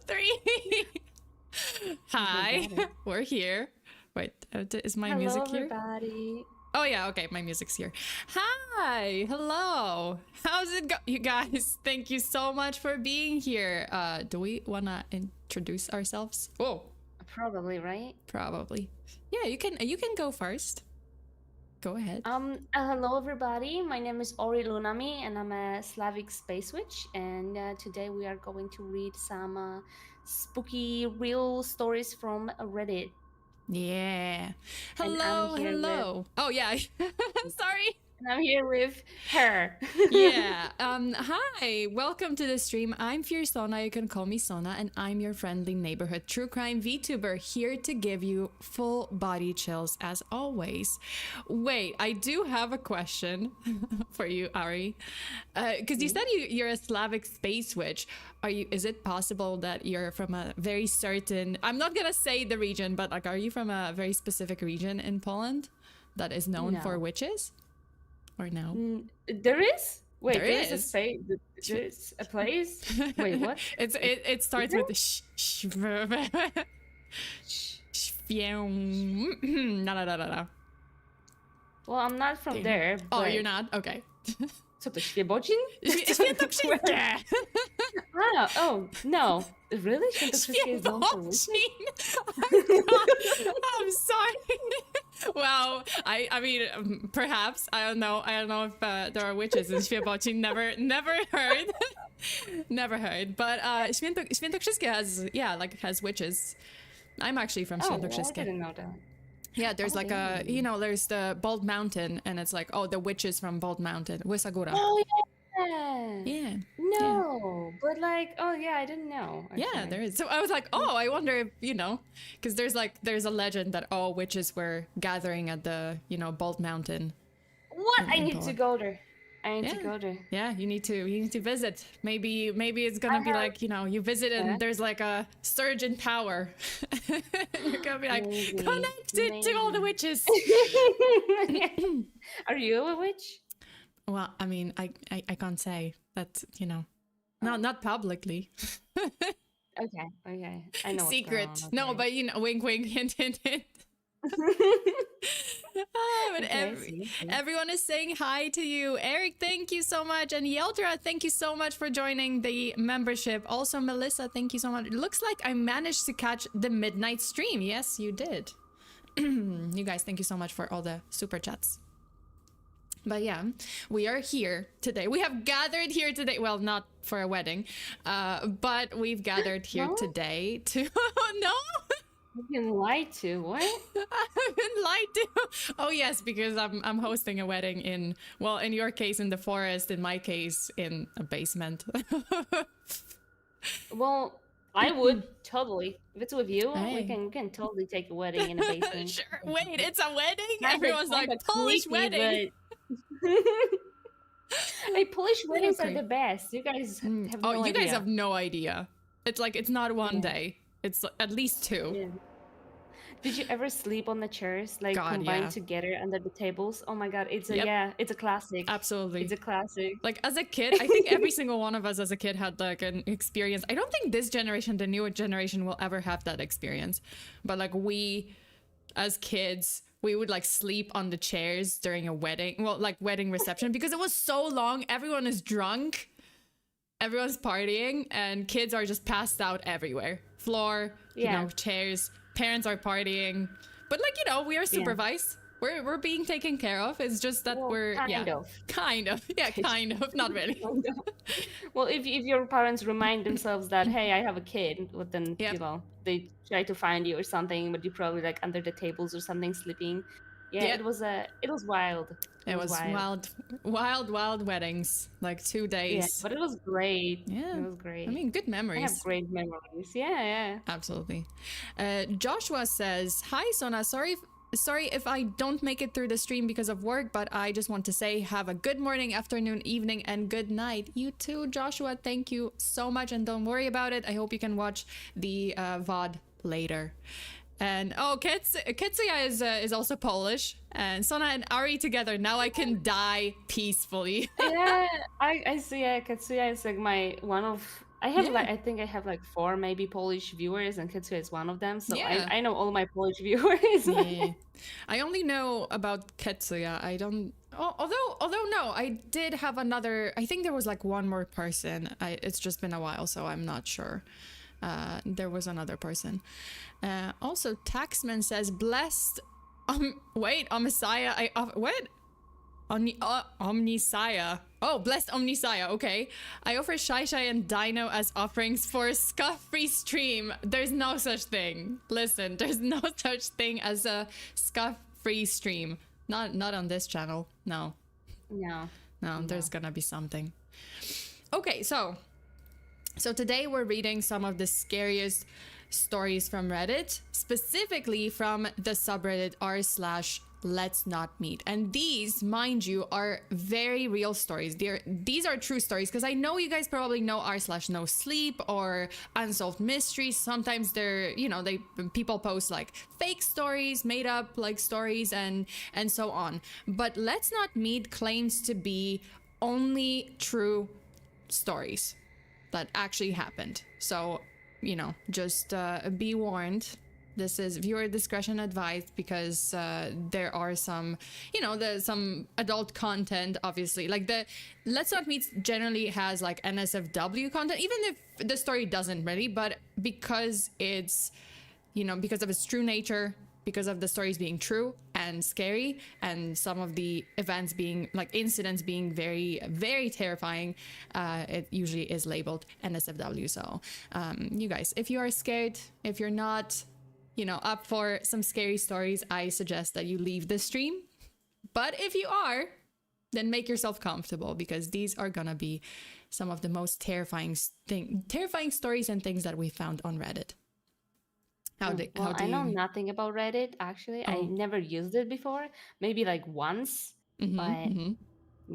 Three. Hi, we're here. Wait, is my music here? Hello, everybody. Oh yeah, okay, my music's here. Hi, hello. How's it go, you guys? Thank you so much for being here. Do we wanna introduce ourselves? Oh, Probably, right? probably. Yeah, you can go first. Go ahead. Hello, everybody. My name is Ori Lunami, and I'm a Slavic space witch. And today we are going to read some spooky real stories from Reddit. Yeah. And Hello, I'm here hello. Oh yeah. Sorry. And I'm here with her. Yeah. Hi. Welcome to the stream. I'm FEARSONA. You can call me Sona, and I'm your friendly neighborhood true crime VTuber here to give you full body chills as always. Wait, I do have a question for you, Ari. Because you said you're a Slavic space witch. Is it possible that you're from a very certain, I'm not gonna say the region, but like, are you from a very specific region in Poland that is known for witches? Or no? There is? Wait, There there's a is. space. There's a place? Wait, what? It starts with the no. Well, I'm not from there. Oh, but... you're not? Okay. Co to, Świebodzin? Świętokrzyskie! Oh, no. Really? Świętokrzyskie is known for witches? I'm sorry. Well, I mean, perhaps. I don't know if there are witches in Świebodzin. Never heard. Never heard. But Świętokrzyskie has witches. I'm actually from Świętokrzyskie. I didn't know that. Yeah, there's there's the Bald Mountain, and it's like, oh, the witches from Bald Mountain, Łysa Góra. Oh, yeah. Yeah. No, but like, oh yeah, I didn't know. Actually. Yeah, there is. So I was like, oh, I wonder if, because there's a legend that all witches were gathering at the, Bald Mountain. What? I need to go there. I need to go there. Yeah, you need to visit. Maybe it's gonna be like, you visit and there's like a surge in power. You're gonna be like connected to all the witches. Are you a witch? Well, I mean, I can't say that, not publicly. Okay. I know. Secret. What's going on, okay. No, but wink, wink, hint, hint, hint. But everyone is saying hi to you. Eric, thank you so much. And Yeldra, thank you so much for joining the membership. Also, Melissa, thank you so much. It looks like I managed to catch the midnight stream. Yes, you did. You guys, thank you so much for all the super chats. But yeah, we are here today. We have gathered here today. Well, not for a wedding, but we've gathered here today to... No? You've been lied to. What? I've been lied to. Oh yes, because I'm hosting a wedding in your case in the forest, in my case in a basement. Well, I would totally. If it's with you, we can totally take a wedding in a basement. Sure. Wait, it's a wedding? Everyone's like, Polish wedding. Hey, Polish weddings are the best. You guys have no idea. Oh, you guys have no idea. It's like, it's not one day. It's at least two. Yeah. Did you ever sleep on the chairs, like combined together under the tables? Oh my god, it's a classic. Absolutely. It's a classic. Like as a kid, I think every single one of us as a kid had like an experience. I don't think this generation, the newer generation, will ever have that experience. But like we, as kids, we would like sleep on the chairs during a wedding, wedding reception, because it was so long. Everyone is drunk. Everyone's partying and kids are just passed out everywhere. Floor, chairs, parents are partying. But like, we are supervised. Yeah. We're being taken care of. It's just that we're kind of. Yeah, kind of. Not really. Well, if your parents remind themselves that, hey, I have a kid, well, then they try to find you or something, but you're probably like under the tables or something sleeping. Yeah, it was wild. It was wild weddings, like 2 days. Yeah, but it was great. Yeah, it was great. I mean, good memories. I have great memories. Yeah. Absolutely. Joshua says, "Hi, Sona. Sorry if I don't make it through the stream because of work, but I just want to say have a good morning, afternoon, evening, and good night." You too, Joshua. Thank you so much, and don't worry about it. I hope you can watch the VOD later. And Ketsuya is also Polish, and Sona and Ari together. Now I can die peacefully. Yeah, I see. Yeah, Ketsuya is like one of I have like I think I have like 4 maybe Polish viewers, and Ketsuya is one of them. So Yeah. I know all my Polish viewers. Yeah. I only know about Ketsuya. I don't. Oh, although no, I did have another. I think there was like one more person. It's just been a while, so I'm not sure. There was another person. Also, Taxman says blessed. Wait, Messiah. What? Omnisaya. Oh, blessed Omnisaya. Okay. I offer Shai Shai and Dino as offerings for a scuff-free stream. There's no such thing. Listen, there's no such thing as a scuff-free stream. Not on this channel. No. No. No, there's gonna be something. Okay, so today we're reading some of the scariest stories from Reddit, specifically from the subreddit r/Letsnotmeet. And these, mind you, are very real stories. These are true stories, because I know you guys probably know r/No Sleep or Unsolved Mysteries. Sometimes people post like fake stories, made up like stories, and so on. But Letsnotmeet claims to be only true stories that actually happened. So, just be warned. This is viewer discretion advised, because there are some, some adult content, obviously. Like the Letsnotmeet generally has like NSFW content, even if the story doesn't really, but because it's, because of its true nature, because of the stories being true and scary, and some of the events being like incidents being very, very terrifying, it usually is labeled NSFW. So you guys, if you are scared, if you're not up for some scary stories, I suggest that you leave the stream. But if you are, then make yourself comfortable, because these are gonna be some of the most terrifying stories and things that we found on Reddit. I know nothing about Reddit, actually. I never used it before. Maybe like once. But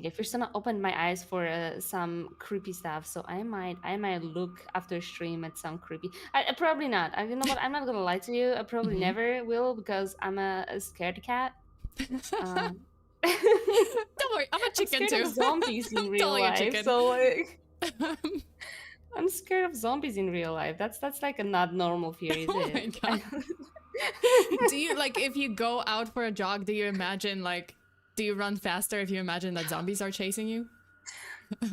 if FEARSONA opened my eyes for some creepy stuff, so I might look after stream at some creepy. I probably not. You know what? I'm not gonna lie to you. I probably never will, because I'm a scaredy cat. Don't worry, I'm a chicken I'm scared too. of zombies in real life. So like, I'm scared of zombies in real life. That's like a not normal fear, is it? My God. Do you like, if you go out for a jog, do you imagine like? Do you run faster if you imagine that zombies are chasing you?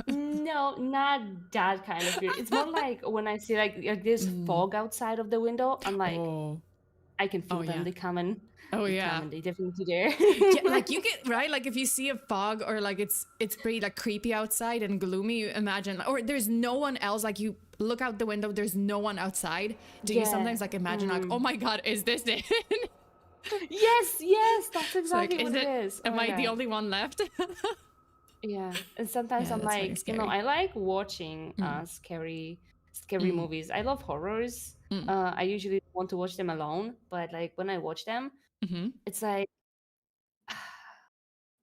No, not that kind of fear. It's more like when I see like this fog outside of the window, I'm like, I can feel them. Yeah. They coming. Oh yeah, they definitely there. Yeah, like you get right. Like if you see a fog, or like it's pretty like creepy outside and gloomy, you imagine, or there's no one else. Like you look out the window, there's no one outside. Do you sometimes like imagine like, oh my God, is this it? Yes, that's exactly what it is. Am I the only one left? Yeah, and sometimes I'm like, I like watching scary movies. I love horrors. I usually want to watch them alone, but like when I watch them, it's like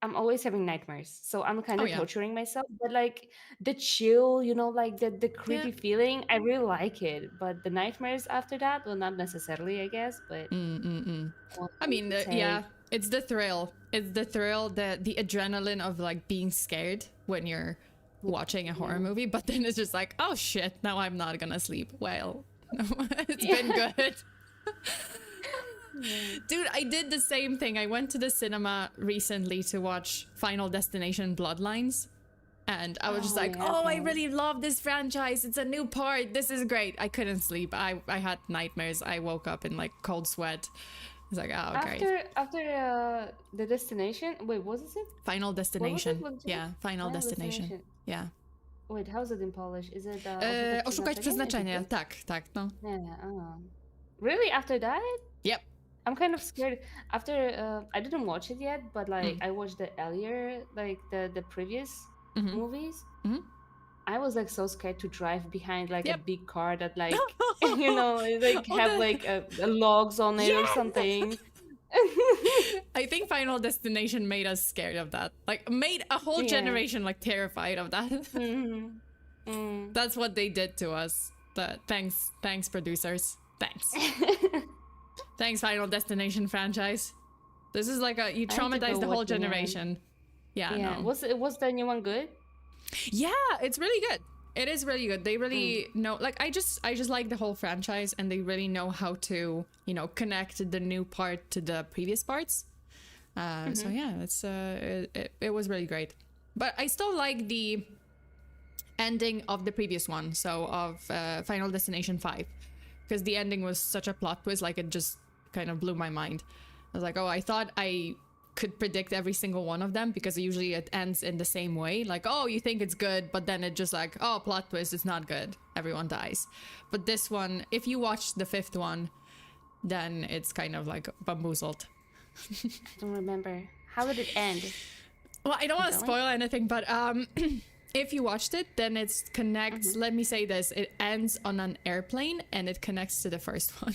I'm always having nightmares. So I'm kind of torturing myself. But like the chill, like the creepy feeling, I really like it. But the nightmares after that, well, not necessarily, I guess. But I mean, it's the thrill. It's the thrill, the adrenaline of like being scared when you're watching a horror movie. But then it's just like, oh shit, now I'm not gonna sleep. Well, it's been good. Dude, I did the same thing. I went to the cinema recently to watch Final Destination Bloodlines. And I was just like, I really love this franchise. It's a new part. This is great. I couldn't sleep. I had nightmares. I woke up in like cold sweat. I was like, oh, great. After the destination, wait, what is it? Final Destination. Yeah, Final Destination. Yeah. Wait, how's it in Polish? Is it Oszukać przeznaczenia? Tak, no. Yeah. Really? After that? Yep. I'm kind of scared. After I didn't watch it yet, but like I watched the earlier, like the previous movies. I was like so scared to drive behind like a big car that like like have like a logs on it or something. I think Final Destination made us scared of that. Like made a whole generation like terrified of that. That's what they did to us. Thanks producers. Thanks. Thanks Final Destination franchise. This is like you traumatized the whole generation. Yeah. No. Was the new one good? Yeah, it's really good. It is really good. They really know, like, I just like the whole franchise, and they really know how to, you know, connect the new part to the previous parts. So yeah, it's it was really great. But I still like the ending of the previous one, so of Final Destination 5, because the ending was such a plot twist. Like, it just kind of blew my mind. I was like, oh, I thought I could predict every single one of them, because usually it ends in the same way. Like, oh, you think it's good, but then it just like, oh, plot twist, it's not good. Everyone dies. But this one, if you watch the 5th one, then it's kind of like bamboozled. I don't remember. How did it end? Well, I don't want to spoil anything, but if you watched it, then it connects. Let me say this: it ends on an airplane, and it connects to the first one.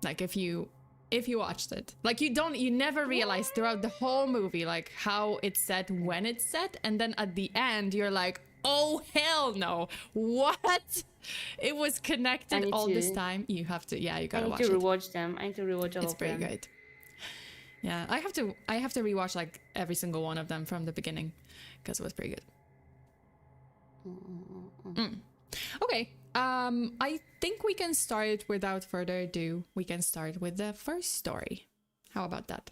Like, if you watched it, like, you never realize throughout the whole movie, like, how it's set, when it's set, and then at the end you're like, oh hell no, what? It was connected all this time. You have to, yeah, you gotta watch it. I need to rewatch them. I need to rewatch all of them. It's pretty good. Yeah, I have to rewatch like every single one of them from the beginning, because it was pretty good. Okay, I think we can start without further ado. We can start with the first story. How about that?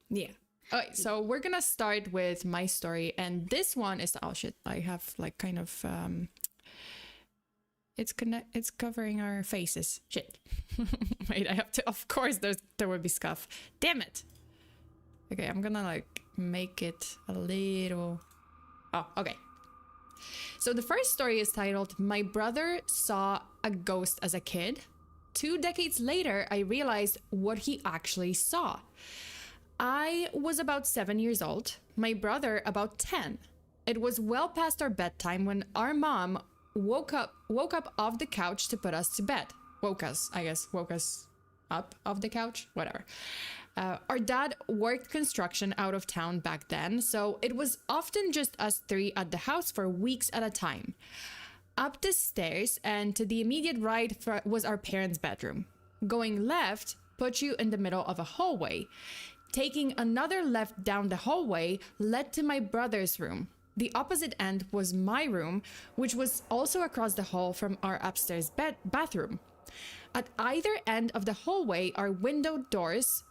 Yeah. Okay, so we're gonna start with my story, and this one is, oh shit, I have like kind of it's covering our faces. Shit. Wait, I have to, of course there will be scuff. Damn it. Okay, I'm gonna like make it a little, oh, okay. So the first story is titled, My Brother Saw a Ghost as a Kid. 2 decades later, I realized what he actually saw. I was about 7 years old, my brother about 10. It was well past our bedtime when our mom woke up off the couch to put us to bed. Woke us up off the couch, whatever. Our dad worked construction out of town back then, so it was often just us 3 at the house for weeks at a time. Up the stairs and to the immediate right was our parents' bedroom. Going left put you in the middle of a hallway. Taking another left down the hallway led to my brother's room. The opposite end was my room, which was also across the hall from our upstairs bathroom. At either end of the hallway are window doors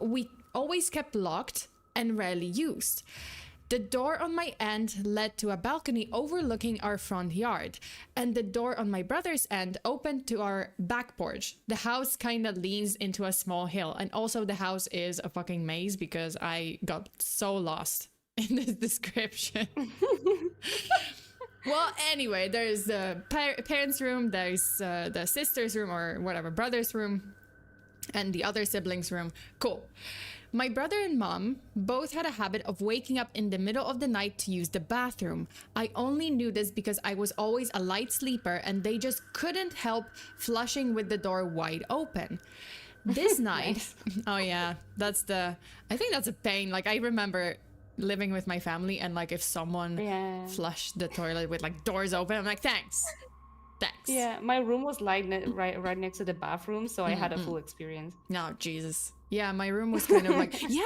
we always kept locked and rarely used. The door on my end led to a balcony overlooking our front yard, and the door on my brother's end opened to our back porch. The house kind of leans into a small hill, and also the house is a fucking maze because I got so lost in this description. Well, anyway, there's the parents' room, there's the sister's room, or whatever, brother's room, and the other siblings' room. Cool. My brother and mom both had a habit of waking up in the middle of the night to use the bathroom. I only knew this because I was always a light sleeper and they just couldn't help flushing with the door wide open. This night, oh yeah, I think that's a pain. Like, I remember living with my family, and like if someone flushed the toilet with like doors open, I'm like, thanks. Yeah, my room was right next to the bathroom, so I had a full experience. No, Jesus. Yeah, my room was kind of like, you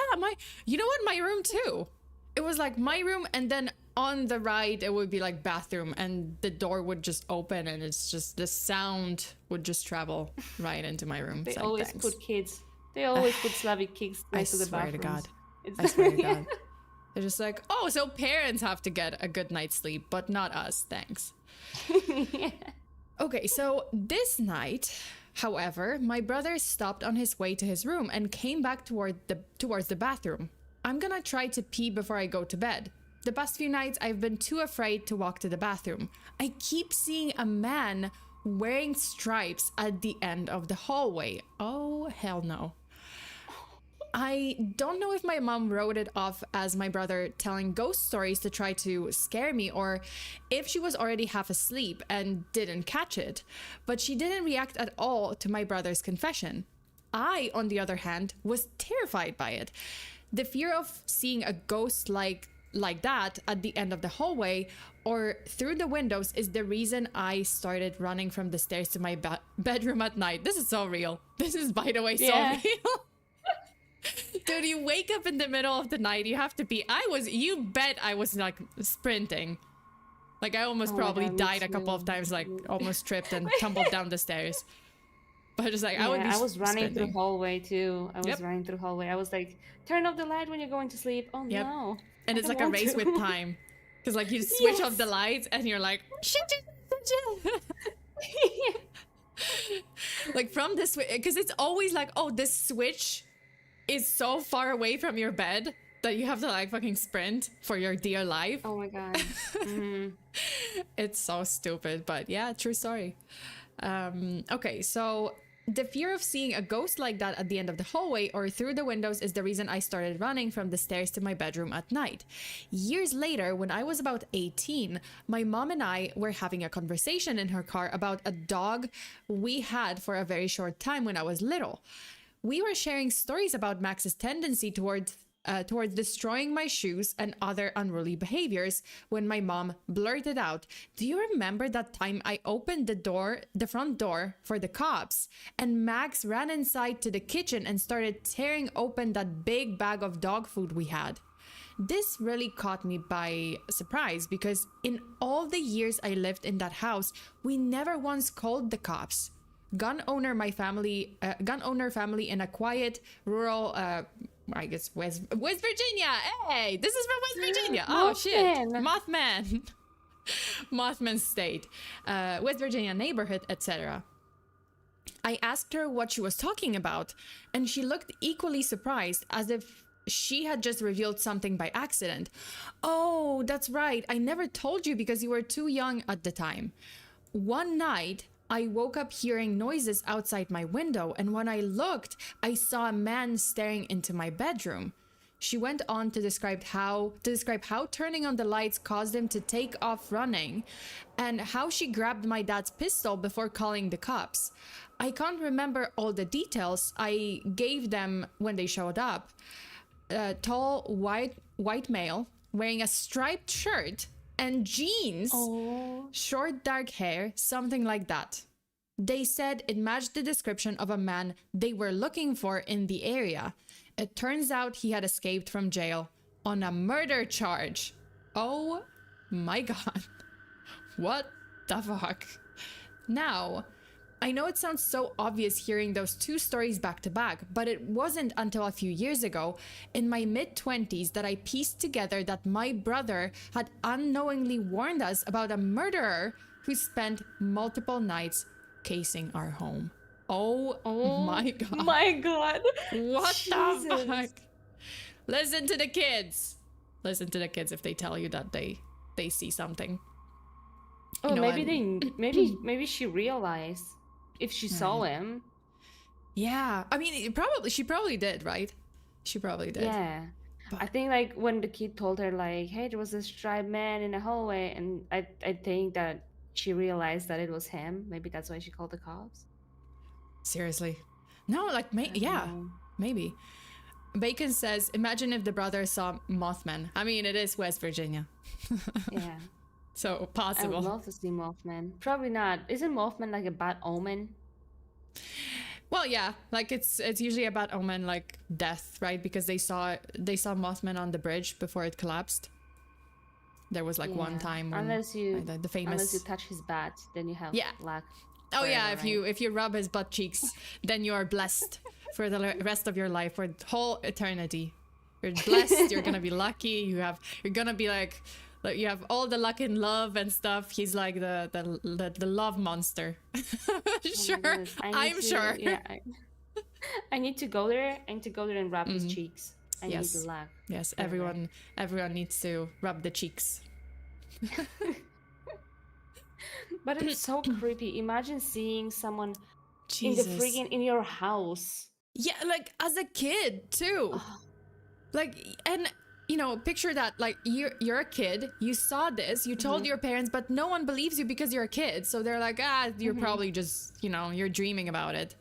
know what, my room too. It was like my room, and then on the right it would be like bathroom, and the door would just open, and it's just the sound would just travel right into my room. They always put Slavic kids next to the bathroom. I swear to God. They're just like, oh, so parents have to get a good night's sleep, but not us, thanks. Yeah. Okay, so this night, however, my brother stopped on his way to his room and came back towards the bathroom. I'm gonna try to pee before I go to bed. The past few nights, I've been too afraid to walk to the bathroom. I keep seeing a man wearing stripes at the end of the hallway. Oh, hell no. I don't know if my mom wrote it off as my brother telling ghost stories to try to scare me, or if she was already half asleep and didn't catch it, but she didn't react at all to my brother's confession. I, on the other hand, was terrified by it. The fear of seeing a ghost like that at the end of the hallway or through the windows is the reason I started running from the stairs to my bedroom at night. This is so real. This is, by the way, so real. Dude, you wake up in the middle of the night, you have to pee. You bet I was like sprinting. Like I almost Oh my probably God, me died a couple of too. times, like almost tripped and tumbled down the stairs. But just like I would be I was running through sprinting. hallway too. I was Yep. running through hallway. I was like, turn off the light when you're going to sleep. Oh Yep. no, And I it's don't like a want race with to. time. Because like you switch off the Yes. lights and you're like, shit, shit, shit, shit. Like from this, because it's always like, oh, this switch is so far away from your bed that you have to like fucking sprint for your dear life. Oh my God. Mm-hmm. It's so stupid, but yeah, true story. Okay, so the fear of seeing a ghost like that at the end of the hallway or through the windows is the reason I started running from the stairs to my bedroom at night. Years later, when I was about 18, my mom and I were having a conversation in her car about a dog we had for a very short time when I was little. We were sharing stories about Max's tendency towards destroying my shoes and other unruly behaviors when my mom blurted out, "Do you remember that time I opened the front door for the cops and Max ran inside to the kitchen and started tearing open that big bag of dog food we had?" This really caught me by surprise because in all the years I lived in that house, we never once called the cops. Gun owner family in a quiet rural I guess West Virginia. Hey, this is from West Virginia. Oh shit, Mothman. Mothman State, West Virginia neighborhood, etc. I asked her what she was talking about, and she looked equally surprised, as if she had just revealed something by accident. "Oh, that's right. I never told you because you were too young at the time. One night, I woke up hearing noises outside my window, and when I looked, I saw a man staring into my bedroom." She went on to describe how turning on the lights caused him to take off running, and how she grabbed my dad's pistol before calling the cops. I can't remember all the details I gave them when they showed up. A tall, white male wearing a striped shirt and jeans, short dark hair, something like that. They said it matched the description of a man they were looking for in the area. It turns out he had escaped from jail on a murder charge. Oh my god. What the fuck? Now, I know it sounds so obvious hearing those two stories back to back, but it wasn't until a few years ago, in my mid-20s, that I pieced together that my brother had unknowingly warned us about a murderer who spent multiple nights casing our home. Oh my god. My god. What Jesus. the fuck? Listen to the kids. Listen to the kids if they tell you that they see something. Oh, You know, maybe she realized if she saw him. Yeah, I mean, she probably did, right? She probably did. Yeah. But I think like when the kid told her like, "Hey, there was this striped man in the hallway," and I think that she realized that it was him. Maybe that's why she called the cops. seriously. No, like maybe. Bacon says, "Imagine if the brother saw Mothman." I mean, it is West Virginia. Yeah. So I would possible. love to see Mothman. Probably not. Isn't Mothman like a bad omen? Well, yeah, like it's usually about omen, like death, right? Because they saw Mothman on the bridge before it collapsed. There was like one time when unless you the famous touch his butt, then you have luck. Oh forever, yeah, right? if you rub his butt cheeks, then you are blessed for the rest of your life, for the whole eternity. You're blessed. You're gonna be lucky. You're gonna be like you have all the luck and love and stuff. He's like the love monster. Sure, I'm sure. Yeah, I need to go there. I need to go there and rub his cheeks. I need the luck. Yes, everyone needs to rub the cheeks. But it's so creepy. Imagine seeing someone Jesus. in your house. Yeah, like as a kid too. Like, and you know, picture that, like you're a kid, you saw this, you told your parents, but no one believes you because you're a kid. So they're like, you're probably just, you're dreaming about it.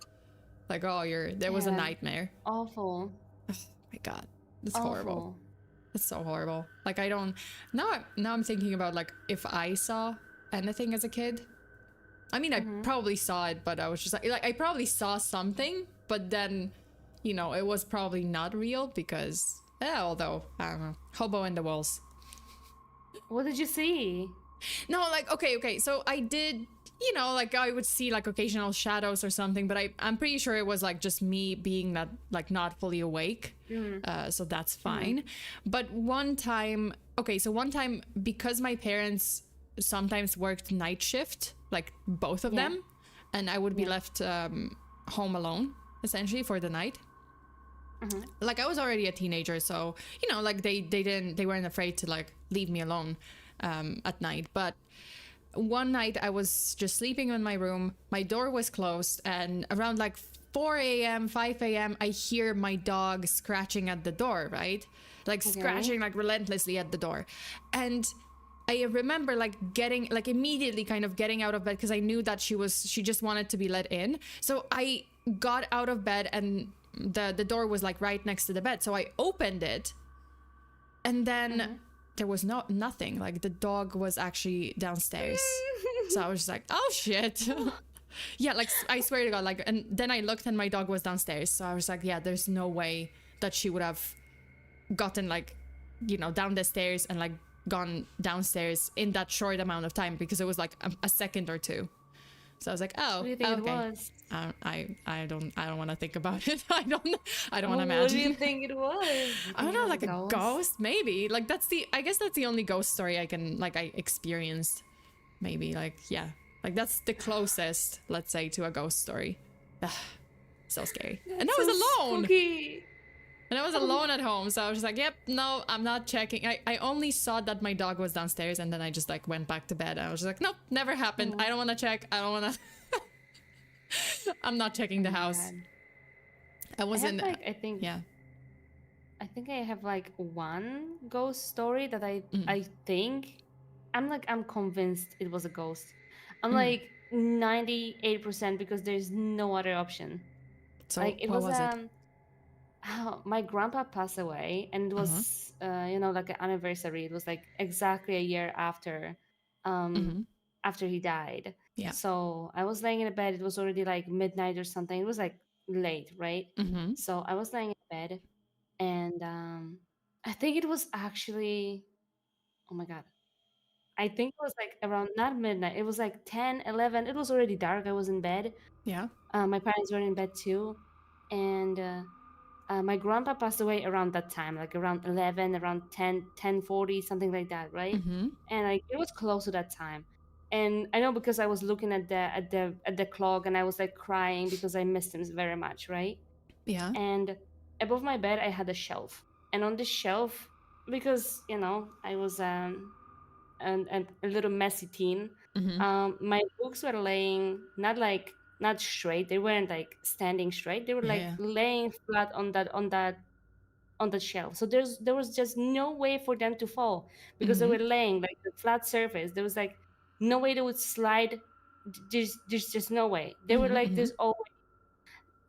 Like, there was a nightmare. Awful. Oh my god. It's horrible. It's so horrible. Like now I'm thinking about like if I saw anything as a kid. I mean, I probably saw it, but I was just like I probably saw something, but then, it was probably not real because, although, I don't know, hobo in the walls. What did you see? No, like, okay. So I did, you know, like I would see like occasional shadows or something, but I'm pretty sure it was like just me being not like not fully awake. So that's fine. But one time, so one time because my parents sometimes worked night shift, like both of them, and I would be left home alone essentially for the night. Like I was already a teenager, so you know, like they weren't afraid to like leave me alone at night. But one night I was just sleeping in my room, my door was closed, and around like 4 a.m., 5 a.m., I hear my dog scratching at the door, right? Like scratching like relentlessly at the door. And I remember like getting like immediately kind of getting out of bed because I knew that she just wanted to be let in. So I got out of bed and the door was like right next to the bed. So I opened it and then there was nothing. Like the dog was actually downstairs. So I was just like, oh shit. Yeah, like I swear to God, like, and then I looked and my dog was downstairs. So I was like, yeah, there's no way that she would have gotten like, you know, down the stairs and like gone downstairs in that short amount of time because it was like a second or two. So I was like, oh, What do you think okay. it was? I don't want to think about it. I don't want to imagine. What do you think it was? I don't know, like a ghost, maybe. Like I guess that's the only ghost story I experienced. Maybe like, yeah, like that's the closest, let's say, to a ghost story. Ugh, so scary. And I was alone. Spooky. And I was alone at home, so I was just like, yep, no, I'm not checking. I only saw that my dog was downstairs, and then I just like went back to bed. I was just like, nope, never happened. I don't want to check. I don't want to. I'm not checking the house. God. I was in. Like, I think I have like one ghost story that I think I'm convinced it was a ghost. I'm like 98% because there's no other option. So like it what was it? My grandpa passed away, and it was you know, like an anniversary. It was like exactly a year after after he died. Yeah. So I was laying in bed. It was already like midnight or something. It was like late, right? So I was laying in bed, and I think it was actually, oh my God, I think it was like around, not midnight, it was like 10, 11. It was already dark. I was in bed. Yeah. My parents were in bed too, and my grandpa passed away around that time, like around 11, around 10:40, something like that, right? And like it was close to that time. And I know because I was looking at the clock, and I was like crying because I missed him very much, right? Yeah. And above my bed I had a shelf, and on the shelf, because you know I was a little messy teen, my books were laying not straight. They weren't like standing straight. They were like laying flat on the shelf. So there was just no way for them to fall because they were laying like the flat surface. There was like no way they would slide. There's just no way. They were like this always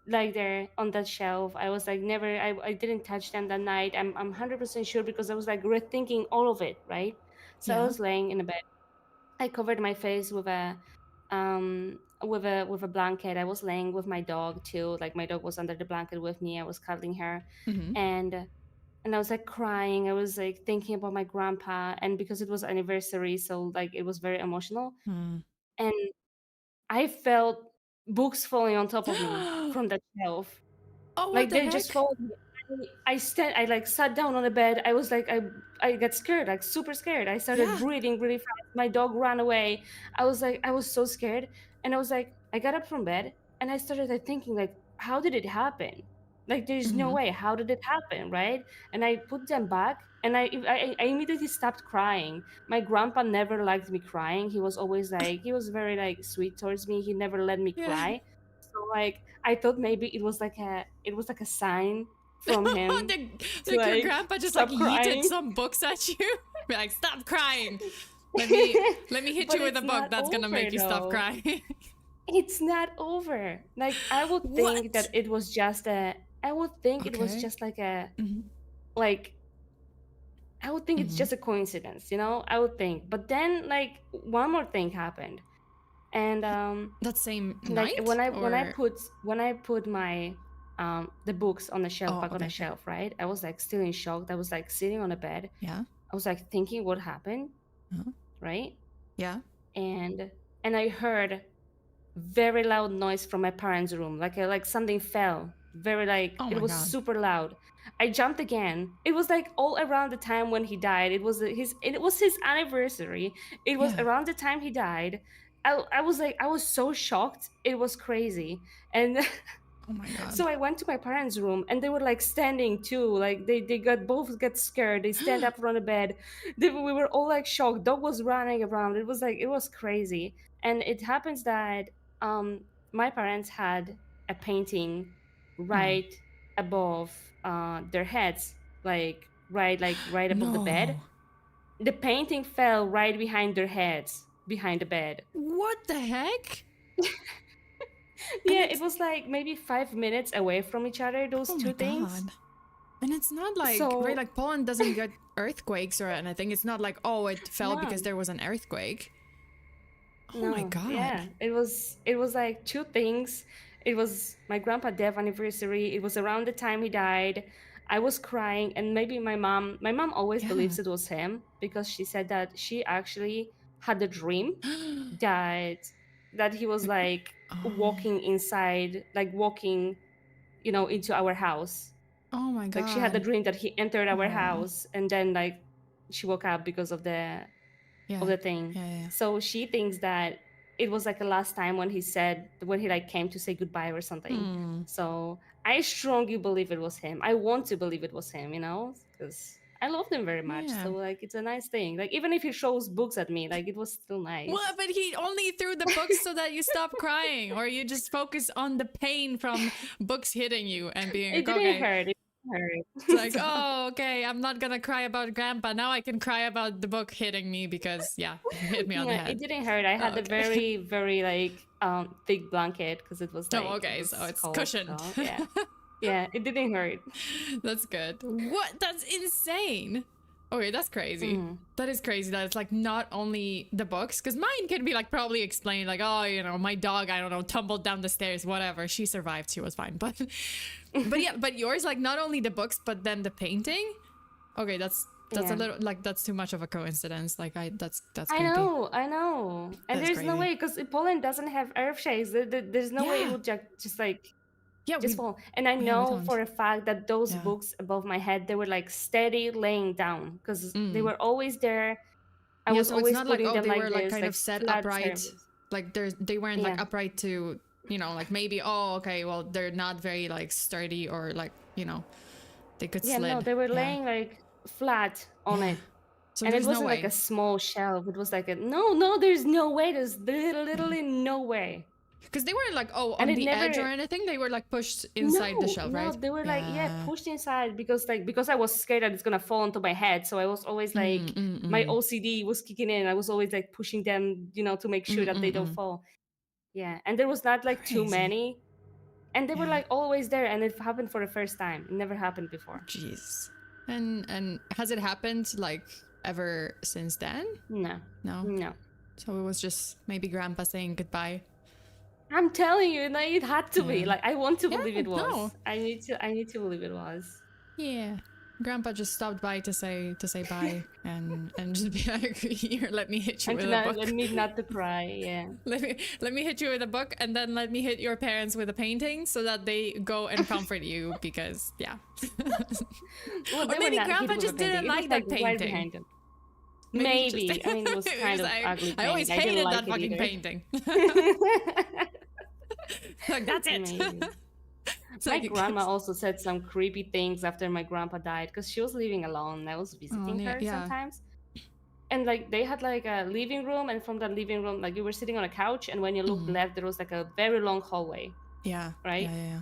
like there on that shelf. I was like never. I didn't touch them that night. I'm 100% sure because I was like rethinking all of it, right? So I was laying in the bed. I covered my face with a with a blanket. I was laying with my dog too. Like my dog was under the blanket with me. I was cuddling her, and I was like crying. I was like thinking about my grandpa, and because it was anniversary, so like it was very emotional. And I felt books falling on top of me from that shelf. Oh, what Like the they just heck? followed me. I like sat down on the bed. I was like I got scared, like super scared. I started breathing really fast. My dog ran away. I was so scared. And I was like, I got up from bed and I started like thinking like, how did it happen? Like there's no way. How did it happen? Right? And I put them back, and I immediately stopped crying. My grandpa never liked me crying. He was always like, he was very like sweet towards me. He never let me Yeah. cry. So like I thought maybe it was like a sign from him to like your like grandpa just like stop yeeted crying. some books at you. Be like, stop crying. Let me hit you with a book that's gonna make you stop crying. It's not over. Like I would think that it was just a. I would think it was just like a, like. I would think it's just a coincidence, you know. I would think, but then like one more thing happened, and that same like night? when I put my the books on the shelf back on the shelf, right? I was like still in shock. I was like sitting on a bed. Yeah. I was like thinking what happened, right? Yeah. and I heard very loud noise from my parents' room, like something fell. Very like Oh it my was God. super loud. I jumped again. It was like all around the time when he died. It was his anniversary. It was Yeah. around the time he died. I was like I was so shocked. It was crazy. And Oh my God. so I went to my parents' room and they were like standing too. Like they got both got scared. They stand up from the bed. We were all like shocked. Dog was running around. It was like it was crazy. And it happens that um my parents had a painting Hmm. right above their heads, like right above the bed. No. The painting fell right behind their heads, behind the bed. What the heck? And Yeah, it it's, was like maybe 5 minutes away from each other, those oh my two things. God. And it's not like, right, So like Poland doesn't get earthquakes or anything. It's not like, oh, it fell because no, there was an earthquake. Oh my no, God. yeah, it was like two things. It was my grandpa death anniversary. It was around the time he died. I was crying, and maybe my mom always Yeah. believes it was him because she said that she actually had a dream that he was like Oh. walking inside, like walking, into our house. Oh my Like she had the God. dream that he entered our Oh. house, and then like she woke up because of Yeah. the thing. Yeah. Yeah. So she thinks that it was like the last time when he like came to say goodbye or something. Hmm. So I strongly believe it was him. I want to believe it was him, because I loved him very much. Yeah. So like it's a nice thing. Like even if he shows books at me, like it was still Well, nice. but he only threw the books so that you stop crying, or you just focus on the pain from books hitting you and being It like, didn't okay. hurt. It didn't It's hurt. like, oh, okay, I'm not gonna cry about grandpa. Now I can cry about the book hitting me because, yeah, it hit me on the Yeah, it head. didn't hurt. I Oh, had a okay. very, very like thick blanket because it was Oh, like it okay, so was it's cold. cushioned. So yeah. Yeah, it didn't hurt. That's good. What? That's insane. Okay, that's crazy. Mm. That is crazy that it's like not only the books, because mine can be like probably explained like, oh, my dog, I don't know, tumbled down the stairs, whatever. She survived, she was fine. But yeah, but yours, like not only the books, but then the painting. Okay, that's a Yeah. little like that's too much of a coincidence. Like that's I creepy. know, I know. And That's there's no crazy. way because Poland doesn't have earthshakes. There's no way it Yeah. would just like Yeah, just fall. And I we know don't. for a fact that those Yeah. books above my head, they were like steady laying down because they Mm. were always there. I Yeah, was so it's always not like, putting oh, them they were like like this, kind like of set flat upright. surface. Like they weren't like Yeah. upright to, like maybe, oh, okay, well, they're not very like sturdy or like, they could Yeah, no, slid. they were Yeah. laying like flat on Yeah. it. So And it there's no wasn't like a way. small shelf. It was like no, there's no way. There's literally no way. Because they weren't like, oh, And on it the edge or never. anything. They were like pushed inside the No, shelf, no, right? they were like, yeah, Yeah. pushed inside because I was scared that it's gonna fall onto my head. So I was always like, my OCD was kicking in. I was always like pushing them, to make sure that they don't fall. Yeah, and there was not like too Crazy. many, and they were Yeah. like always there, and it happened for the first time. It never happened before. Jeez. And has it happened like ever since then? No, No. no. So it was just maybe grandpa saying goodbye. I'm telling you, no, it had to be. Yeah. Like I want to Yeah, believe it was. no. I need to believe it was. Yeah. Grandpa just stopped by to say bye and just be like, here, let me hit you And with to a book. let me not to cry. Yeah. let me hit you with a book and then let me hit your parents with a painting so that they go and comfort you because yeah. Well, Or they were maybe not hit grandpa with just a painting. didn't It was, like that right painting. behind them. Maybe he Maybe. just- I mean, it was He kind of like, ugly. I always painting. hated I that didn't fucking like it painting. either. Like that's it. Maybe. It's My like it grandma keeps- also said some creepy things after my grandpa died because she was living alone. I was visiting her yeah. sometimes. And like they had like a living room, and from that living room, like you were sitting on a couch, and when you looked left, there was like a very long hallway, Yeah. right? Yeah.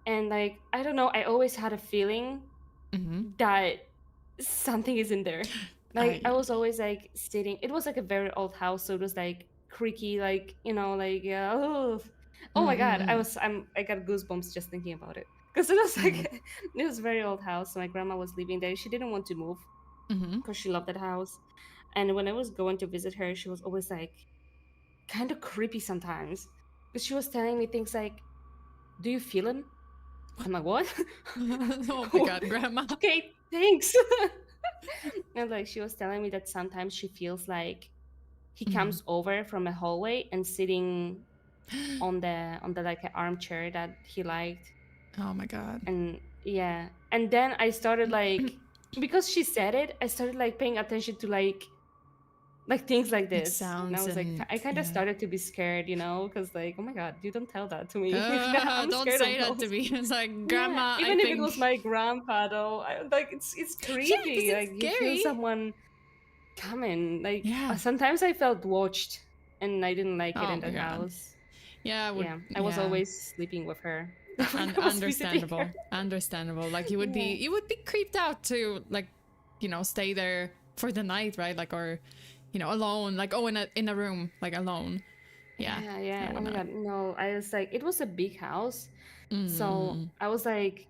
And like I don't know, I always had a feeling that something is in there. Like I was always like sitting. It was like a very old house, so it was like creaky, like oh my god, I got goosebumps just thinking about it because it was like it was a very old house. So my grandma was living there. She didn't want to move because she loved that house. And when I was going to visit her, she was always like kind of creepy sometimes because she was telling me things like, "Do you feel him?" I'm like, "What?" Oh my god, grandma. Okay, thanks. And like she was telling me that sometimes she feels like he comes over from a hallway and sitting on the like an armchair that he liked. Oh my God. And yeah, and then I started like, because she said it, I started like paying attention to like things like Like this, and I sounds was like, and I kind of yeah. started to be scared, you know, because like, oh my God, you don't tell that to me. I'm Don't scared say of that to those. me. It's like, Yeah, Grandma, I even if it think. was my grandpa though, like it's Yeah, because creepy. it's Like you feel scary. someone coming. Like Yeah. sometimes I felt watched, and I didn't like it Oh in my that God. house. Yeah, I would. Yeah, I was Yeah. always sleeping with her when I was visiting Understandable. her. Understandable. Like Yeah. you would be creeped out to like, stay there for the night, right? Like, or, alone. Like, oh, in a room, like alone. Yeah. Yeah, I yeah. Oh would my not. God, no. I was like, it was a big house, so Mm, I was like,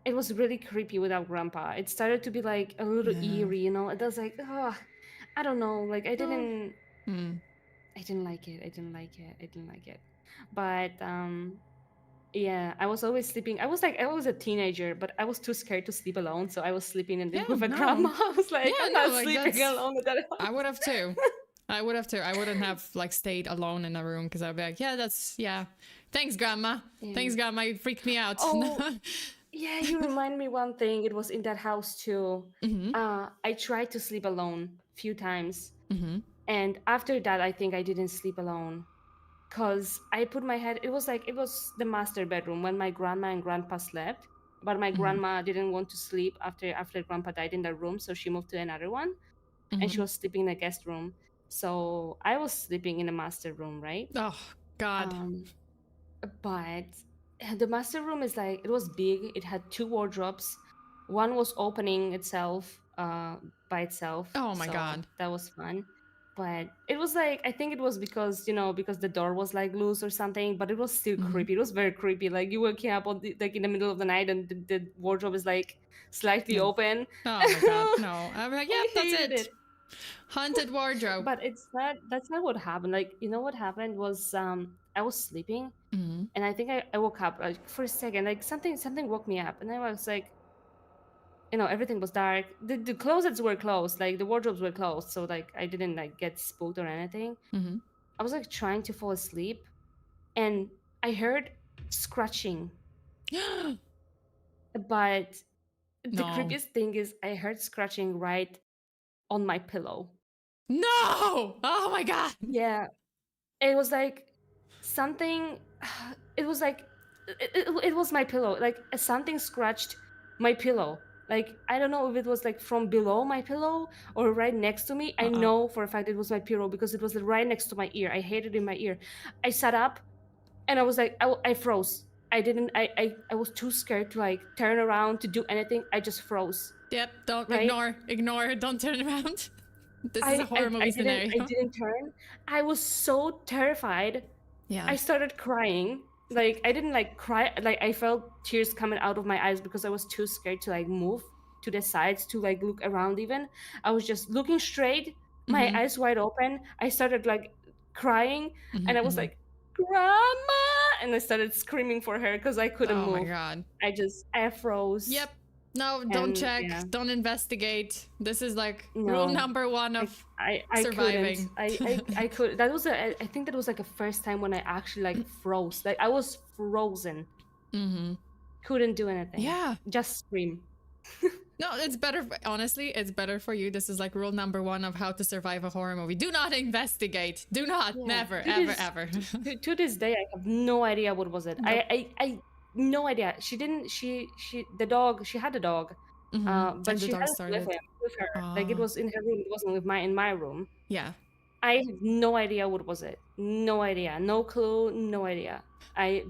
it was really creepy without grandpa. It started to be like a little yeah. eerie, you know. It was like, oh, I don't know. Like Oh. Mm. I didn't like it. I didn't like it. I didn't like it. But yeah, I was always sleeping. I was a teenager, but I was too scared to sleep alone, so I was sleeping in Yeah. with a grandma. No. I was like, Yeah. I'm No. not Like sleeping that's. alone at that I would house. have too. I would have too. I wouldn't have like stayed alone in a room because I'd be like, yeah. Thanks, Grandma. Yeah. Thanks, Grandma. You freaked me out. Oh, yeah, you remind me one thing. It was in that house too. Mm-hmm. I tried to sleep alone a few times, Mm-hmm. and after that, I think I didn't sleep alone because I put my head. It was like it was the master bedroom when my grandma and grandpa slept, but my Mm-hmm. grandma didn't want to sleep after grandpa died in that room, so she moved to another one, and she Mm-hmm. was sleeping in a guest room. So I was sleeping in the master room, right? Oh God. Um, but the master room is like, it was big. It had two wardrobes. One was opening itself by itself, Oh my so God. that was fun. But it was like, I think it was because, because the door was like loose or something, but it was still Mm-hmm. creepy. It was very creepy. Like you waking up like in the middle of the night, and the wardrobe is like slightly Like, open. oh my God. No. I'm like, yep, I that's hated it. it. Haunted wardrobe. But that's not what happened. Like, what happened was, I was sleeping, Mm-hmm. and I think I woke up like for a second, like something woke me up, and I was like, everything was dark. The closets were closed, like the wardrobes were closed, so like I didn't like get spooked or anything. Mm-hmm. I was like trying to fall asleep, and I heard scratching. But the No. creepiest thing is I heard scratching right on my pillow. No. Oh my God. Yeah, it was like something. It was like it was my pillow. Like something scratched my pillow. Like I don't know if it was like from below my pillow or right next to me. I Uh-uh. know for a fact it was my pillow because it was right next to my ear. I hated it in my ear. I sat up and I was like, I froze. I didn't. I was too scared to like turn around to do anything. I just froze. Yep. Don't Right. ignore. Don't turn around. This is a horror movie scenario. I didn't turn. I was so terrified. Yeah. I started crying. Like I didn't like cry. Like I felt tears coming out of my eyes because I was too scared to like move to the sides to like look around even. I was just looking straight, my Mm-hmm. eyes wide open. I started like crying, Mm-hmm. and I was Mm-hmm. like, "Grandma!" And I started screaming for her because I couldn't Oh my move. God. I froze. Yep. No, don't And check. yeah, Don't investigate. This is like rule no. number one of I surviving. couldn't. I could. That was I think that was like the first time when I actually like froze. Like I was frozen. Mm-hmm. Couldn't do anything. Yeah. Just scream. No, it's better. Honestly, it's better for you. This is like rule number one of how to survive a horror movie. Do not investigate. Do not. Yeah. Never, To ever, this- ever. To this day, I have no idea what was it. Nope. I no idea. She didn't. She the dog. She had a dog. Mm-hmm. But And the she dog hadn't started. with her. Like it Oh. was in her room. It wasn't in my room. Yeah. I have no idea what was it. No idea. No clue. No idea.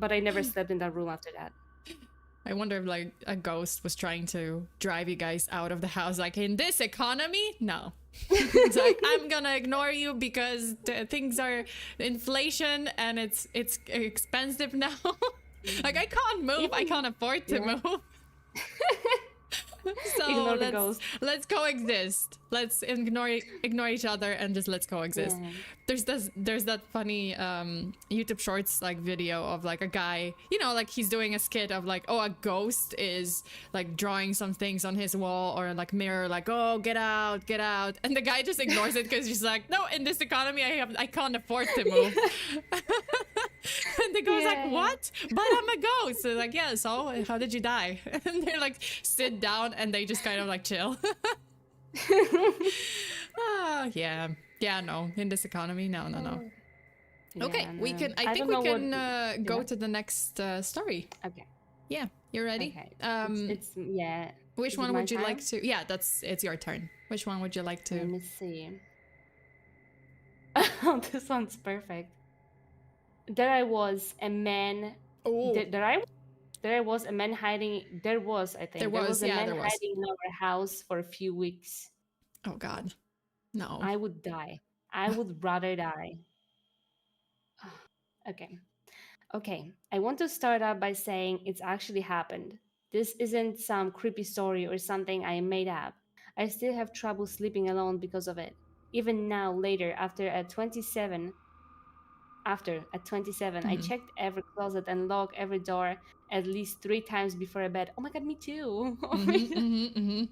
But I never slept in that room after that. I wonder if like a ghost was trying to drive you guys out of the house. Like in this economy, no. It's like I'm gonna ignore you because things are inflation and it's expensive now. Like I can't move. I can't afford to move. So Ignore the ghost. let's coexist. Let's ignore each other and just let's coexist. Yeah. There's that funny YouTube Shorts like video of like a guy, you know, like he's doing a skit of like, oh, a ghost is like drawing some things on his wall or like mirror, like, oh, get out, and the guy just ignores it because he's like, no, in this economy I can't afford to move. And the guy's like, what? But I'm a ghost. They're like, yeah, so how did you die? And they're like, sit down, and they just kind of like chill. Yeah, no, in this economy, no. Yeah, Okay, no. we can. I think we can go to the next story. Okay. Yeah, you ready? Okay. It's yeah. Which Is one it my would you time? like to? Yeah, it's your turn. Which one would you like Let to? me see. Oh, this one's perfect. There I was, a man. Oh, There was a man hiding. There was, I think. There was, a yeah, man there was. hiding in our house for a few weeks. oh God, no. I would die. I would rather die. Okay. Okay. I want to start out by saying it's actually happened. This isn't some creepy story or something I made up. I still have trouble sleeping alone because of it. Even now, later, at 27, I checked every closet and locked every door at least 3 times before bed. Oh my god, me too. Oh my God.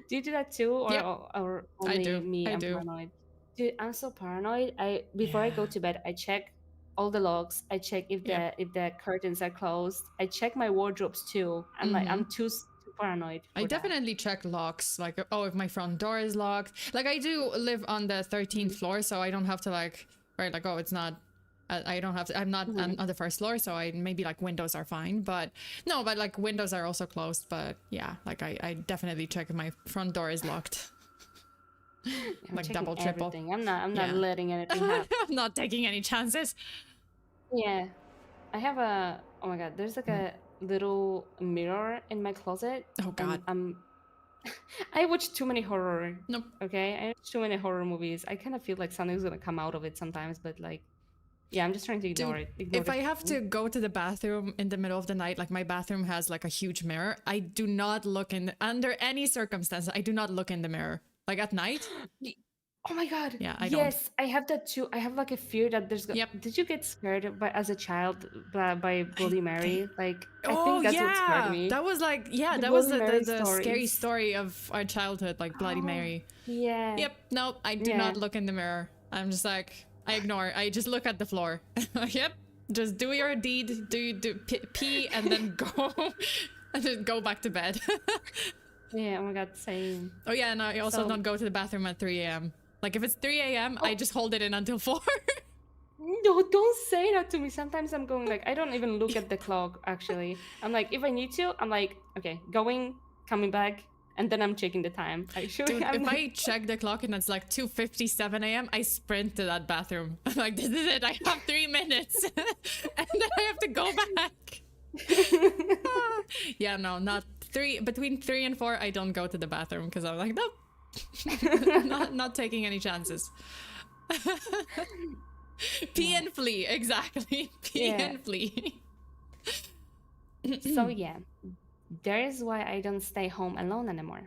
Do you do that too, or Yep. or I only do. me? I I'm do. paranoid. Dude, I'm so paranoid. Before I go to bed, I check all the locks. I check if the curtains are closed. I check my wardrobes too. I'm too paranoid. I definitely check locks, like, oh, if my front door is locked. Like, I do live on the 13th floor, so I don't have to like, right, like, oh, it's not, I don't have to, I'm not on the first floor, so I maybe like windows are fine, but no, but like windows are also closed, but yeah, like I definitely check if my front door is locked. I'm like checking double, triple. everything. I'm not letting anything happen. I'm not taking any chances. Yeah, I have a. Oh my god, there's like a little mirror in my closet. Oh God. I watch too many horror. Nope. Okay, I watch too many horror movies. I kind of feel like something's gonna come out of it sometimes, but like, yeah, I'm just trying to ignore it. If I have to go to the bathroom in the middle of the night, like my bathroom has like a huge mirror, I do not look in under any circumstance. I do not look in the mirror, like at night. Oh my god. Yeah, I yes, I have that too. I have like a fear that there's. Yep. Did you get scared as a child by Bloody Mary? Like, I Oh think that's yeah, what scared me. that was like that Bloody was Mary the scary stories. story of our childhood, like Bloody Mary. Yeah. Yep. No, I do not look in the mirror. I'm just like I ignore. I just look at the floor. Yep. Just do your deed. Do pee and then go and then go back to bed. Yeah. Oh my god. Same. Oh yeah, and I also don't go to the bathroom at 3 a.m. Like if it's 3 a.m., I just hold it in until 4. No, don't say that to me. Sometimes I'm going like I don't even look at the clock. Actually, I'm like if I need to, I'm like okay, going, coming back, and then I'm checking the time. Dude, if I check the clock and it's like 2:57 a.m., I sprint to that bathroom. I'm like, this is it. I have 3 minutes, and then I have to go back. Yeah, no, not 3. Between 3 and 4, I don't go to the bathroom because I'm like, nope. not taking any chances. Pee and flee, exactly. Pee and flee. So yeah, there is why I don't stay home alone anymore.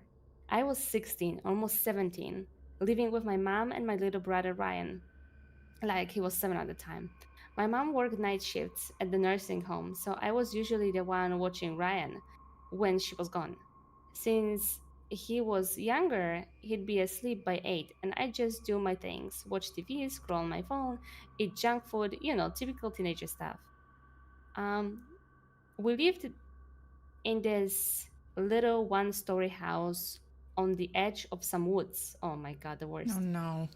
I was 16, almost 17, living with my mom and my little brother Ryan. Like he was 7 at the time. My mom worked night shifts at the nursing home, so I was usually the one watching Ryan when she was gone. Since he was younger, he'd be asleep by 8, and I just do my things, watch TV, scroll on my phone, eat junk food, typical teenager stuff. We lived in this little one-story house on the edge of some woods. Oh my god, the worst. Oh no.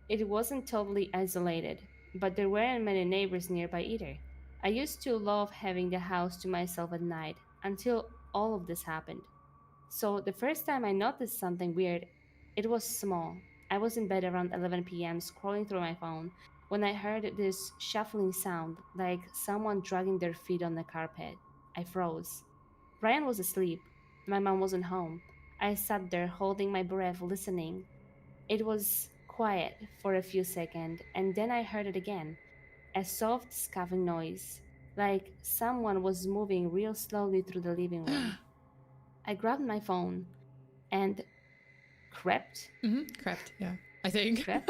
It wasn't totally isolated, but there weren't many neighbors nearby either. I used to love having the house to myself at night until all of this happened. So the first time I noticed something weird, it was small. I was in bed around 11 p.m. scrolling through my phone when I heard this shuffling sound, like someone dragging their feet on the carpet. I froze. Brian was asleep. My mom wasn't home. I sat there holding my breath, listening. It was quiet for a few seconds, and then I heard it again. A soft scuffing noise, like someone was moving real slowly through the living room. I grabbed my phone and crept. Crept, yeah. I think. Crept?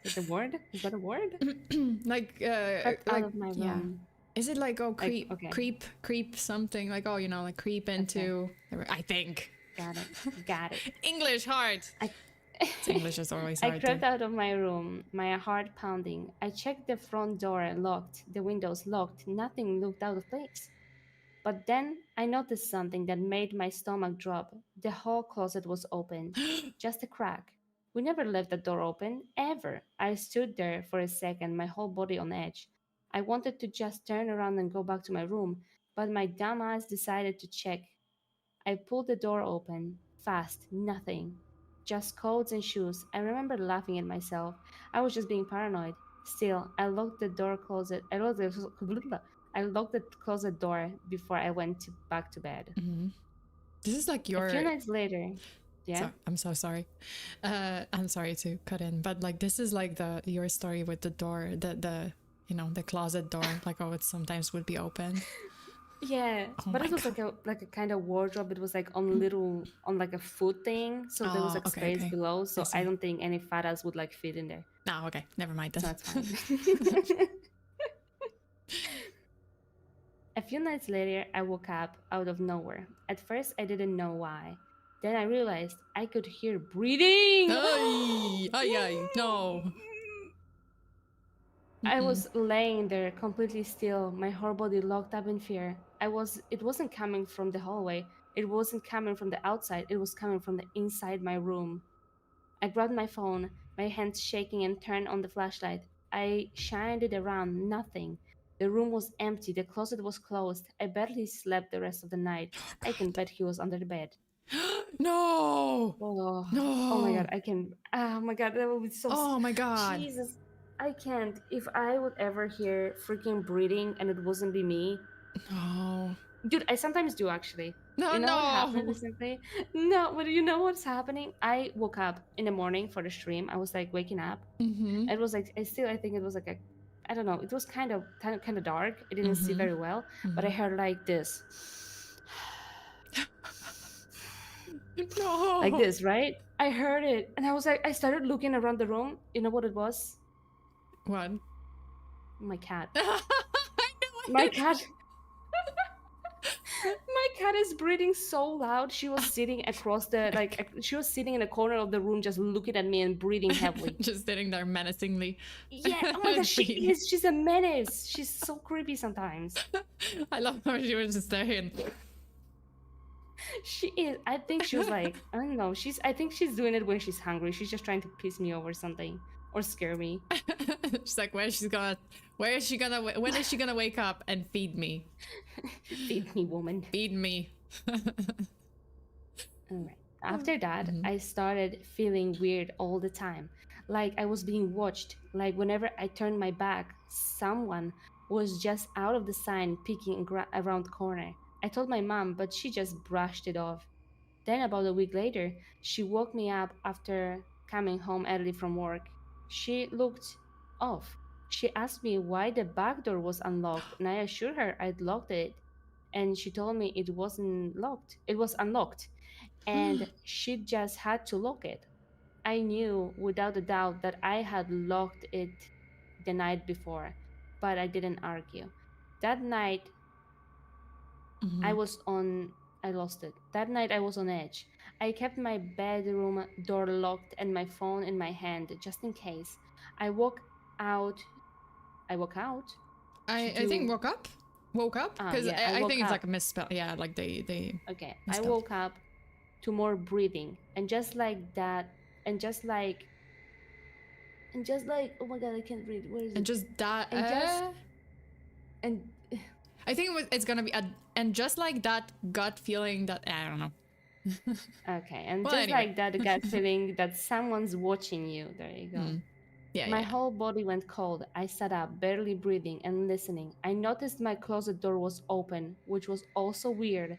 Is that the word? Is that a word? Crept out of my yeah. room. Is it like, oh, creep, Like, okay. creep something? Like, oh, like creep into. Okay. I think. Got it. English hard. English is always I hard. crept out of my room, my heart pounding. I checked the front door locked, the windows locked. Nothing looked out of place. But then I noticed something that made my stomach drop. The whole closet was open, just a crack. We never left the door open, ever. I stood there for a second, my whole body on edge. I wanted to just turn around and go back to my room, but my dumb ass decided to check. I pulled the door open, fast, nothing. Just coats and shoes. I remember laughing at myself. I was just being paranoid. Still, I locked the door closet. I locked the closet door before I went back to bed. This is like your. A few nights later, yeah. So, I'm so sorry. I'm sorry to cut in, but like this is like your story with the door, the the closet door. Like, oh, it sometimes would be open. Yeah, but it was like a kind of wardrobe. It was like on like a foot thing, so there was like space below. So I don't think any fat ass would like fit in there. No, okay, never mind then. So that's fine. A few nights later, I woke up out of nowhere. At first, I didn't know why. Then I realized I could hear breathing. Ay, no. I was laying there completely still, my whole body locked up in fear. It wasn't coming from the hallway. It wasn't coming from the outside. It was coming from the inside my room. I grabbed my phone, my hands shaking, and turned on the flashlight. I shined it around, nothing. The room was empty. The closet was closed. I barely slept the rest of the night. I can bet he was under the bed. No! Oh, no! Oh my god, I can. Oh my god, that would be so. Oh my god. Jesus. I can't. If I would ever hear freaking breathing and it wasn't be me. No. Dude, I sometimes do actually. No, you know what happened recently? No, but you know what's happening? I woke up in the morning for the stream. I was like waking up. It was like I think it was like I don't know. It was kind of dark. I didn't see very well, but I heard like this. No. Like this, right? I heard it, and I was like, I started looking around the room. You know what it was? What? My cat. I know My cat. My cat is breathing so loud. She was sitting across she was sitting in a corner of the room, just looking at me and breathing heavily. Just sitting there menacingly. Yeah. Oh my god, she is. She's a menace. She's so creepy sometimes. I love how she was just there and. She is. I think she was like, I don't know. I think she's doing it when she's hungry. She's just trying to piss me off or something, or scare me. She's like, when is she gonna wake up and feed me? Feed me, woman. Feed me. Alright. After that, I started feeling weird all the time. Like I was being watched. Like whenever I turned my back, someone was just out of the sign peeking around the corner. I told my mom, but she just brushed it off. Then about a week later, she woke me up after coming home early from work. She looked off. She asked me why the back door was unlocked, and I assured her I'd locked it. And she told me it wasn't locked. It was unlocked. And she just had to lock it. I knew without a doubt that I had locked it the night before, but I didn't argue. That night, I lost it. That night I was on edge. I kept my bedroom door locked and my phone in my hand just in case. I woke out. I think woke up? Woke up? Because I think it's like a misspell. Yeah, like they Okay. I woke up to more breathing. And just like that, and just like oh my god, I can't breathe. Where is it? And just that and I think it's gonna be and just like that gut feeling that I don't know. Okay, and well, just anyway. Like that gut feeling that someone's watching you. There you go. Yeah, my whole body went cold. I sat up, barely breathing and listening. I noticed my closet door was open, which was also weird.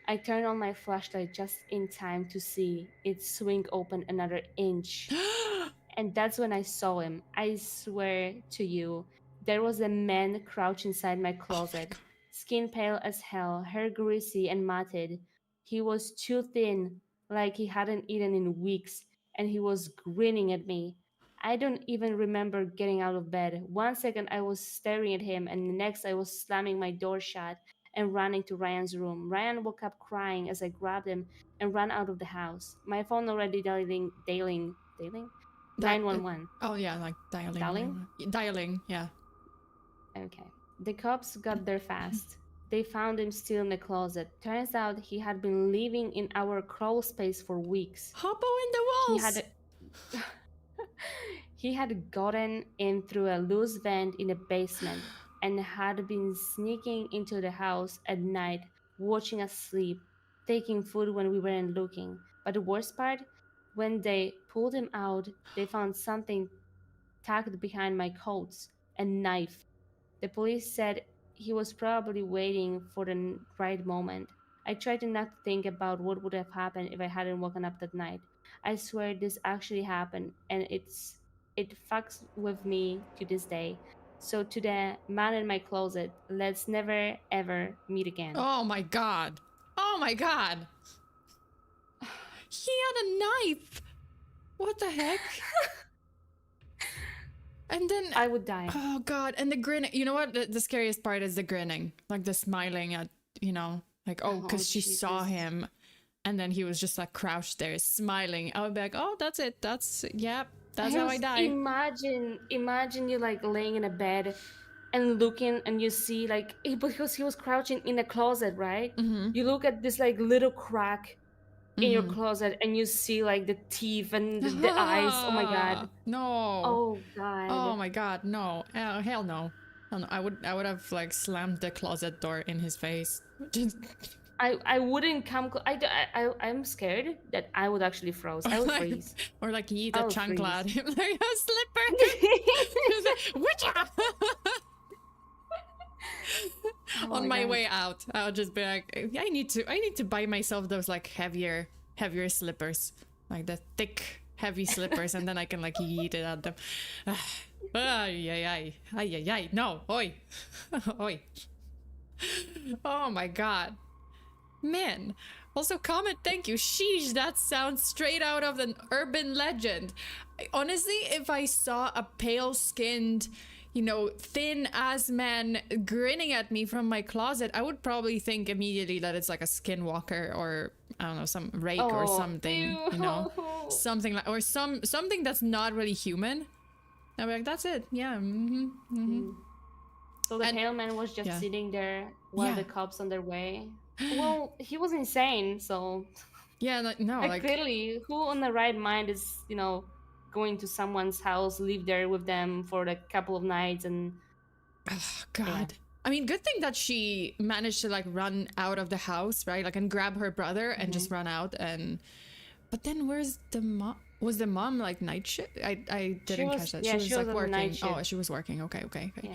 I turned on my flashlight just in time to see it swing open another inch. And that's when I saw him. I swear to you, there was a man crouched inside my closet. Skin pale as hell, hair greasy and matted. He was too thin, like he hadn't eaten in weeks, and he was grinning at me. I don't even remember getting out of bed. One second I was staring at him, and the next I was slamming my door shut and running to Ryan's room. Ryan woke up crying as I grabbed him and ran out of the house. My phone already dialing That 911. oh yeah, like dialing. Dialing? Dialing, yeah. Okay. The cops got there fast. They found him still in the closet. Turns out he had been living in our crawl space for weeks. Hoppo in the He walls. had he had gotten in through a loose vent in the basement and had been sneaking into the house at night, watching us sleep, taking food when we weren't looking. But the worst part, when they pulled him out, they found something tucked behind my coats, a knife. The police said he was probably waiting for the right moment. I tried to not think about what would have happened if I hadn't woken up that night. I swear this actually happened, and it fucks with me to this day. So to the man in my closet, let's never ever meet again. Oh my god. Oh my god. He had a knife. What the heck? And then I would die. Oh god, and the grinning. You know what? The scariest part is the grinning, like the smiling at, you know, like because she saw him, and then he was just like crouched there smiling. I would be like, oh, that's it. That's how I die. Imagine you like laying in a bed and looking, and you see like because he was crouching in a closet, right? Mm-hmm. You look at this like little crack in your closet, and you see like the teeth and the eyes. Oh my god! No. Oh god! Oh my god! No! Hell no! Hell no. I would have like slammed the closet door in his face. I wouldn't come. I'm scared that I would actually froze. I would freeze. Or like eat a chancla at him like a slipper. On my way out, I'll just be like, I need to buy myself those like heavier slippers, like the thick, heavy slippers, and then I can like eat it at them. Ay, no, oi, oi. Oh my god, man. Also, comment, thank you. Sheesh, that sounds straight out of an urban legend. Honestly, if I saw a pale-skinned, you know, thin-ass man grinning at me from my closet, I would probably think immediately that it's like a skinwalker or, I don't know, some rake or something, you know? Something like, or something that's not really human. I'd be like, that's it, yeah, So the pale man was just sitting there while the cops on their way. Well, he was insane, so... Yeah, no, like... Clearly, who on the right mind is, you know, going to someone's house, live there with them for a couple of nights and... Oh, God. Yeah. I mean, good thing that she managed to, like, run out of the house, right? Like, and grab her brother and just run out and... But then where's the mom? Was the mom, like, night shift? I didn't catch that. Yeah, she was like, working. Night shift. Oh, she was working. Okay. Yeah.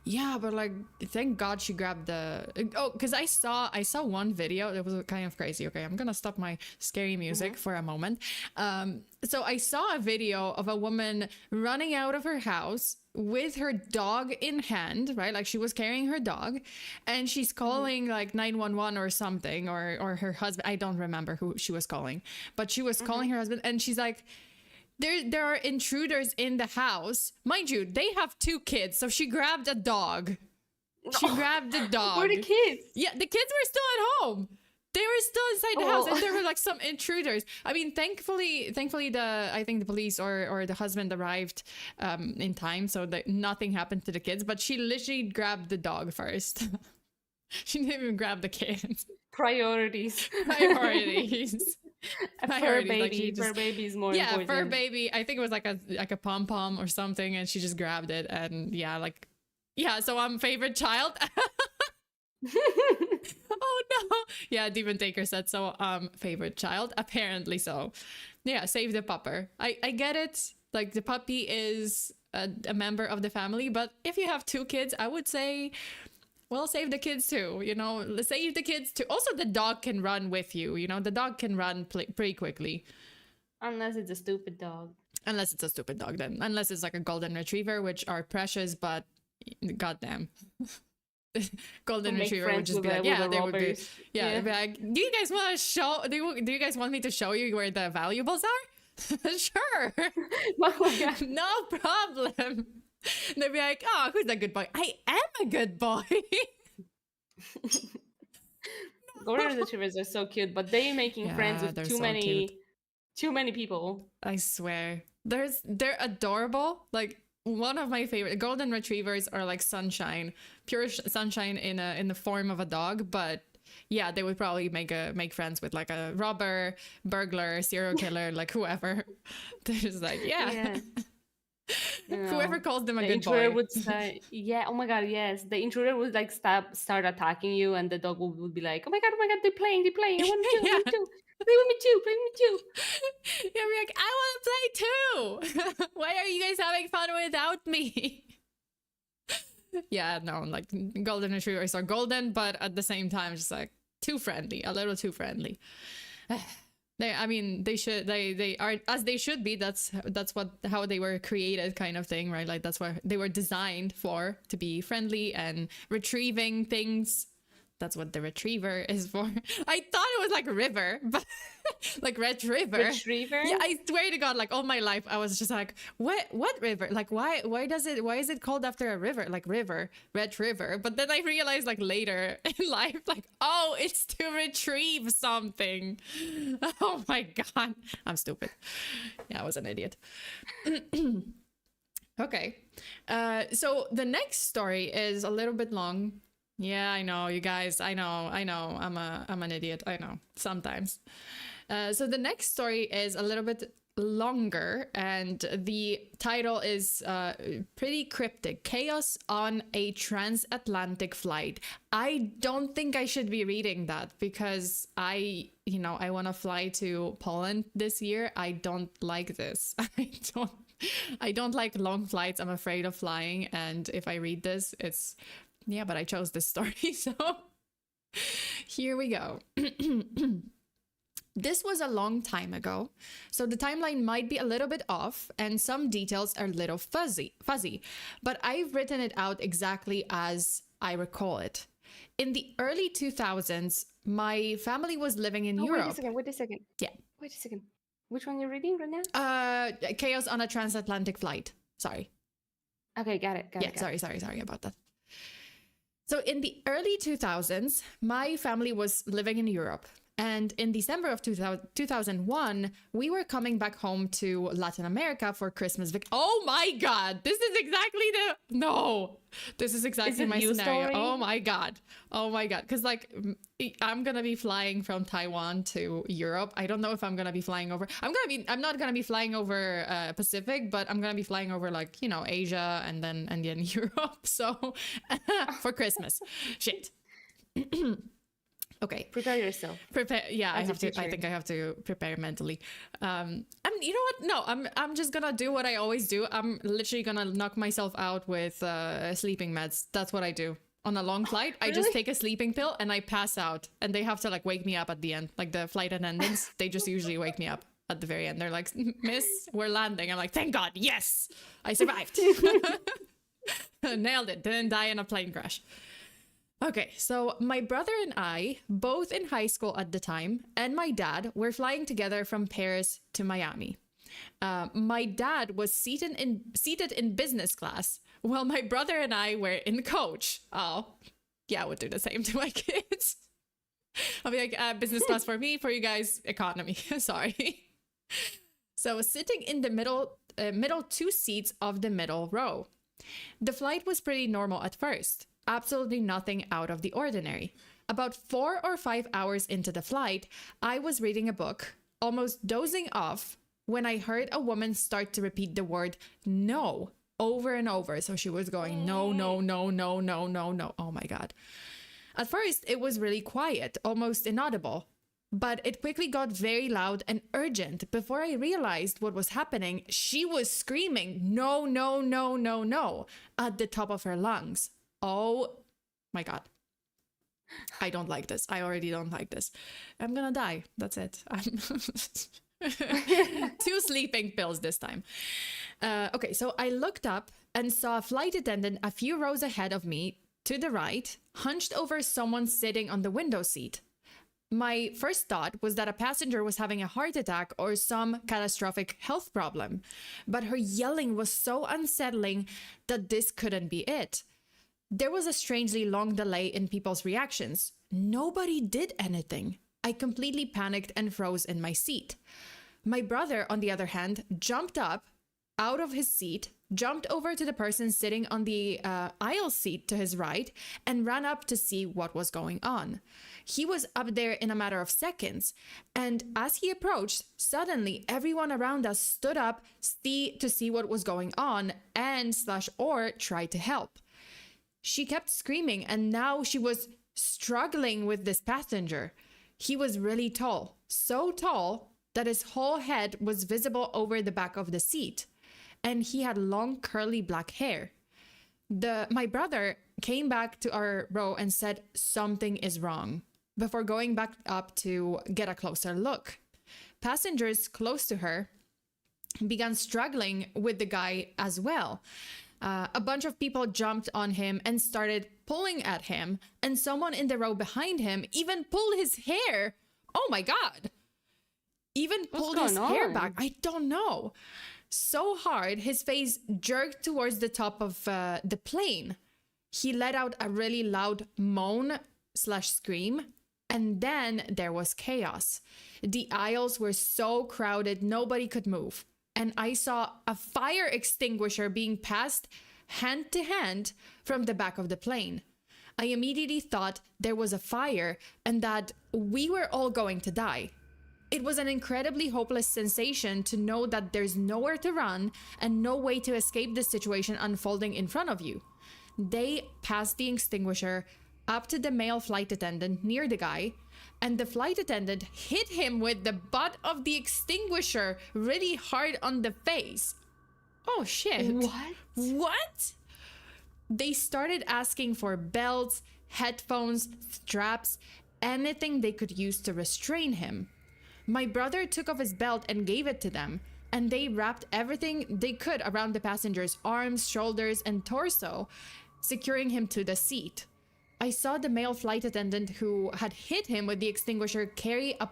Yeah, but like, thank God she grabbed the... Oh, because I saw one video that was kind of crazy. Okay, I'm gonna stop my scary music for a moment. So I saw a video of a woman running out of her house with her dog in hand, right? Like she was carrying her dog, and she's calling like 911 or something, or her husband. I don't remember who she was calling, but she was calling her husband, and she's like, there are intruders in the house. Mind you, they have 2 kids, so she grabbed a dog. She grabbed the dog. Where are the kids? Yeah, the kids were still at home. They were still inside the house, and there were like some intruders. I mean, thankfully, I think the police or the husband arrived in time, so that nothing happened to the kids. But she literally grabbed the dog first. She didn't even grab the kids. Priorities. A fur baby. Fur baby is more important. Yeah, fur baby. I think it was like a pom pom or something, and she just grabbed it. And so I'm favorite child. Oh no. Yeah, Demon Taker said so. Favorite child, apparently so. Yeah, save the pupper. I get it. Like the puppy is a member of the family, but if you have 2 kids, I would say, well, save the kids too, you know, save the kids too. Also, the dog can run with you, you know, the dog can run pretty quickly. Unless it's a stupid dog. Unless it's a stupid dog, then. Unless it's like a golden retriever, which are precious, but goddamn. golden make retriever would friends just be with like, the yeah, they would be, robbers. yeah, they'd be like, do you guys want to show? Do you guys want me to show you where the valuables are? Sure, Oh, yeah. no problem. They'd be like, oh, who's a good boy? I am a good boy. Golden retrievers are so cute, but they making friends with they're too so many people. I swear. They're adorable. Like one of my favorite golden retrievers are like sunshine, pure sunshine in the form of a dog, but yeah, they would probably make friends with like a robber, burglar, serial killer, like whoever. They're just like, yeah. Whoever calls them a good boy. The intruder would say, yeah, oh my god, yes. The intruder would like start attacking you, and the dog would be like, oh my god, they're playing. I want to, Yeah. I want to. Play with me too. Yeah, we're like, I want to play too. Why are you guys having fun without me? Yeah, no, like golden retrievers are golden, but at the same time, just like too friendly, a little too friendly. They are as they should be. That's how they were created, kind of thing, right? Like that's what they were designed for, to be friendly and retrieving things. That's what the retriever is for. I thought it was like river, but like retriever. Retriever? Yeah, I swear to God, like all my life, I was just like, what river? Like why is it called after a river? Like river, retriever. But then I realized like later in life, like, oh, it's to retrieve something. Oh my God, I'm stupid. Yeah, I was an idiot. Okay, so the next story is a little bit long. Yeah, I know, you guys. I know. I'm an idiot. I know sometimes. So the next story is a little bit longer, and the title is pretty cryptic. Chaos on a transatlantic flight. I don't think I should be reading that because I want to fly to Poland this year. I don't like this. I don't like long flights. I'm afraid of flying, and if I read this, it's... Yeah, but I chose this story, so here we go. This was a long time ago, so the timeline might be a little bit off and some details are a little fuzzy, but I've written it out exactly as I recall it. In the early 2000s, my family was living in Europe. Wait a second. Yeah. Wait a second. Which one you're reading right now? Chaos on a transatlantic flight. Sorry. Okay, got it. Sorry about that. So in the early 2000s, my family was living in Europe. And in December of 2001, we were coming back home to Latin America for Christmas. Oh my God, this is exactly this is exactly my scenario. Story? Oh my God. Because like I'm going to be flying from Taiwan to Europe. I don't know if I'm going to be flying over. I'm not going to be flying over Pacific, but I'm going to be flying over like, Asia and then Europe. So for Christmas. Shit. Okay. Prepare yourself. Yeah, I think I have to prepare mentally. And you know what? No, I'm just gonna do what I always do. I'm literally gonna knock myself out with sleeping meds. That's what I do. On a long flight, I just take a sleeping pill and I pass out. And they have to like wake me up at the end. Like the flight attendants, they just usually wake me up at the very end. They're like, "Miss, we're landing." I'm like, "Thank God, yes, I survived." Nailed it. Didn't die in a plane crash. Okay, so my brother and I, both in high school at the time, and my dad were flying together from Paris to Miami. My dad was seated in business class, while my brother and I were in coach. Oh, yeah, I would do the same to my kids. I'll be like, business class for me, for you guys, economy. Sorry. So sitting in the middle two seats of the middle row. The flight was pretty normal at first. Absolutely nothing out of the ordinary. About 4 or 5 hours into the flight, I was reading a book, almost dozing off, when I heard a woman start to repeat the word no over and over. So she was going, no, no, no, no, no, no, no. Oh my God. At first, it was really quiet, almost inaudible. But it quickly got very loud and urgent. Before I realized what was happening, she was screaming, no, no, no, no, no, at the top of her lungs. Oh my God. I don't like this. I already don't like this. I'm gonna die. That's it. 2 sleeping pills this time. Okay, so I looked up and saw a flight attendant a few rows ahead of me to the right, hunched over someone sitting on the window seat. My first thought was that a passenger was having a heart attack or some catastrophic health problem, but her yelling was so unsettling that this couldn't be it. There was a strangely long delay in people's reactions. Nobody did anything. I completely panicked and froze in my seat. My brother, on the other hand, jumped up out of his seat, jumped over to the person sitting on the aisle seat to his right, and ran up to see what was going on. He was up there in a matter of seconds, and as he approached, suddenly everyone around us stood up to see what was going on and/or tried to help. She kept screaming, and now she was struggling with this passenger. He was really tall, so tall that his whole head was visible over the back of the seat, and he had long curly black hair. My brother came back to our row and said something is wrong before going back up to get a closer look. Passengers close to her began struggling with the guy as well. A bunch of people jumped on him and started pulling at him, and someone in the row behind him even pulled his hair. Oh my God. Even pulled his hair back. I don't know. So hard, his face jerked towards the top of the plane. He let out a really loud moan/scream, and then there was chaos. The aisles were so crowded, nobody could move. And I saw a fire extinguisher being passed hand to hand from the back of the plane. I immediately thought there was a fire and that we were all going to die. It was an incredibly hopeless sensation to know that there's nowhere to run and no way to escape the situation unfolding in front of you. They passed the extinguisher up to the male flight attendant near the guy, and the flight attendant hit him with the butt of the extinguisher really hard on the face. Oh shit. What? They started asking for belts, headphones, straps, anything they could use to restrain him. My brother took off his belt and gave it to them, and they wrapped everything they could around the passenger's arms, shoulders, and torso, securing him to the seat. I saw the male flight attendant who had hit him with the extinguisher carry a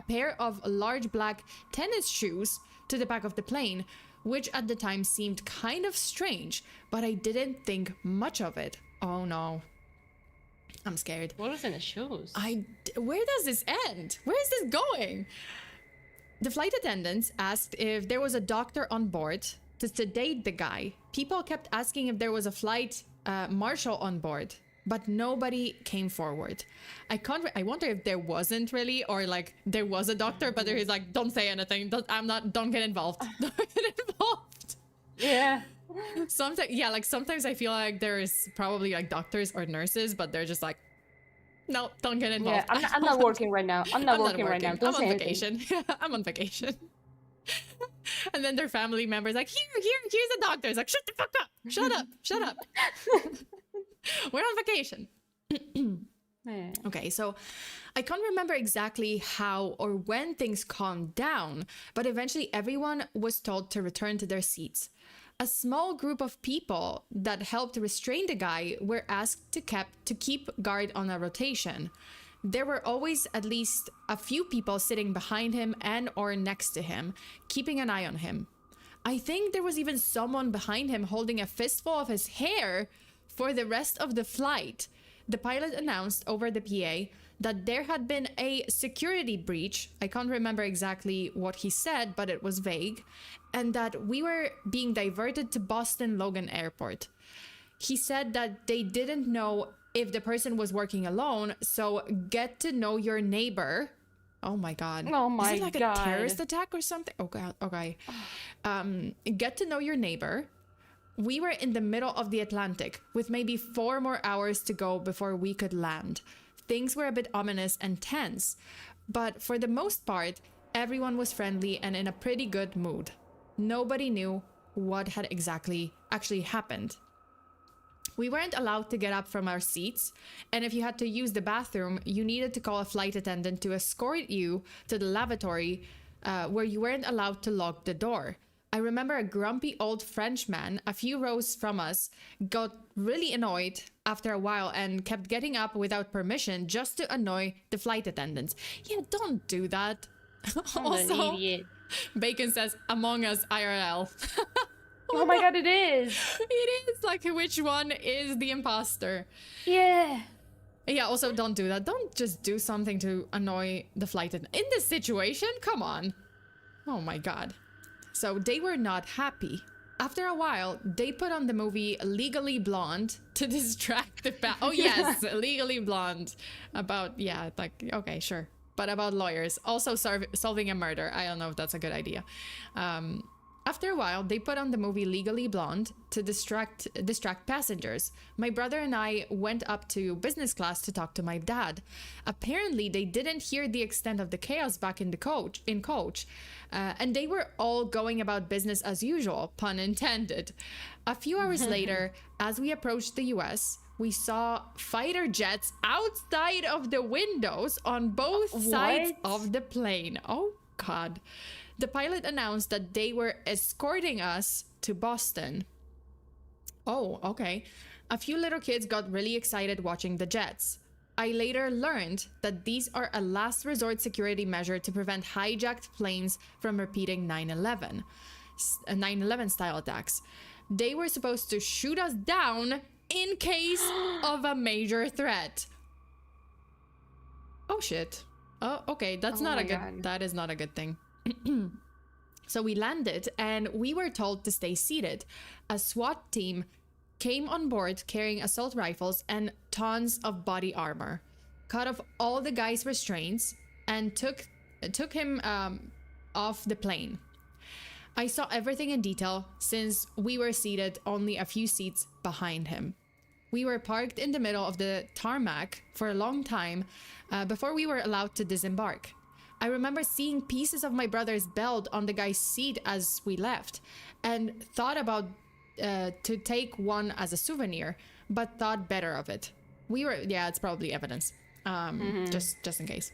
pair of large black tennis shoes to the back of the plane, which at the time seemed kind of strange, but I didn't think much of it. Oh no. I'm scared. What was in the shoes? Where does this end? Where is this going? The flight attendants asked if there was a doctor on board to sedate the guy. People kept asking if there was a flight marshal on board, but nobody came forward. I wonder if there wasn't really, or like there was a doctor, but he's like, don't say anything. Don't get involved. Don't get involved. Yeah. Sometimes I feel like there is probably like doctors or nurses, but they're just like, no, don't get involved. Yeah, I'm not working right now. I'm not working right now. I'm on vacation. I'm on vacation. And then their family members like, here's a doctor. It's like, shut the fuck up. Shut up. We're on vacation. Yeah. Okay, so I can't remember exactly how or when things calmed down, but eventually everyone was told to return to their seats. A small group of people that helped restrain the guy were asked to keep guard on a rotation. There were always at least a few people sitting behind him and or next to him, keeping an eye on him. I think there was even someone behind him holding a fistful of his hair for the rest of the flight. The pilot announced over the PA that there had been a security breach. I can't remember exactly what he said, but it was vague, and that we were being diverted to Boston Logan Airport. He said that they didn't know if the person was working alone, so get to know your neighbor. Oh my God. Oh my God. Is it like a terrorist attack or something? Oh God. Okay. Get to know your neighbor. We were in the middle of the Atlantic with maybe 4 more hours to go before we could land. Things were a bit ominous and tense, but for the most part, everyone was friendly and in a pretty good mood. Nobody knew what had actually happened. We weren't allowed to get up from our seats, and if you had to use the bathroom, you needed to call a flight attendant to escort you to the lavatory where you weren't allowed to lock the door. I remember a grumpy old Frenchman a few rows from us got really annoyed after a while and kept getting up without permission just to annoy the flight attendants. Yeah, don't do that. Also, an idiot. Bacon says, Among Us IRL. Oh my god, it is. It is like, which one is the imposter? Yeah. Yeah, also don't do that. Don't just do something to annoy the flight attendant. In this situation, come on. Oh my god. So they were not happy. After a while, they put on the movie Legally Blonde to distract the oh yes, Legally Blonde. About, yeah, like, okay, sure. But about lawyers. Also solving a murder. I don't know if that's a good idea. After a while, they put on the movie Legally Blonde to distract passengers. My brother and I went up to business class to talk to my dad. Apparently, they didn't hear the extent of the chaos back in the coach, and they were all going about business as usual, pun intended. A few hours later, as we approached the US, we saw fighter jets outside of the windows on both sides of the plane. Oh, God. The pilot announced that they were escorting us to Boston. Oh, okay. A few little kids got really excited watching the jets. I later learned that these are a last resort security measure to prevent hijacked planes from repeating 9/11 style attacks. They were supposed to shoot us down in case of a major threat. Oh shit. Oh, okay. That is not a good thing. So we landed and we were told to stay seated. A SWAT team came on board carrying assault rifles and tons of body armor, cut off all the guy's restraints, and took him off the plane. I saw everything in detail since we were seated only a few seats behind him. We were parked in the middle of the tarmac for a long time before we were allowed to disembark. I remember seeing pieces of my brother's belt on the guy's seat as we left and thought about to take one as a souvenir, but thought better of it. It's probably evidence, just in case.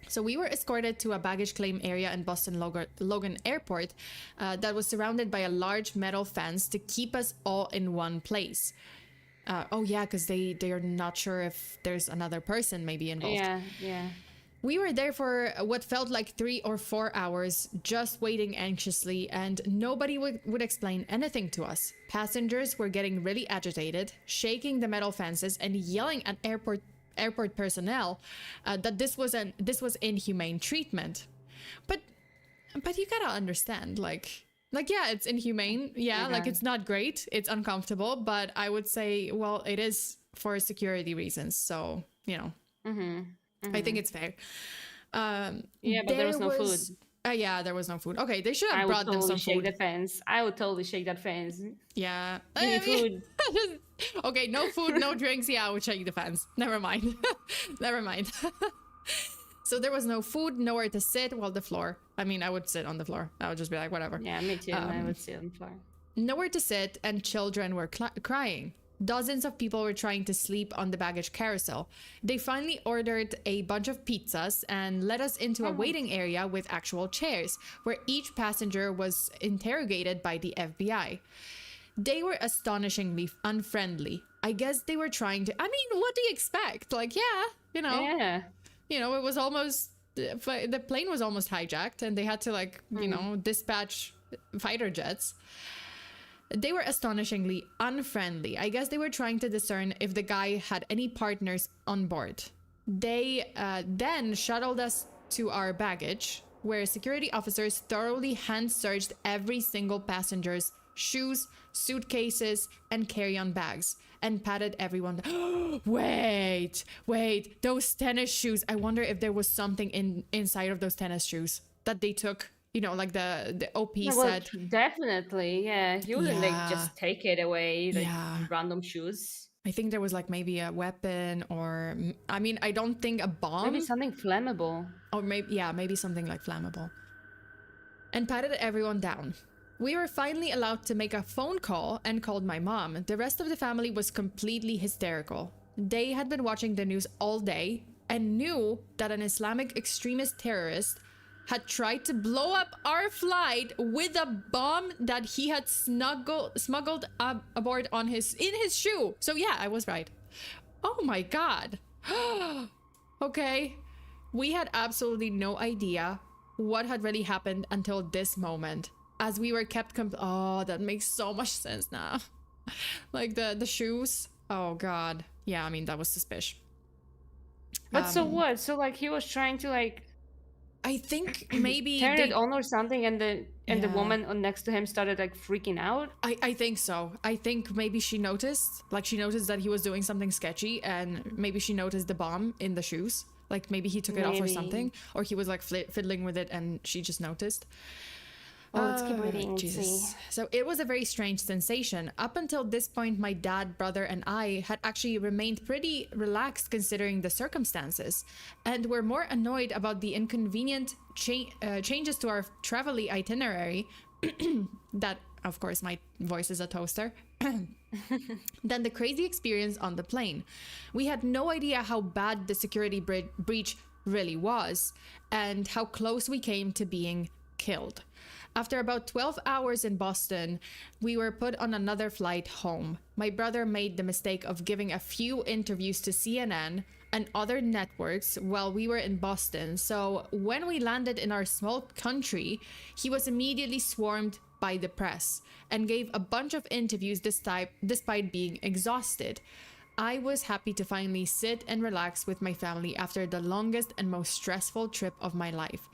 So we were escorted to a baggage claim area in Boston Logan Airport that was surrounded by a large metal fence to keep us all in one place. Because they are not sure if there's another person maybe involved. Yeah. We were there for what felt like 3 or 4 hours, just waiting anxiously, and nobody would explain anything to us. Passengers were getting really agitated, shaking the metal fences and yelling at airport personnel that this was inhumane treatment. But you gotta understand, like yeah, it's inhumane. Yeah, like it's not great, it's uncomfortable, but I would say, well, it is for security reasons. So, you know. I think it's fair. But there was no food. There was no food. Okay, they should have brought them some food. I would totally shake that fence. Yeah. Give me food. Okay, no food, no drinks. Yeah, I would shake the fence. Never mind. So there was no food, nowhere to sit. Well, the floor. I mean, I would sit on the floor. I would just be like, whatever. Yeah, me too. I would sit on the floor. Nowhere to sit, and children were crying. Dozens of people were trying to sleep on the baggage carousel. They finally ordered a bunch of pizzas and led us into a waiting area with actual chairs, where each passenger was interrogated by the FBI. They were astonishingly unfriendly. I guess they were trying to... I mean, what do you expect? Like, it was almost... The plane was almost hijacked, and they had to, dispatch fighter jets. They were astonishingly unfriendly. I guess they were trying to discern if the guy had any partners on board. They then shuttled us to our baggage, where security officers thoroughly hand-searched every single passenger's shoes, suitcases, and carry-on bags, and patted everyone. Wait, those tennis shoes. I wonder if there was something inside of those tennis shoes that they took. Like the OP said. Definitely, yeah. You wouldn't just take it away, random shoes. I think there was maybe a weapon, or I mean, I don't think a bomb. Maybe something flammable. Or maybe something like flammable. And patted everyone down. We were finally allowed to make a phone call and called my mom. The rest of the family was completely hysterical. They had been watching the news all day and knew that an Islamic extremist terrorist had tried to blow up our flight with a bomb that he had smuggled aboard in his shoe. So yeah, I was right. Oh my god. Okay. We had absolutely no idea what had really happened until this moment, as we were kept oh, that makes so much sense now. Like the shoes. Oh god. Yeah, I mean, that was suspicious. But so what? So like he was trying to like, I think maybe turn it on or something, and the Yeah. woman next to him started like freaking out. I think so. I think maybe she noticed that he was doing something sketchy, and maybe she noticed the bomb in the shoes. Like maybe he took it off or something, or he was like fiddling with it and she just noticed. Oh, let's keep reading. Jesus. So it was a very strange sensation. Up until this point, my dad, brother, and I had actually remained pretty relaxed considering the circumstances, and were more annoyed about the inconvenient changes to our travel itinerary that, of course, my voice is a toaster, than the crazy experience on the plane. We had no idea how bad the security breach really was, and how close we came to being killed. After about 12 hours in Boston, we were put on another flight home. My brother made the mistake of giving a few interviews to CNN and other networks while we were in Boston. So when we landed in our small country, he was immediately swarmed by the press and gave a bunch of interviews despite being exhausted. I was happy to finally sit and relax with my family after the longest and most stressful trip of my life.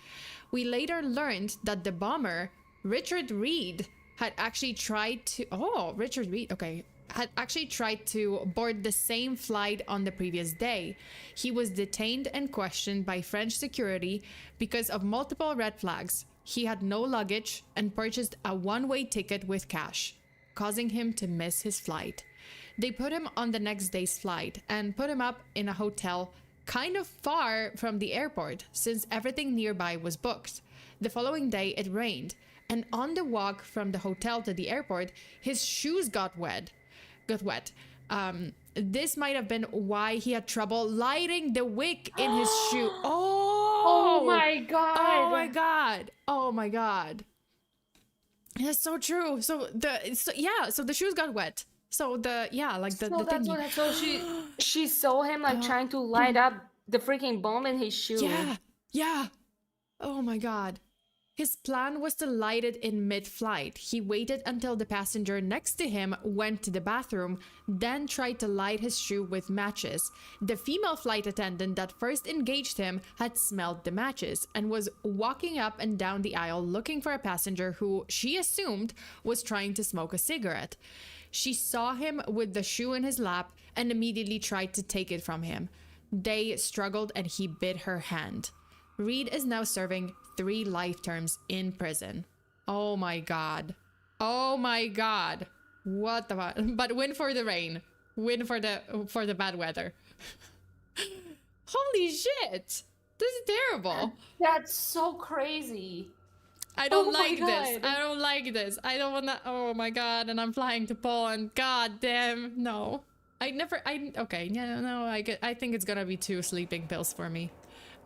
We later learned that the bomber, Richard Reed, had actually tried to... Oh, Richard Reed, okay. Had actually tried to board the same flight on the previous day. He was detained and questioned by French security because of multiple red flags. He had no luggage and purchased a one-way ticket with cash, causing him to miss his flight. They put him on the next day's flight and put him up in a hotel kind of far from the airport since everything nearby was booked. The following day it rained, and on the walk from the hotel to the airport, his shoes got wet. This might have been why he had trouble lighting the wick in his shoe. Oh my god. Oh my god. Oh my god. That's so true. So the shoes got wet. So the thing. So she saw him like trying to light up the freaking bomb in his shoe. Yeah. Oh my god. His plan was to light it in mid-flight. He waited until the passenger next to him went to the bathroom, then tried to light his shoe with matches. The female flight attendant that first engaged him had smelled the matches and was walking up and down the aisle looking for a passenger who she assumed was trying to smoke a cigarette. She saw him with the shoe in his lap and immediately tried to take it from him. They struggled and he bit her hand. Reed is now serving 3 life terms in prison. Oh my god. Oh my god. What the fuck? But win for the rain. Win for the bad weather. Holy shit. This is terrible. That's so crazy. I don't like this. I don't like this. I don't wanna. Oh my god. And I'm flying to Poland. God damn. No. Okay. Yeah, no. I think it's gonna be 2 sleeping pills for me.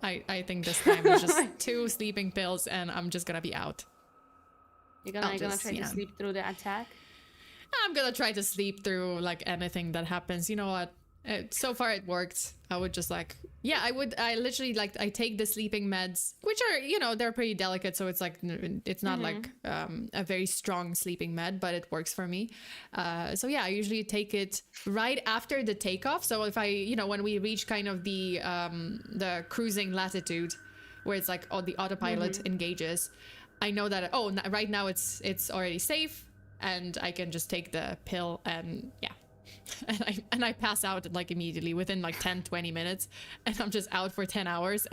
I think this time it's just 2 sleeping pills and I'm just gonna be out. You're gonna try to sleep through the attack? I'm gonna try to sleep through like anything that happens. You know what? So far it worked. I would just I literally I take the sleeping meds, which are, they're pretty delicate. So it's like, it's not like a very strong sleeping med, but it works for me. So yeah, I usually take it right after the takeoff. So if when we reach kind of the cruising latitude where it's like, the autopilot engages, I know that, right now it's already safe and I can just take the pill and yeah. And I pass out like immediately within like 10-20 minutes and I'm just out for 10 hours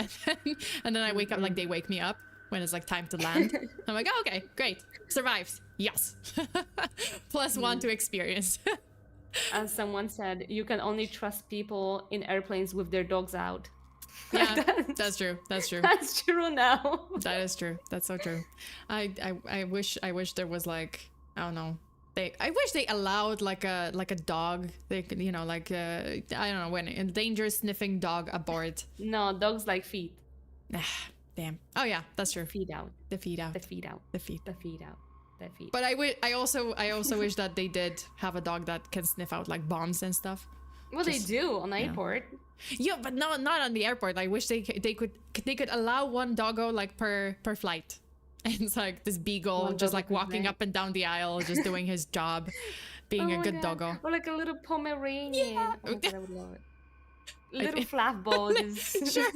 and then I wake up, like they wake me up when it's like time to land. I'm like, oh, okay, great, survived, yes. +1 to experience. As someone said, you can only trust people in airplanes with their dogs out. Yeah, that's true. That's true now. That is true. That's so true. I wish there was like, I don't know, I wish they allowed like a dog. They could, I don't know, when a dangerous sniffing dog aboard. No, dogs like feet. Damn. Oh yeah, that's true. Feed out. The feed out. The feed out. The feed. The feed out. The feed. But I also wish that they did have a dog that can sniff out like bombs and stuff. Well, they do on the airport. Yeah, but not on the airport. I wish they could allow one doggo like per flight. And it's like this beagle One just doggo like per walking flight. up and down the aisle, just doing his job, being a good doggo. Or like a little Pomeranian. Yeah. Oh my God, I would love it. Little fluff ball. Sure.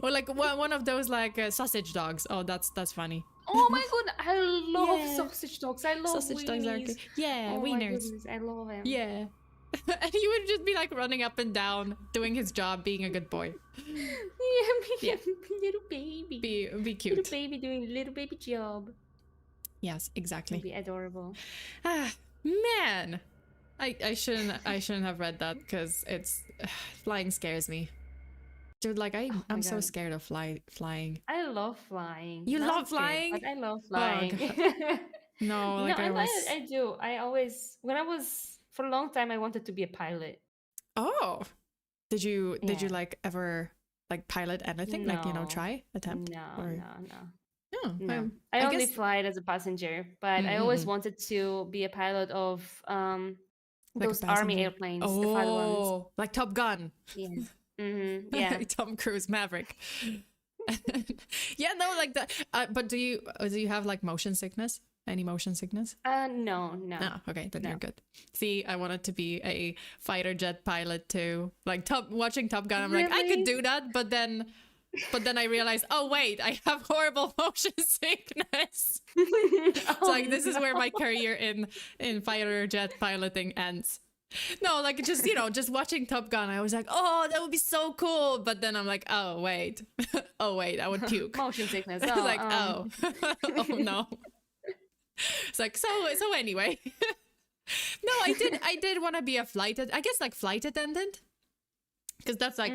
Or like one of those like sausage dogs. Oh, that's funny. Oh my God, I love sausage dogs. I love Sausage dogs are weenies. good. Yeah, Oh my wieners. goodness, I love them. Yeah. And he would just be like running up and down, doing his job, being a good boy. Yeah, little baby. Be cute. Little baby doing little baby job. Yes, exactly. Be adorable. Ah, man. I shouldn't have read that because it's flying scares me. Dude, like I'm so scared of flying. I love flying. You Not love scared, flying? but I love flying. No, like no, I was. I do. I always, when I was, for a long time, I wanted to be a pilot. Oh, did you Yeah. like ever like pilot anything? Like, you know, No. try attempt? No, or... no. Oh, No. I only guess... fly as a passenger, but I always wanted to be a pilot of like those army passenger? airplanes, the fat ones. Oh, like Top Gun. Yeah. Mm-hmm. Yeah. Tom Cruise Maverick. Yeah, no, like that. But do you have like motion sickness? Any motion sickness? No. Oh, okay, then you're good. See, I wanted to be a fighter jet pilot too. Like watching Top Gun, I'm like, I could do that, but then I realized, oh wait, I have horrible motion sickness. It's like this is where my career in fighter jet piloting ends. No, like just, you know, just watching Top Gun, I was like, oh, that would be so cool. But then I'm like, oh wait, I would puke. Motion sickness. I was like, oh no. It's like so anyway. No, I did want to be a flight attendant. Because that's like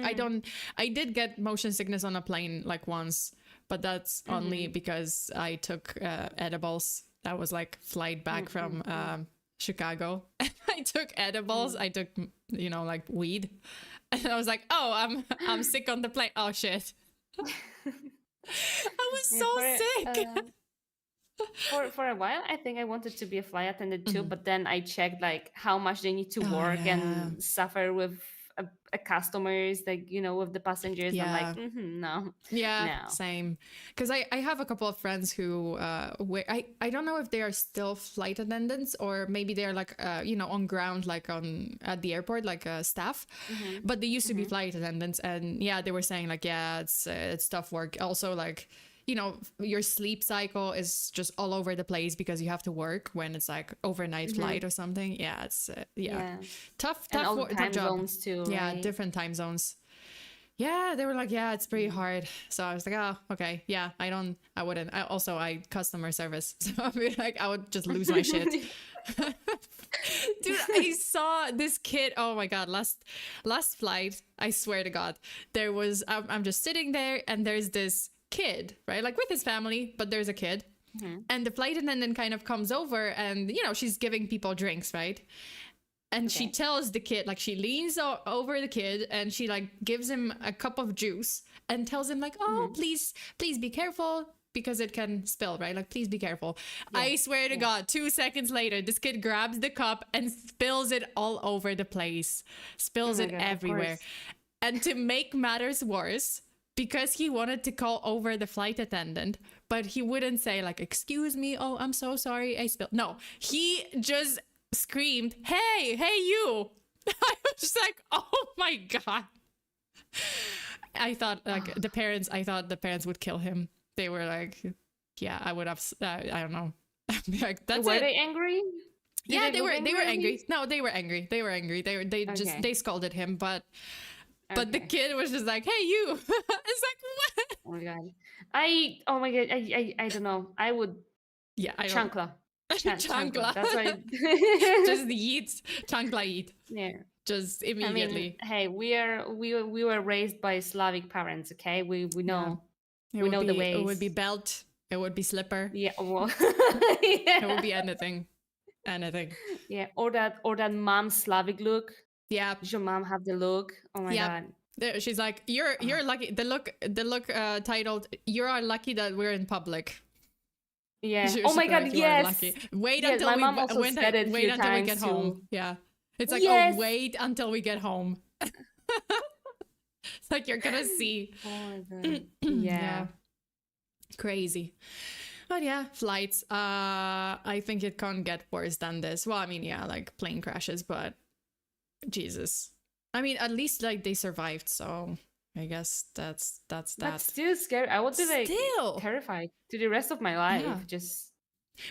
I did get motion sickness on a plane like once, but that's only because I took edibles. That was like flight back from Chicago. I took edibles. I took, you know, like weed, and I was like, oh, I'm sick on the plane. Oh shit. I was so sick. For a while, I think I wanted to be a flight attendant too, but then I checked like how much they need to work and suffer with customers, like, you know, with the passengers. I'm like, no. Yeah, no. Same. Because I have a couple of friends who I don't know if they are still flight attendants or maybe they're like you know, on ground, like at the airport, like staff, but they used to be flight attendants, and yeah, they were saying like, yeah, it's tough work. Also, like, you know, your sleep cycle is just all over the place because you have to work when it's like overnight flight or something. Yeah, it's tough and all the time job. Zones too. Yeah, right? different time zones. Yeah, they were like, yeah, it's pretty hard. So I was like, oh, okay, yeah, I wouldn't. I customer service, so I mean, like, I would just lose my shit. Dude, I saw this kid. Oh my god, last flight. I swear to God, there was. I'm just sitting there, and there's this kid, right, like with his family, but there's a kid, and the flight attendant kind of comes over, and you know, she's giving people drinks, right? And she tells the kid, like, she leans over the kid and she like gives him a cup of juice and tells him like, oh, please be careful because it can spill, right? Like, please be careful. Yeah. I swear to God, 2 seconds later, this kid grabs the cup and spills it all over the place, spills it everywhere. And to make matters worse, because he wanted to call over the flight attendant, but he wouldn't say like, excuse me, oh, I'm so sorry, I spilled. No, he just screamed, hey you. I was just like, oh my God. I thought the parents would kill him. They were like, yeah, I would have, I don't know. Like, that's were they angry? Yeah, they were angry. No, they were angry. They scolded him, but the kid was just like, hey, you. It's like, what? Oh my God. I don't know. I would. Yeah. Chancla. Chancla. That's why. Just yeet. Chancla yeet. Yeah. Just immediately. I mean, hey, we were raised by Slavic parents, okay? We know. Yeah. We know the ways. It would be belt. It would be slipper. Yeah. Well, It would be anything. Anything. Yeah. Or that mom Slavic look. Yeah. Does your mom have the look? Oh my God. There, she's like, you're lucky. The look titled, "You are lucky that we're in public." Yeah. She Oh my god, like, "You are yes. lucky. Wait Yes, until my we mom also wait, said it a wait few until we times get too. home." Yeah. It's like, Yes. oh, wait until we get home. It's like, you're gonna see. Oh my god. Yeah. Crazy. But yeah, flights. I think it can't get worse than this. Well, I mean, yeah, like plane crashes, but Jesus. I mean, at least like they survived, so I guess that's that. That's still scary. I would be like Still terrified to the rest of my life. Yeah. Just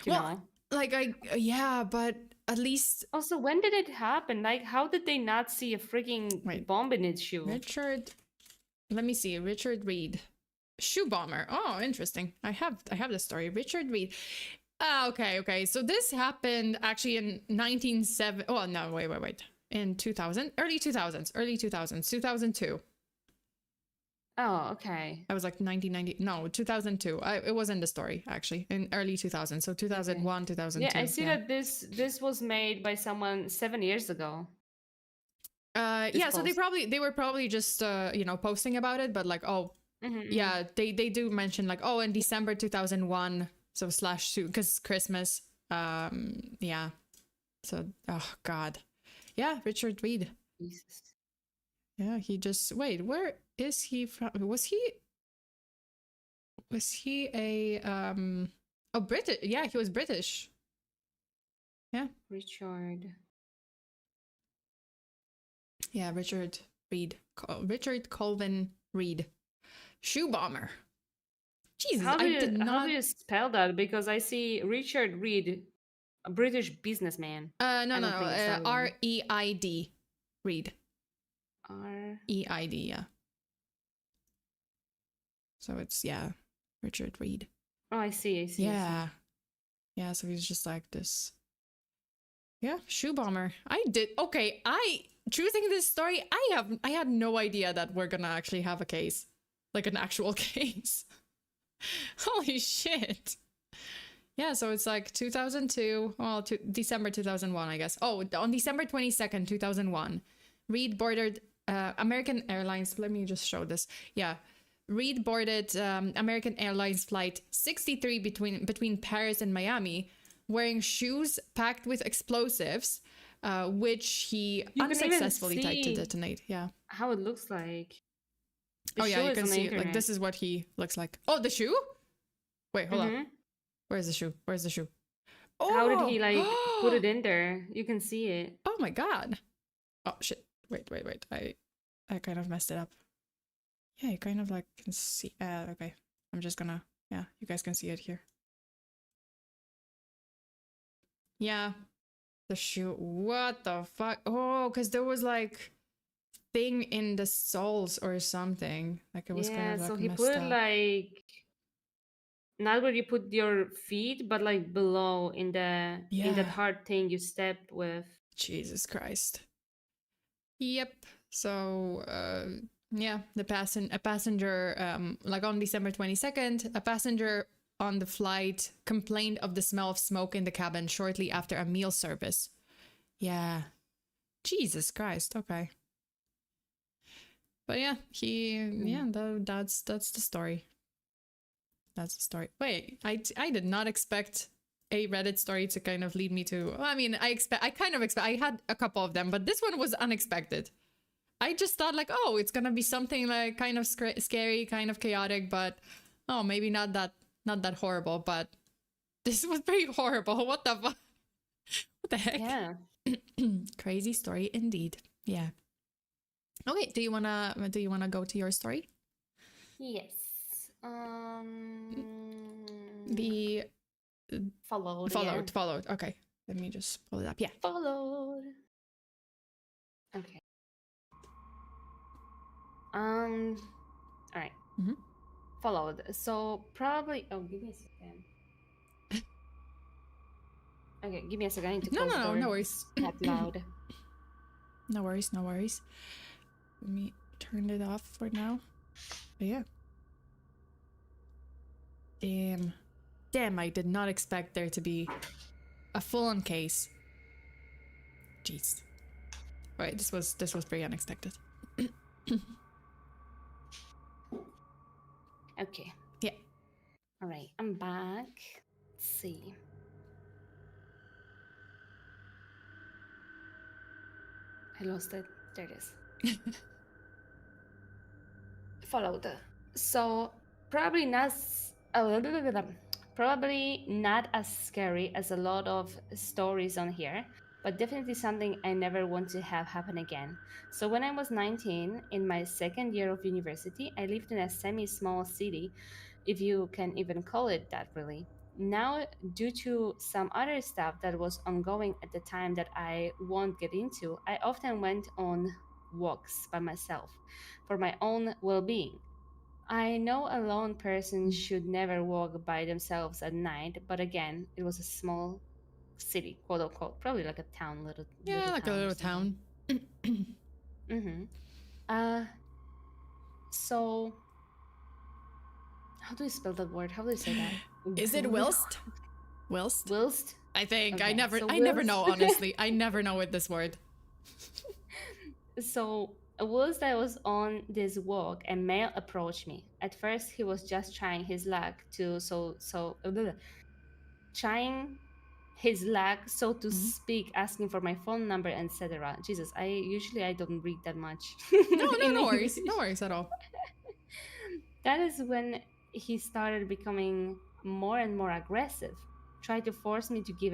well, know. like yeah, but at least Also, when did it happen? Like, how did they not see a freaking bomb in its shoe? Richard. Let me see. Richard Reed, shoe bomber. Oh, interesting. I have the story. Richard Reed. Okay. So this happened actually in 1970. Oh no, wait. In 2000, early 2000s, 2002. Oh, okay. I was like 1990. No, 2002. It was in the story actually in early 2000. So 2001, 2002. Yeah, I see that this was made by someone 7 years ago. Yeah, so they were probably just posting about it, but like, oh, yeah, they do mention like, oh, in December 2001, so /2 because Christmas. Yeah. So, oh god. Yeah, Richard Reed. Jesus. Yeah, he just where is he from? Was he a British? Yeah, he was British. Yeah. Richard. Yeah, Richard Reed. Richard Colvin Reed. Shoe bomber. Jesus, how do you spell that? Because I see Richard Reed, a British businessman. No. R-E-I-D. Reed. R-E-I-D, yeah. So it's, yeah, Richard Reed. Oh, I see. Yeah. Yeah, so he's just like this. Yeah, shoe bomber. Choosing this story, I had no idea that we're gonna actually have a case. Like an actual case. Holy shit. Yeah, so it's like 2002, well, December 2001, I guess. Oh, on December 22nd, 2001, Reed boarded American Airlines. Let me just show this. Yeah. Reed boarded American Airlines flight 63 between Paris and Miami, wearing shoes packed with explosives, which he unsuccessfully tried to detonate. Yeah. How it looks like. Oh yeah, you can see it. Like, this is what he looks like. Oh, the shoe? Wait, hold up. Where's the shoe? Oh! How did he like put it in there? You can see it. Oh my god. Oh shit. Wait. I kind of messed it up. Yeah, you kind of like can see. Okay. I'm just gonna. Yeah, you guys can see it here. Yeah. The shoe. What the fuck? Oh, because there was like thing in the soles or something. Like it was kind of like so he messed put up. it like not where you put your feet, but like below in that hard thing you step with. Jesus Christ. Yep. So yeah, a passenger like on December 22nd, a passenger on the flight complained of the smell of smoke in the cabin shortly after a meal service. Yeah. Jesus Christ. Okay. But yeah, that's the story. That's the story. Wait, I did not expect a Reddit story to kind of lead me to. Well, I mean, I had a couple of them, but this one was unexpected. I just thought like, oh, it's gonna be something like kind of scary, kind of chaotic, but oh, maybe not that horrible. But this was pretty horrible. What the fuck? What the heck? Yeah. Crazy story indeed. Yeah. Okay, do you wanna go to your story? Yes. The followed. Okay, let me just pull it up. Yeah. Followed. Okay. All right. Followed. So probably. Oh, give me a second. Okay, give me a second. I need to close the door. No worries. That loud. No worries. Let me turn it off for now. But yeah. Damn, I did not expect there to be a full-on case. Jeez. Right, this was pretty unexpected. Okay. Yeah. All right. I'm back. Let's see. I lost it. There it is. Followed. So probably not. Probably not as scary as a lot of stories on here, but definitely something I never want to have happen again. So when I was 19, in my second year of university, I lived in a semi-small city, if you can even call it that, really. Now, due to some other stuff that was ongoing at the time that I won't get into, I often went on walks by myself for my own well being. I know a lone person should never walk by themselves at night, but again, it was a small city, quote unquote, probably like a town, Yeah, little like a town or little something. town. Mm-hmm. Uh, so how do you spell that word? How do you say that? Is it whilst? Whilst? Whilst? I think Okay, so I never whilst know, honestly. I never know with this word. So, whilst I was on this walk, a male approached me. At first, he was just trying his luck trying his luck, so to speak, asking for my phone number, etc. Jesus, I don't read that much No, in no, no worries. English. No worries at all. That is when he started becoming more and more aggressive. Tried to force me to give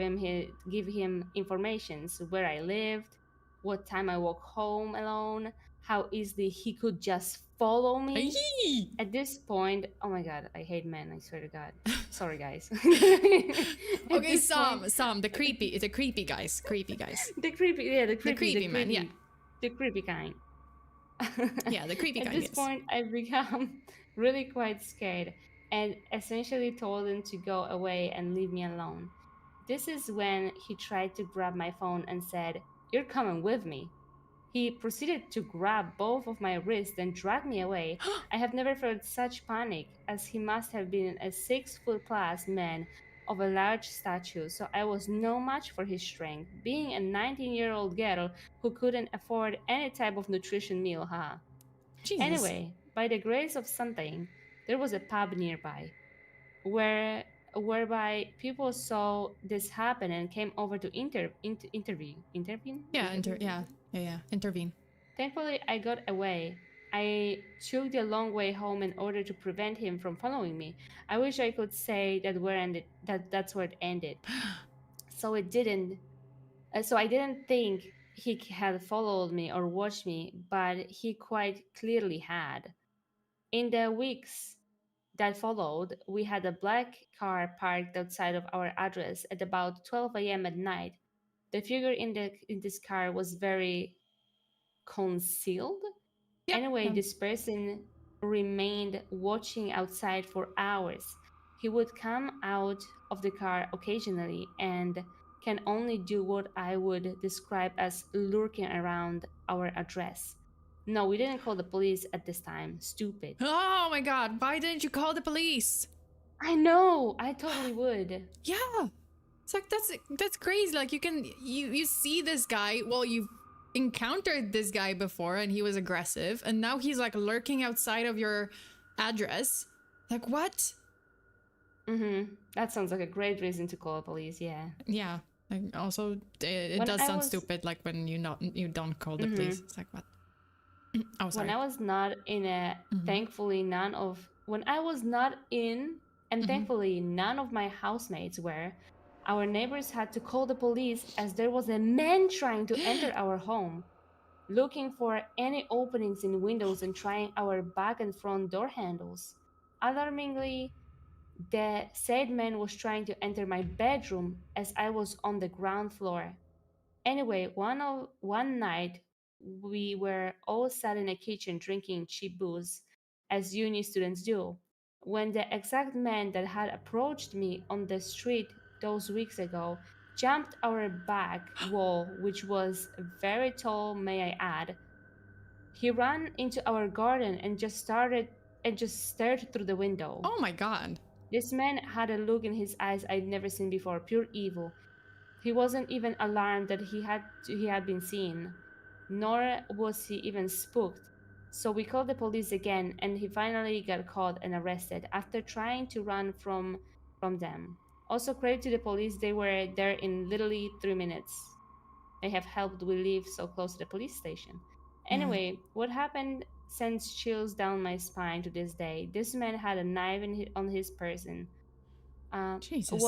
him informations where I lived, what time I walk home alone, how easily he could just follow me. Aye. At this point, oh my god, I hate men, I swear to god. Sorry guys. At Okay, this point, the creepy guys. Creepy guys. the creepy, yeah, The creepy man, yeah. the creepy kind. Yeah, the creepy At kind, this yes. point, I become really quite scared and essentially told him to go away and leave me alone. This is when he tried to grab my phone and said, "You're coming with me." He proceeded to grab both of my wrists and drag me away. I have never felt such panic, as he must have been a 6 foot plus man of a large stature, so I was no match for his strength, being a 19-year-old girl who couldn't afford any type of nutrition meal, haha. Jesus. Anyway, by the grace of something, there was a pub nearby where whereby people saw this happen and came over to Yeah, intervene. intervene. Thankfully, I got away. I took the long way home in order to prevent him from following me. I wish I could say that's where it ended. So it didn't. So I didn't think he had followed me or watched me, but he quite clearly had. In the weeks that followed, we had a black car parked outside of our address at about 12 a.m. at night. The figure in this car was very concealed. Yep. Anyway, this person remained watching outside for hours. He would come out of the car occasionally and can only do what I would describe as lurking around our address. No, we didn't call the police at this time. Stupid. Oh my god, why didn't you call the police? I know, I totally would. Yeah. It's like that's crazy. Like you see this guy, well, you've encountered this guy before and he was aggressive, and now he's like lurking outside of your address. Like what? That sounds like a great reason to call the police, yeah. Yeah. Like also it does sound stupid, like when you don't call the police. It's like what? Oh, sorry. When I was not in a thankfully none of when I was not in and thankfully none of my housemates were, our neighbors had to call the police as there was a man trying to enter our home, looking for any openings in windows and trying our back and front door handles. Alarmingly, the said man was trying to enter my bedroom as I was on the ground floor. Anyway, one night we were all sat in a kitchen drinking cheap booze, as uni students do, when the exact man that had approached me on the street those weeks ago jumped our back wall, which was very tall, may I add. He ran into our garden and just stared through the window. Oh my god. This man had a look in his eyes I'd never seen before, pure evil. He wasn't even alarmed that he had been seen, nor was he even spooked. So we called the police again, and he finally got caught and arrested after trying to run from them. Also, credit to the police, they were there in literally 3 minutes. They have helped we live so close to the police station. Yeah. Anyway, what happened sends chills down my spine to this day. This man had a knife on his person. Uh, Jesus.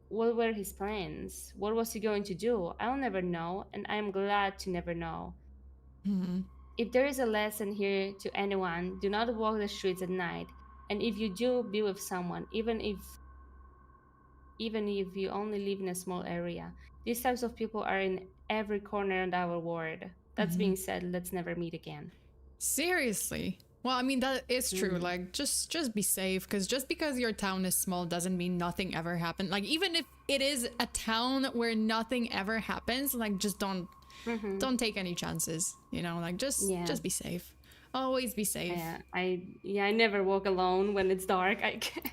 what were his plans? What was he going to do? I'll never know, and I'm glad to never know. Hmm. If there is a lesson here to anyone, do not walk the streets at night. And if you do, be with someone, even if you only live in a small area. These types of people are in every corner of our world. That's Hmm. being said, let's never meet again. Seriously. Well, I mean that is true. Mm. Like just be safe, because just because your town is small doesn't mean nothing ever happened. Like even if it is a town where nothing ever happens, like just don't take any chances, you know? Like just be safe. Always be safe. Yeah, I never walk alone when it's dark.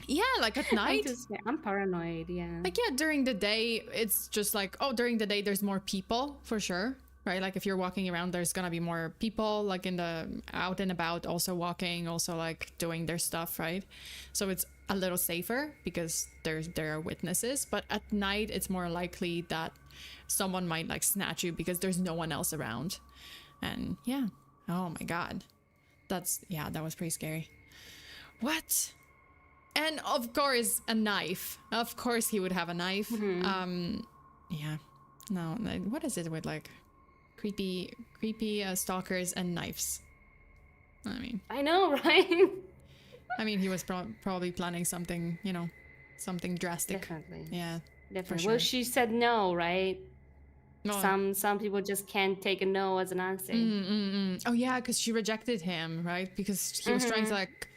Yeah, like at night. I'm paranoid. Yeah. Like yeah, during the day it's just like, oh, during the day there's more people for sure, right? Like if you're walking around, there's gonna be more people like in the out and about, also walking, also like doing their stuff, right? So it's a little safer because there are witnesses. But at night it's more likely that someone might like snatch you because there's no one else around. And yeah, oh my god, that was pretty scary. What? And of course, a knife. Of course, he would have a knife. Yeah. No, like, what is it with like creepy stalkers and knives? I mean, I know, right? I mean, he was probably planning something, you know, something drastic. Definitely. Yeah, Definitely. sure. Well, she said no, right? No. Some people just can't take a no as an answer. Oh yeah, because she rejected him, right? Because he was trying to like,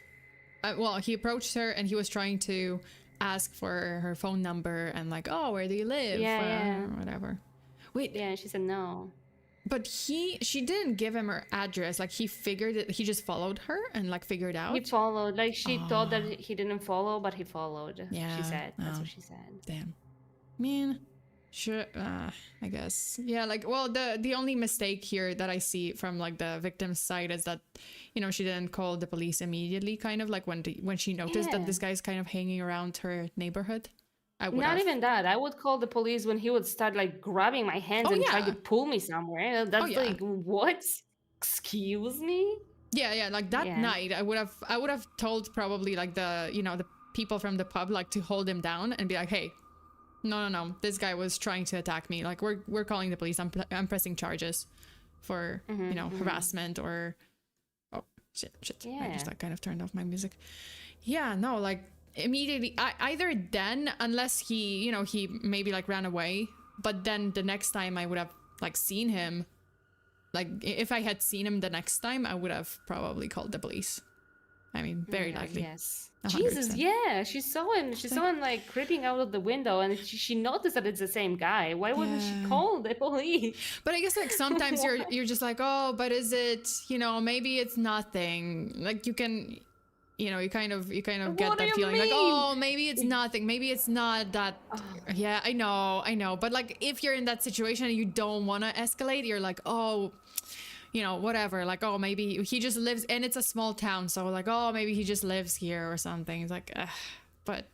well, he approached her and he was trying to ask for her phone number and like, oh, where do you live? Yeah. Or whatever. Wait, Yeah, she said no. but she didn't give him her address. Like he figured it. He just followed her and like figured out. He followed. Like she thought that he didn't follow, but he followed. Yeah. She said. That's what she said. Damn. Man. Sure. I guess. Yeah. Like, well, the only mistake here that I see from like the victim's side is that, you know, she didn't call the police immediately. Kind of like when she noticed that this guy's kind of hanging around her neighborhood. I would Not have. even that. I would call the police when he would start like grabbing my hands and try yeah. to pull me somewhere. That's yeah. like, what? Excuse me? Yeah. Like that night, I would have told probably like the, you know, the people from the pub like to hold him down and be like, hey, no, this guy was trying to attack me. Like we're calling the police. I'm pressing charges for you know, harassment or shit. Yeah. I just like kind of turned off my music. Yeah, no, like immediately either then, unless he, you know, he maybe like ran away, but then the next time I would have like seen him, like if I had seen him the next time, I would have probably called the police. I mean, very likely. Yes. 100%. Jesus, yeah. She saw him like creeping out of the window, and she noticed that it's the same guy. Why wouldn't she call the police? But I guess like sometimes you're just like, oh, but is it, you know, maybe it's nothing. Like you can, you know, you kind of get that feeling like, oh, maybe it's nothing. Maybe it's not that. Yeah, I know. But like if you're in that situation and you don't want to escalate, you're like, oh, you know, whatever, like, oh, maybe he just lives, and it's a small town, so like, oh, maybe he just lives here or something. It's like, but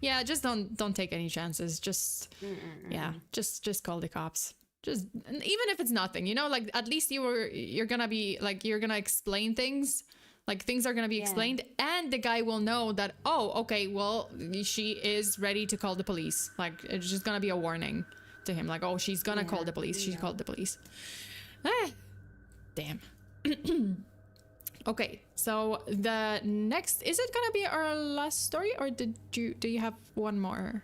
yeah, just don't take any chances. Just just call the cops. Just even if it's nothing, you know, like at least you're gonna be like, you're gonna explain things, like things are gonna be explained, and the guy will know that, oh, okay, well, she is ready to call the police. Like it's just gonna be a warning to him, like, oh, she's gonna call the police. She called the police. Damn. Okay, so the next, is it gonna be our last story, or do you have one more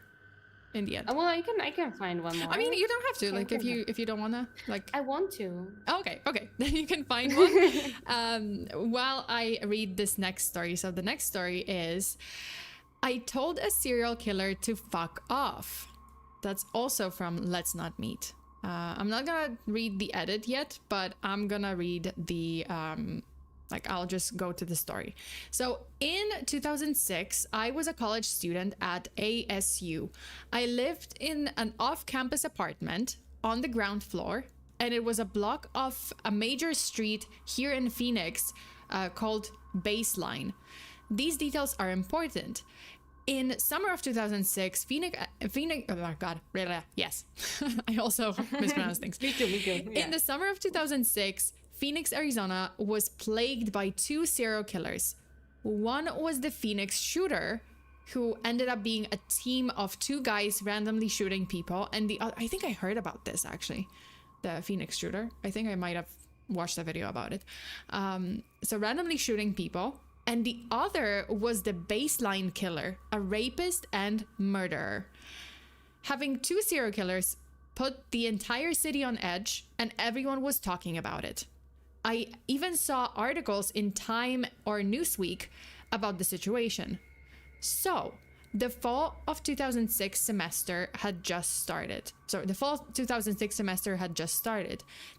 in the end? Well, I can find one more. I mean, you don't have to, like, if you don't wanna, like. I want to. Okay, then you can find one. While I read this next story. So the next story is, I told a serial killer to fuck off. That's also from Letsnotmeet. I'm not gonna read the edit yet, but I'm gonna read the, like, I'll just go to the story. So in 2006, I was a college student at ASU. I lived in an off-campus apartment on the ground floor, and it was a block of a major street here in Phoenix called Baseline. These details are important. In summer of 2006, Phoenix, oh my God, really? Yes. I also mispronounce things. Me too. Yeah. In the summer of 2006, Phoenix, Arizona was plagued by 2 serial killers. One was the Phoenix shooter, who ended up being a team of 2 guys randomly shooting people. And the other, I think I heard about this actually, the Phoenix shooter. I think I might have watched a video about it. So randomly shooting people. And the other was the Baseline killer, a rapist and murderer. Having 2 serial killers put the entire city on edge, and everyone was talking about it. I even saw articles in Time or Newsweek about the situation. So, the fall of 2006 semester had just started.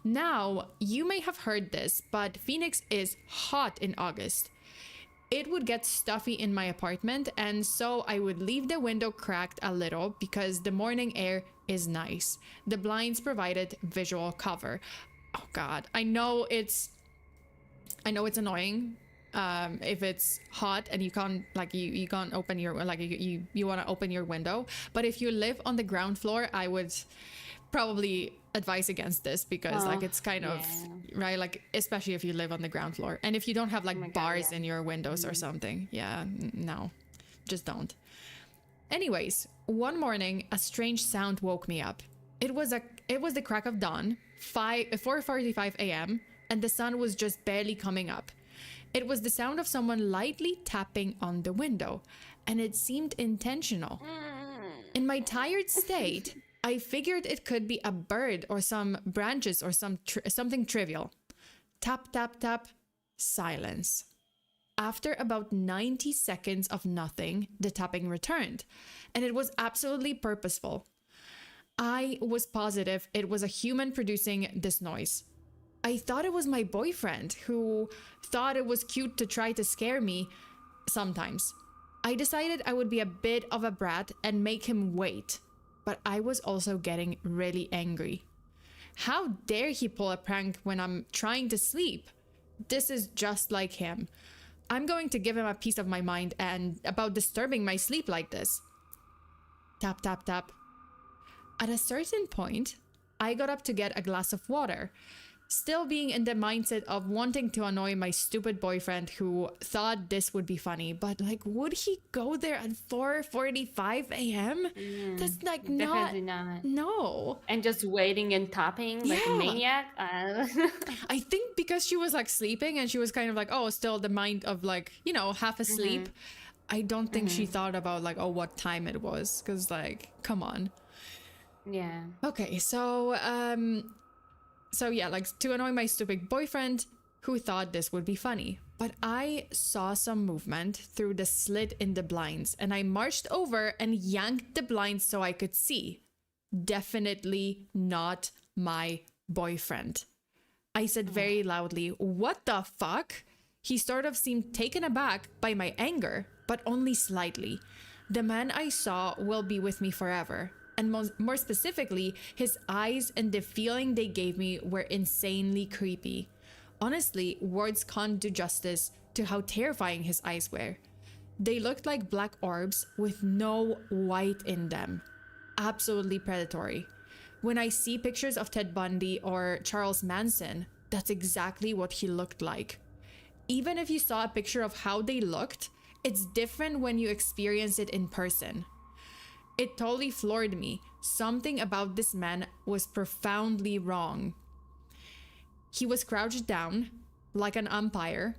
Now, you may have heard this, but Phoenix is hot in August. It would get stuffy in my apartment, and so I would leave the window cracked a little because the morning air is nice. The blinds provided visual cover. Oh God, I know it's annoying if it's hot and you can't you can't open your you want to open your window. But if you live on the ground floor, I would probably advise against this because it's kind of right, like especially if you live on the ground floor and if you don't have bars in your windows or something. No, just don't. Anyways, one morning a strange sound woke me up. It was the crack of dawn, 4:45 a.m., and the sun was just barely coming up. It was the sound of someone lightly tapping on the window, and it seemed intentional. In my tired state, I figured it could be a bird or some branches or something trivial. Tap, tap, tap. Silence. After about 90 seconds of nothing, the tapping returned, and it was absolutely purposeful. I was positive it was a human producing this noise. I thought it was my boyfriend, who thought it was cute to try to scare me sometimes. I decided I would be a bit of a brat and make him wait. But I was also getting really angry. How dare he pull a prank when I'm trying to sleep? This is just like him. I'm going to give him a piece of my mind and about disturbing my sleep like this. Tap, tap, tap. At a certain point, I got up to get a glass of water, still being in the mindset of wanting to annoy my stupid boyfriend who thought this would be funny. But would he go there at 4:45 a.m.? That's definitely not. No. And just waiting and tapping like a maniac. I think because she was sleeping and she was kind of still the mind of half asleep. I don't think she thought about what time it was, because come on. Yeah. Okay, so to annoy my stupid boyfriend who thought this would be funny. But I saw some movement through the slit in the blinds, and I marched over and yanked the blinds so I could see. Definitely not my boyfriend. I said very loudly, "What the fuck?" He sort of seemed taken aback by my anger, but only slightly. The man I saw will be with me forever. And more specifically, his eyes and the feeling they gave me were insanely creepy. Honestly, words can't do justice to how terrifying his eyes were. They looked like black orbs with no white in them. Absolutely predatory. When I see pictures of Ted Bundy or Charles Manson, that's exactly what he looked like. Even if you saw a picture of how they looked, it's different when you experience it in person. It totally floored me. Something about this man was profoundly wrong. He was crouched down like an umpire.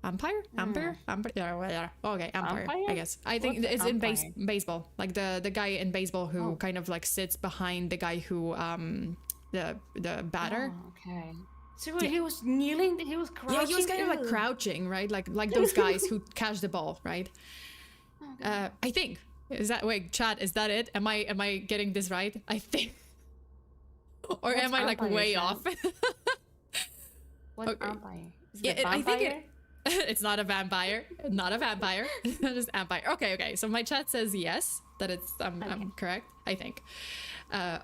Umpire? Yeah. Okay, umpire, I guess. I think it's in baseball. The guy in baseball who kind of sits behind the guy who the batter. Oh, okay. So he was kneeling, he was crouching. Yeah, he was kind of crouching, right? Like those guys who catch the ball, right? Okay. I think. Chat, is that it? Am I getting this right? I think. Or am I way off? What umpire? Is it I think it's not a vampire. Not a vampire. Just vampire. Okay. So my chat says yes. that I'm correct, I think.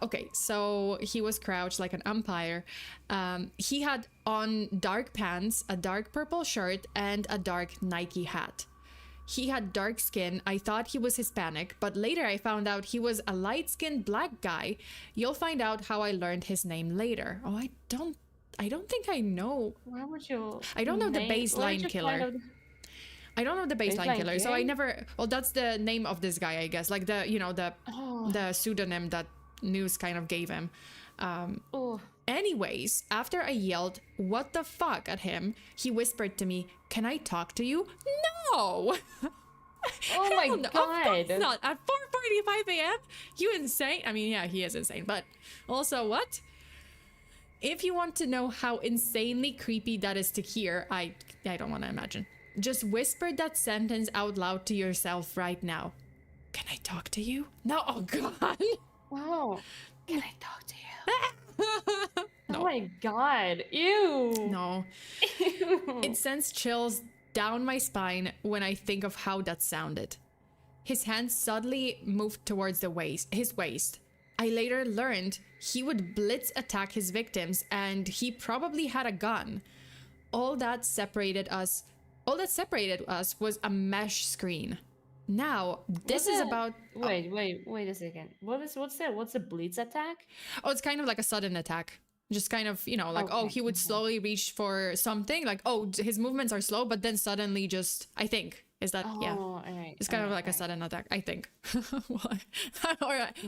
Okay, so he was crouched like an umpire. He had on dark pants, a dark purple shirt, and a dark Nike hat. He had dark skin. I thought he was Hispanic, but later I found out he was a light-skinned black guy. You'll find out how I learned his name later. Oh, I don't think I know. Why would you? I don't know the baseline killer. I don't know the baseline killer, so I never. Well, that's the name of this guy, I guess. Like the pseudonym that news kind of gave him. Anyways, after I yelled "What the fuck" at him, he whispered to me, "Can I talk to you?" No. Oh my god! Of course not at 4:45 a.m. You insane? I mean, yeah, he is insane, but also what? If you want to know how insanely creepy that is to hear, I don't want to imagine. Just whisper that sentence out loud to yourself right now. Can I talk to you? No. Oh god. Wow. Can I talk to you? No. Oh my god. Ew. No. Ew. It sends chills down my spine when I think of how that sounded. His hands suddenly moved towards his waist. I later learned he would blitz attack his victims, and he probably had a gun. All that separated us was a mesh screen. Now, this is about... Wait a second. What's a blitz attack? Oh, it's kind of like a sudden attack. Just kind of, like, okay. He would slowly reach for something. Like, his movements are slow, but then suddenly just, I think, is that, yeah. Right, it's kind of like a sudden attack, I think.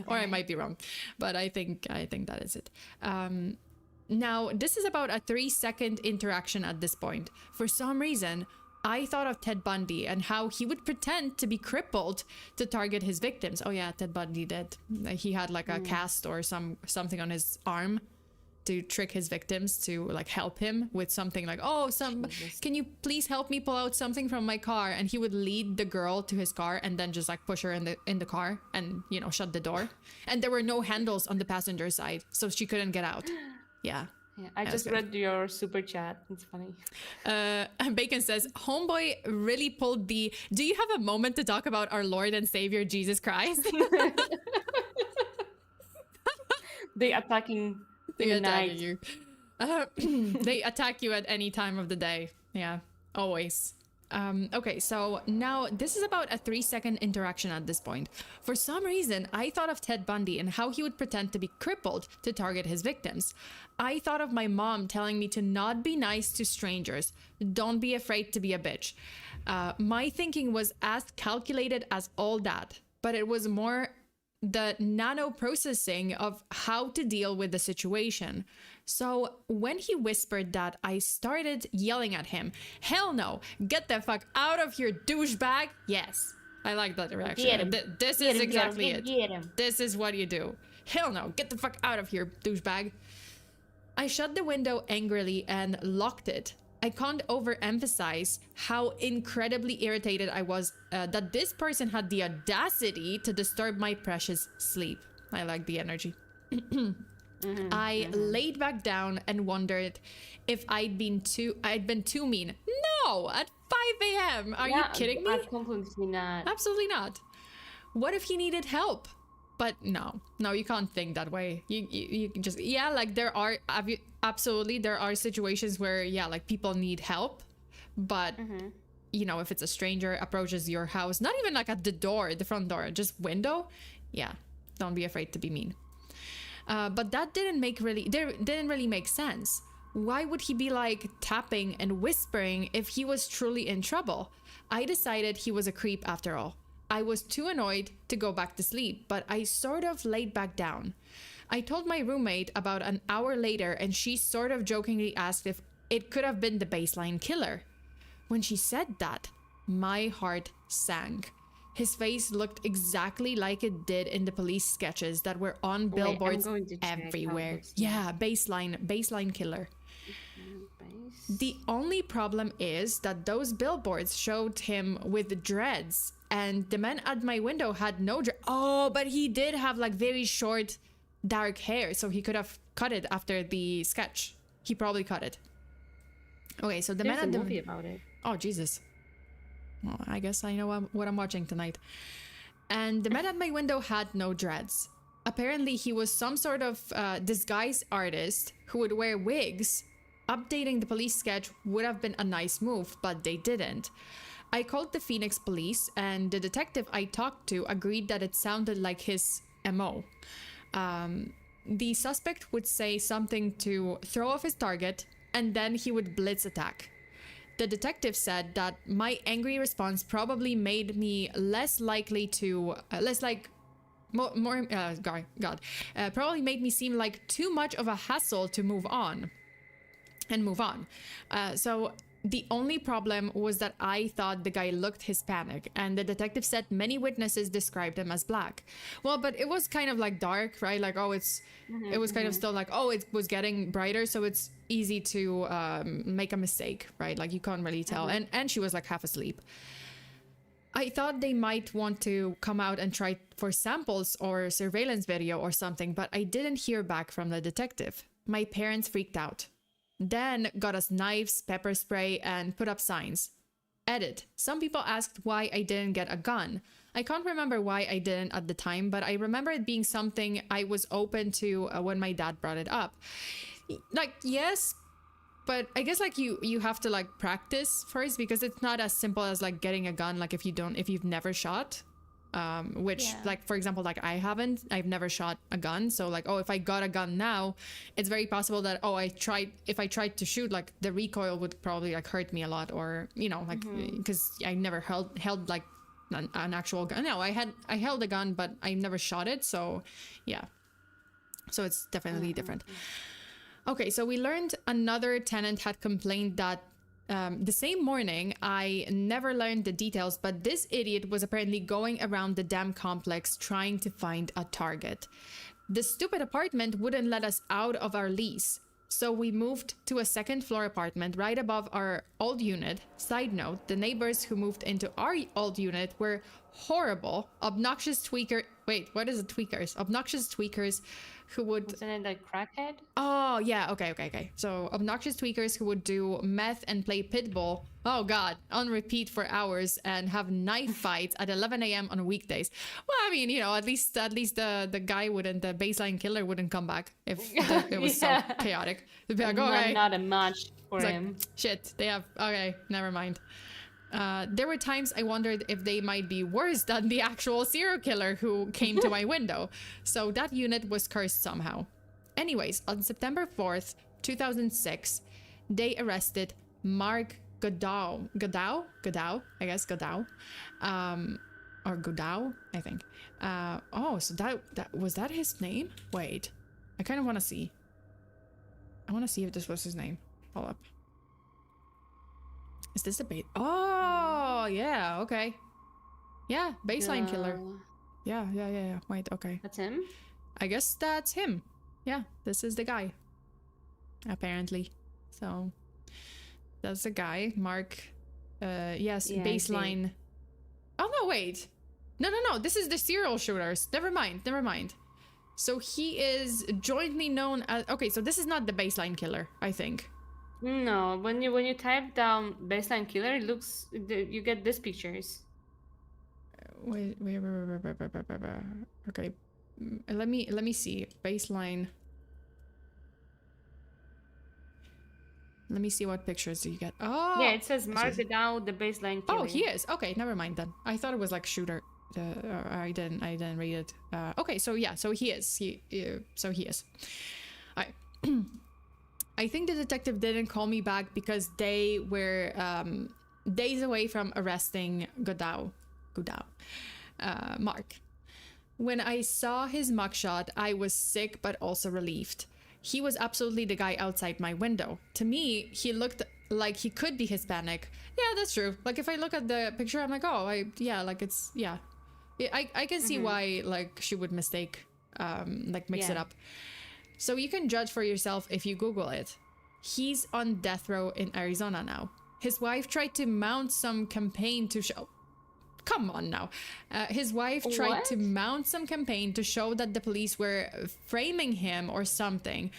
Or I might be wrong, but I think that is it. Now, this is about a 3-second interaction at this point. For some reason, I thought of Ted Bundy and how he would pretend to be crippled to target his victims. Oh yeah, Ted Bundy did. He had like a cast or something on his arm to trick his victims to like help him with something like, can you please help me pull out something from my car? And he would lead the girl to his car and then just like push her in the car and shut the door. And there were no handles on the passenger side, so she couldn't get out. Yeah. Yeah, I just read your super chat. It's funny. Bacon says, homeboy really pulled the, do you have a moment to talk about our Lord and Savior Jesus Christ? They attacking you. They attack you at any time of the day. Yeah, always. Okay, so now this is about a 3-second interaction at this point. For some reason, I thought of Ted Bundy and how he would pretend to be crippled to target his victims. I thought of my mom telling me to not be nice to strangers. Don't be afraid to be a bitch. My thinking was as calculated as all that, but it was more the nano processing of how to deal with the situation. So when he whispered that, I started yelling at him. Hell no, get the fuck out of here, douchebag. Yes, I like that reaction. This is exactly it. This is what you do. Hell no, get the fuck out of here, douchebag. I shut the window angrily and locked it. I can't overemphasize how incredibly irritated I was that this person had the audacity to disturb my precious sleep. I like the energy. I laid back down and wondered if I'd been too mean. No, at 5 a.m. Are you kidding me? Absolutely not. Absolutely not. What if he needed help? But no, you can't think that way. You can just, like there are situations where, like people need help. But, if it's a stranger approaches your house, not even like at the front door, just window. Yeah, don't be afraid to be mean. But that didn't really make sense. Why would he be like tapping and whispering if he was truly in trouble? I decided he was a creep after all. I was too annoyed to go back to sleep, but I sort of laid back down. I told my roommate about an hour later, and she sort of jokingly asked if it could have been the baseline killer. When she said that, my heart sank. His face looked exactly like it did in the police sketches that were on billboards everywhere. Yeah, baseline killer. The only problem is that those billboards showed him with dreads, and the man at my window had no dread. Oh, but he did have like very short, dark hair, so he could have cut it after the sketch. He probably cut it. Okay, so There's a movie about it. Oh, Jesus. Well, I guess I know what I'm watching tonight. And the man at my window had no dreads. Apparently, he was some sort of disguise artist who would wear wigs. Updating the police sketch would have been a nice move, but they didn't. I called the Phoenix police, and the detective I talked to agreed that it sounded like his MO. The suspect would say something to throw off his target, and then he would blitz attack. The detective said that my angry response probably made me less likely to, probably made me seem like too much of a hassle to move on. So the only problem was that I thought the guy looked Hispanic, and the detective said many witnesses described him as black. Well, but it was kind of like dark, right? Like, it was kind of still like, it was getting brighter, so it's easy to make a mistake, right? Like, you can't really tell. And she was like half asleep. I thought they might want to come out and try for samples or surveillance video or something, but I didn't hear back from the detective. My parents freaked out. Then got us knives, pepper spray, and put up signs. Edit. Some people asked why I didn't get a gun. I can't remember why I didn't at the time, but I remember it being something I was open to when my dad brought it up. Like, yes, but I guess like you have to like practice first, because it's not as simple as like getting a gun. Like if you've never shot. Like, for example, like I've never shot a gun. So like, if I got a gun now, it's very possible that, if I tried to shoot, like the recoil would probably like hurt me a lot, or, like, because I never held like an actual gun. No, I held a gun, but I never shot it. So yeah. So it's definitely different. Okay. So we learned another tenant had complained that the same morning, I never learned the details, but this idiot was apparently going around the damn complex trying to find a target. The stupid apartment wouldn't let us out of our lease, so we moved to a second floor apartment right above our old unit. Side note, the neighbors who moved into our old unit were horrible, obnoxious tweakers who would... Isn't it like crackhead? Oh, yeah. Okay. So obnoxious tweakers who would do meth and play pitbull, oh God, on repeat for hours, and have knife fights at 11 a.m. on weekdays. Well, I mean, at least the guy wouldn't, the baseline killer wouldn't come back if it was so chaotic. They'd be like, okay. Not a match for him. Like, shit, they have, okay, never mind. There were times I wondered if they might be worse than the actual serial killer who came to my window. So that unit was cursed somehow. Anyways, on September 4th, 2006, they arrested Mark Godau, I guess Godau, or Godau, I think. So that was that his name? Wait, I kind of want to see. I want to see if this was his name. Hold up. Is this a bait? Oh, yeah, okay. Yeah, baseline killer. Yeah. Wait, okay. That's him? I guess that's him. Yeah, this is the guy. Apparently. So, that's the guy. Mark, yes, yeah, baseline. Oh, no, wait. No. This is the serial shooters. Never mind. So, he is jointly known as... Okay, so this is not the baseline killer, I think. No, when you type down baseline killer, it looks, you get these pictures. Wait. Okay, let me see baseline. Let me see what pictures you get. Oh, yeah, it says mark it down the baseline killer. Oh, he is. Okay, never mind then. I thought it was like shooter. I didn't read it. Okay, so yeah, so he is. He is. I think the detective didn't call me back because they were days away from arresting Mark. When I saw his mugshot, I was sick but also relieved. He was absolutely the guy outside my window. To me, he looked like he could be Hispanic. Yeah, that's true. Like if I look at the picture, I'm like, I can see why like she would mistake, mix it up. So you can judge for yourself if you Google it. He's on death row in Arizona now. His wife tried to mount some campaign to show... Come on now. His wife tried to mount some campaign to show that the police were framing him or something.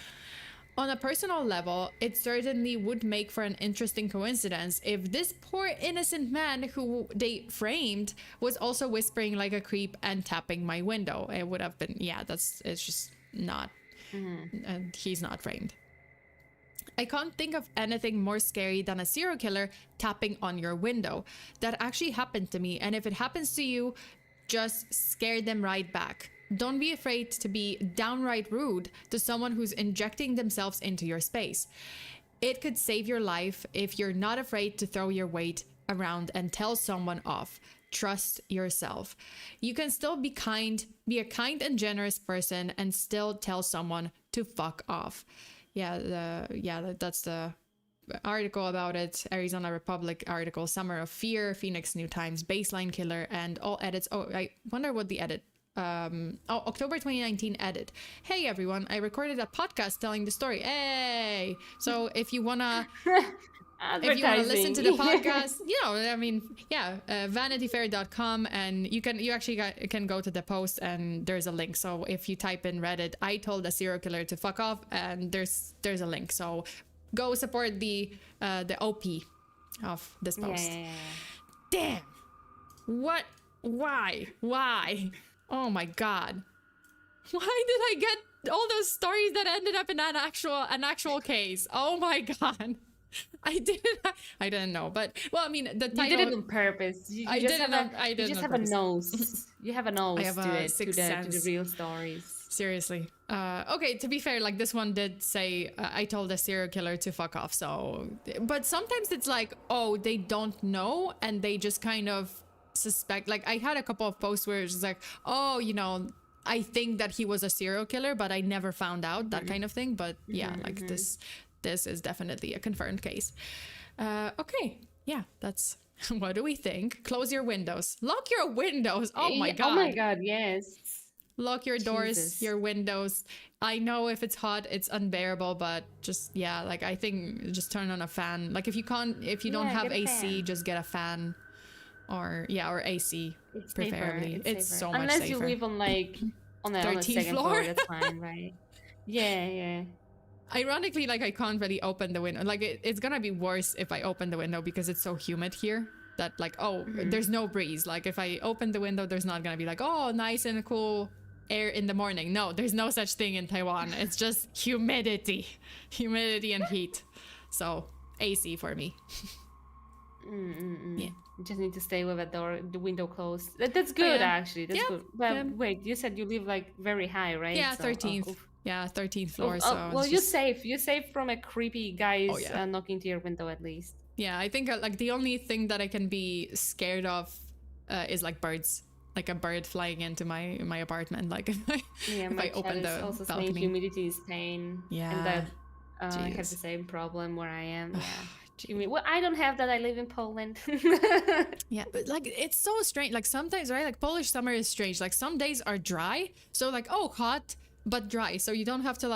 On a personal level, it certainly would make for an interesting coincidence if this poor innocent man who they framed was also whispering like a creep and tapping my window. It would have been, yeah, it's just not, and he's not framed. I can't think of anything more scary than a serial killer tapping on your window. That actually happened to me, and if it happens to you, just scare them right back. Don't be afraid to be downright rude to someone who's injecting themselves into your space. It could save your life if you're not afraid to throw your weight around and tell someone off. Trust yourself. You can still be a kind and generous person and still tell someone to fuck off. That's the article about it. Arizona Republic article, Summer of Fear, Phoenix New Times, Baseline Killer, and all edits. Oh, I wonder what the edit. October 2019 edit. Hey everyone, I recorded a podcast telling the story. Hey! So if you wanna listen to the podcast, vanityfair.com, and you actually can go to the post and there's a link. So if you type in Reddit, I told a serial killer to fuck off, and there's a link. So go support the OP of this post. Yeah. Damn. What? Why? Oh my god. Why did I get all those stories that ended up in an actual case? Oh my god. I didn't know, but well, I mean, the title. You did it on purpose. You just have a nose. You have a nose to the real stories. Seriously. Okay, to be fair, like this one did say, I told a serial killer to fuck off. So, but sometimes it's like, oh, they don't know and they just kind of suspect. Like I had a couple of posts where it's like, oh, I think that he was a serial killer, but I never found out, that kind of thing. But yeah, like this is definitely a confirmed case. Okay, yeah, that's what do we think? Close your windows, lock your windows. Oh my god, yes. Lock your doors, your windows. I know if it's hot, it's unbearable, but just like I think just turn on a fan. Like if you don't have AC, just get a fan. Or AC, it's preferably. It's so much unless safer. You live on on the second floor, that's fine, right? Yeah. Ironically, like I can't really open the window. Like it's gonna be worse if I open the window because it's so humid here that there's no breeze. Like if I open the window, there's not gonna be like, oh, nice and cool air in the morning. No, there's no such thing in Taiwan. It's just humidity and heat. So AC for me. Yeah. You just need to stay with the window closed. That's good, actually. That's good. But wait, you said you live very high, right? Yeah, 13th. Yeah, 13th floor. You're safe. You're safe from a creepy guy knocking to your window at least. Yeah, I think the only thing that I can be scared of is like birds. Like a bird flying into my apartment. Like if I open the also balcony. Saying humidity is pain. Yeah. And that I have the same problem where I am. Yeah. Well, I don't have that. I live in Poland. Yeah, but like it's so strange. Like sometimes, right? Like Polish summer is strange. Like some days are dry, so like hot but dry, so you don't have to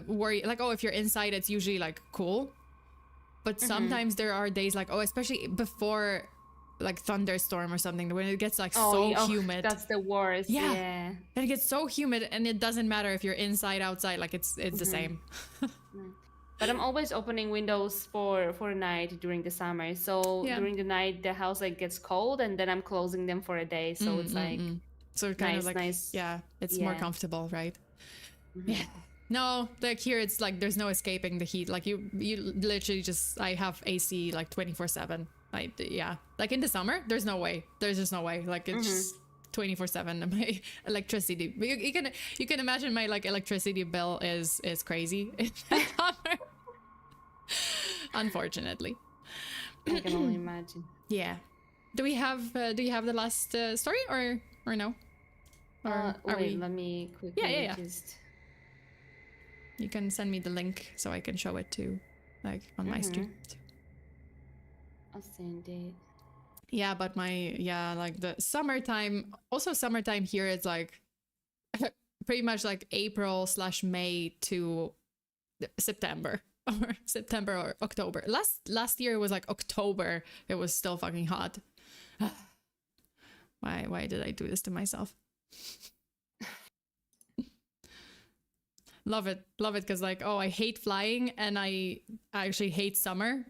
worry. Like if you're inside, it's usually like cool. But sometimes there are days like especially before like thunderstorm or something, when it gets so humid. That's the worst. Yeah. And it gets so humid, and it doesn't matter if you're inside, outside. Like it's the same. But I'm always opening windows for a night during the summer. So during the night, the house gets cold, and then I'm closing them for a day. So it's so kind of nice. Yeah, it's more comfortable, right? Yeah. No, like here it's like there's no escaping the heat. Like you literally I have AC like 24/7. Like in the summer, there's no way. There's just no way. Like it's just 24/7. My electricity. You can imagine my electricity bill is crazy in the summer. Unfortunately. I can only imagine. Yeah. Do you have the last story or no? Or let me quickly just. You can send me the link so I can show it to on my stream. I'll send it. Yeah, but the summertime. Also, summertime here is pretty much April/May to September. Or September or October. Last year it was October. It was still fucking hot. Why did I do this to myself? Love it. Love it. Because, like, oh, I hate flying and I actually hate summer.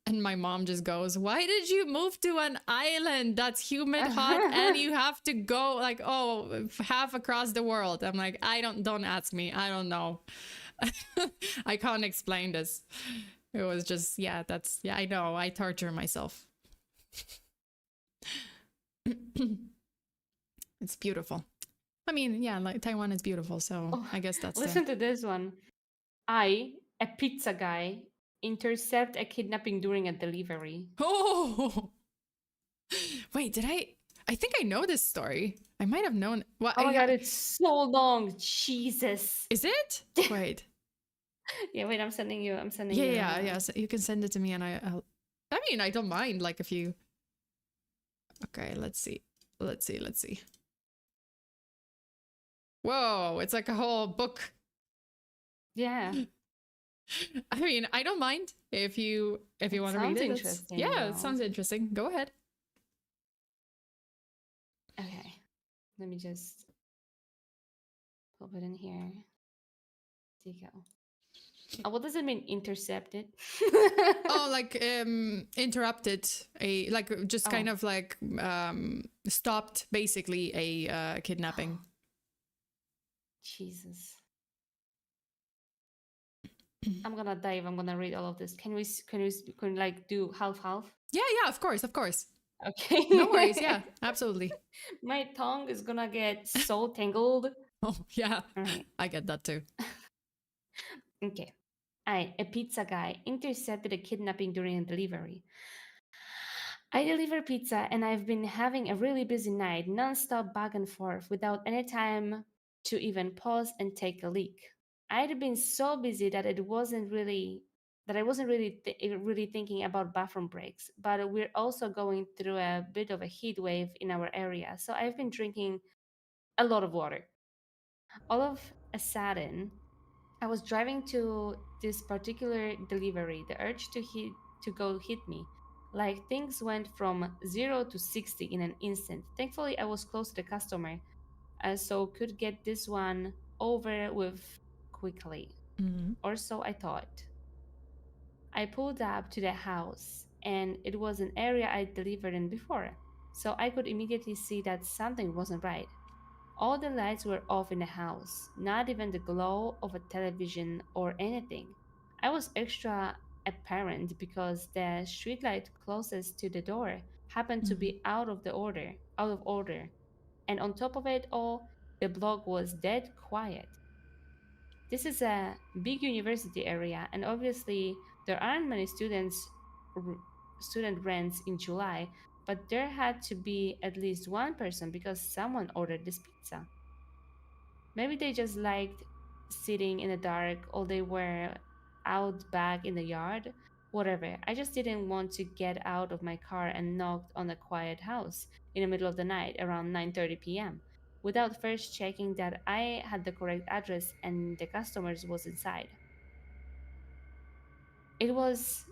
And my mom just goes, "Why did you move to an island that's humid, hot, and you have to go like, oh, half across the world?" I'm like, don't ask me. I don't know. I can't explain this. It was just, yeah, I know. I torture myself. It's beautiful. I mean, yeah, like Taiwan is beautiful, so I guess that's Listen to this one. I, a pizza guy, intercept a kidnapping during a delivery. Oh, wait, I think I know this story. I might have known. Well, oh my god, it's so long. Jesus. Is it? Wait. Yeah, wait, I'm sending you. Yeah. So you can send it to me, and I mean, I don't mind. Like, if you. Okay, let's see. Whoa, it's like a whole book. Yeah. I mean, I don't mind if you want to read it. Interesting, yeah, it sounds interesting. Go ahead. Okay, let me just pop it in here. There you go. What does it mean, intercepted? Oh, like interrupted kind of like stopped basically a kidnapping. Jesus. I'm gonna dive. I'm gonna read all of this. Can we like do half? Yeah, of course. Okay. No worries. Yeah, absolutely. My tongue is gonna get so tangled. Oh, yeah. All right. I get that too. Okay. A pizza guy, intercepted a kidnapping during a delivery. I deliver pizza and I've been having a really busy night, non-stop back and forth without any time to even pause and take a leak. I'd been so busy that I wasn't really really thinking about bathroom breaks, but we're also going through a bit of a heat wave in our area, so I've been drinking a lot of water. All of a sudden, I was driving to this particular delivery. The urge to go hit me. Like things went from 0 to 60 in an instant. Thankfully, I was close to the customer, so could get this one over with quickly. Mm-hmm. Or so I thought. I pulled up to the house, and it was an area I'd delivered in before, so I could immediately see that something wasn't right. All the lights were off in the house, not even the glow of a television or anything. I was extra apparent because the streetlight closest to the door happened to be out of order. And on top of it all, the block was dead quiet. This is a big university area, and obviously there aren't many student rents in July, but there had to be at least one person because someone ordered this pizza. Maybe they just liked sitting in the dark or they were out back in the yard. Whatever. I just didn't want to get out of my car and knocked on a quiet house in the middle of the night around 9:30 p.m. without first checking that I had the correct address and the customers was inside. It was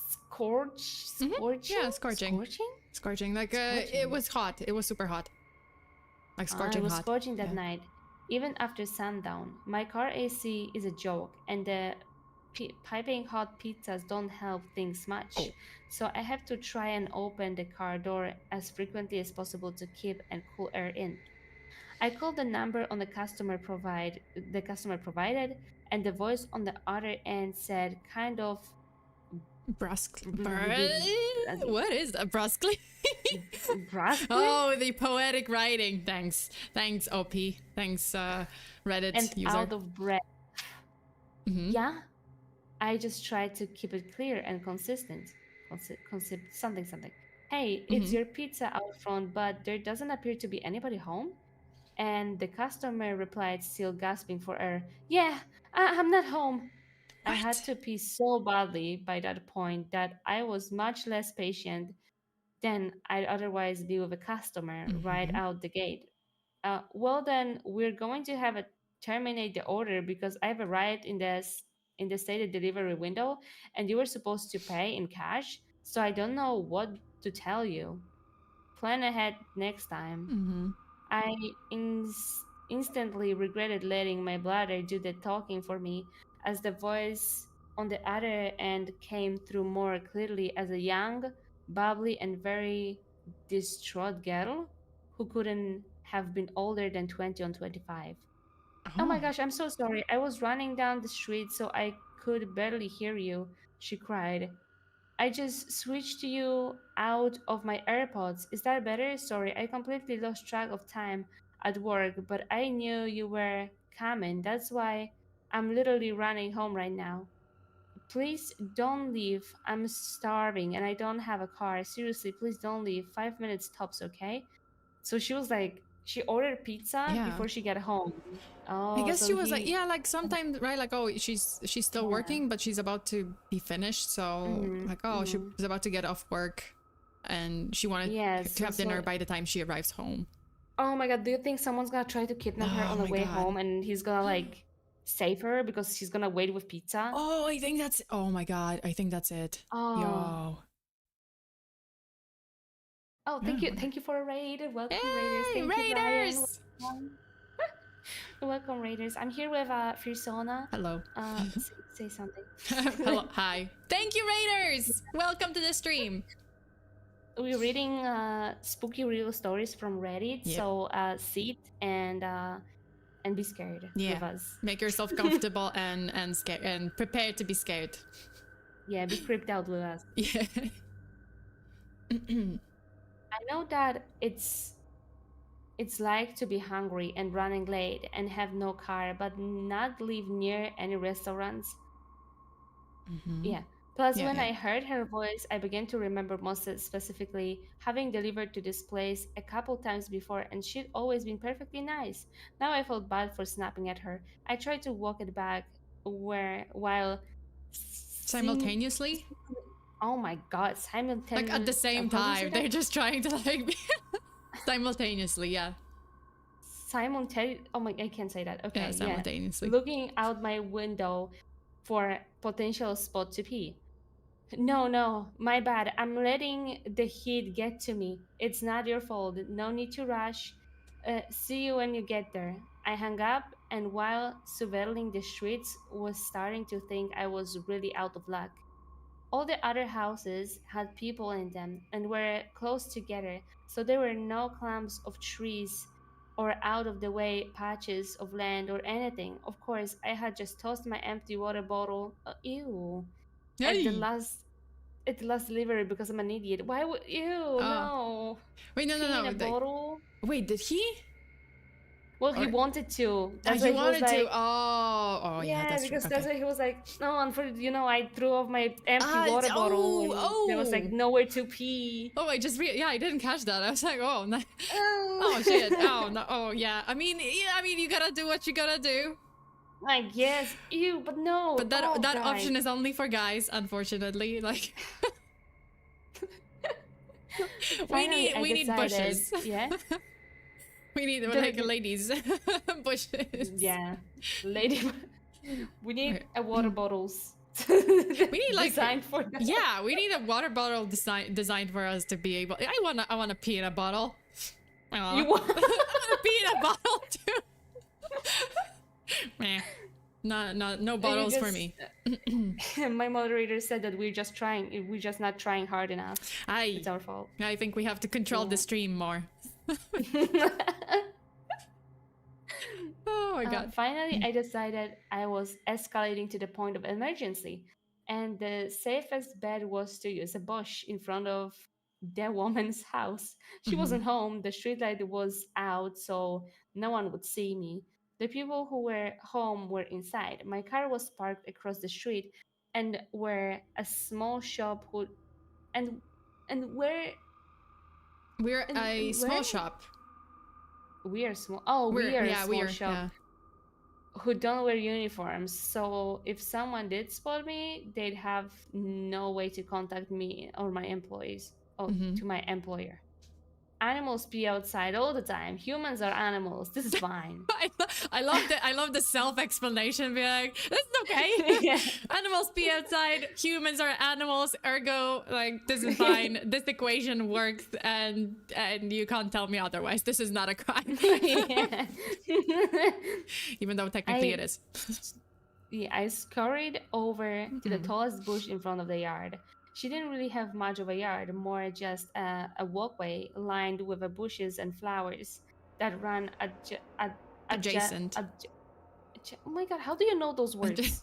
scorching. Yeah, scorching. Like it was hot. It was super hot. Like scorching it was hot. scorching that night. Even after sundown, my car AC is a joke, and the piping hot pizzas don't help things much. Oh. So I have to try and open the car door as frequently as possible to keep and cool air in. I called the number on the customer provided, and the voice on the other end said kind of brusquely. What is that? Brusquely? brusquely? Oh, the poetic writing. Thanks, OP. Thanks, Reddit and user. Out of breath. Yeah, I just tried to keep it clear and consistent. Something. Hey, it's your pizza out front, but there doesn't appear to be anybody home. And the customer replied, still gasping for air, "Yeah, I'm not home." What? I had to pee so badly by that point that I was much less patient than I'd otherwise be with a customer right out the gate. Well, then we're going to have to terminate the order because I've arrived in the stated delivery window, and you were supposed to pay in cash. So I don't know what to tell you. Plan ahead next time. I instantly regretted letting my bladder do the talking for me, as the voice on the other end came through more clearly as a young, bubbly, and very distraught girl who couldn't have been older than 20 or 25. Oh my Oh. gosh, I'm so sorry. I was running down the street so I could barely hear you, she cried. I just switched you out of my AirPods. Is that better? Sorry, I completely lost track of time at work, but I knew you were coming. That's why I'm literally running home right now. Please don't leave. I'm starving and I don't have a car. Seriously, please don't leave. 5 minutes tops, okay? So she was like, she ordered pizza Yeah. before she got home. I Oh, guess so she was like, he, yeah, like sometimes, right? Like, oh, she's still yeah. working, but she's about to be finished. So, Mm-hmm, like, oh, she mm-hmm. was about to get off work, and she wanted Yes, to have dinner so by the time she arrives home. oh my God, do you think someone's gonna try to kidnap her Oh on the my way god. home and he's gonna like save her because she's gonna wait with pizza? Oh, I think that's. Oh my god, I think that's it. Oh. Yo. Oh, Yeah, I wonder. thank you for a raid. Welcome, Raiders. Hey, Thank you, Brian. Raiders! Welcome, welcome Raiders. I'm here with FEARSONA. Hello. Say something. Hello. Hi. Thank you, Raiders! Welcome to the stream. We're reading spooky real stories from Reddit, Yep. so sit and be scared Yeah. with us. Make yourself comfortable and scared and prepare to be scared. Yeah, be creeped out with us. Yeah. I know that it's like to be hungry and running late and have no car, but not live near any restaurants. Mm-hmm. Yeah. Plus, Yeah, when yeah. I heard her voice, I began to remember most specifically having delivered to this place a couple times before, and she'd always been perfectly nice. Now I felt bad for snapping at her. I tried to walk it back while Simultaneously? oh my god, Like at the same time. They're just trying to like simultaneously, yeah. Oh my, I can't say that. Okay, Yeah, simultaneously. Looking out my window for potential spot to pee. No, my bad. I'm letting the heat get to me. It's not your fault. No need to rush. See you when you get there. I hung up, and while surveilling the streets, was starting to think I was really out of luck. All the other houses had people in them and were close together, so there were no clumps of trees or out of the way patches of land or anything. Of course, I had just tossed my empty water bottle, ew, at the Hey! last delivery because I'm an idiot. Why would ew no? Wait, no. Pee in a Like, bottle? wait, did he? Well, he Or wanted to. That's he why he was wanted like, to. Oh, yeah, yeah, that's true. because Okay. that's why he was like, no, unfortunately, I threw off my empty water bottle, and there was like nowhere to pee. Oh, I didn't catch that. I was like, oh, no. Oh shit. Oh no. Oh yeah. I mean, you gotta do what you gotta do. I guess, ew, but no. But that guys. option is only for guys, unfortunately. Like, we need bushes. Yeah. We need like ladies bushes. Yeah, lady. We need a water bottles. We need like designed for that. Yeah, we need a water bottle designed for us to be able. I wanna pee in a bottle. You want I wanna pee in a bottle too. Meh. No bottles for me. My moderator said that we're just not trying hard enough. It's our fault. I think we have to control the stream more. Oh my god. Finally, I decided I was escalating to the point of emergency, and the safest bet was to use a bush in front of the woman's house. She wasn't home, the streetlight was out, so no one would see me. The people who were home were inside. My car was parked across the street, and where a small shop would and where we're a small shop. We are small. Oh, we are a small shop. Yeah. Who don't wear uniforms. So if someone did spot me, they'd have no way to contact me or my employees. To my employer. animals pee outside all the time. Humans are animals. This is fine. I love the self-explanation. Be like, this is okay. Yeah. Animals pee outside. Humans are animals. Ergo, like, this is fine. This equation works, and you can't tell me otherwise. This is not a crime. Yeah. Even though technically it is. Yeah, I scurried over to the tallest bush in front of the yard. She didn't really have much of a yard, more just a walkway lined with bushes and flowers that ran Adjacent. Oh my god, how do you know those words?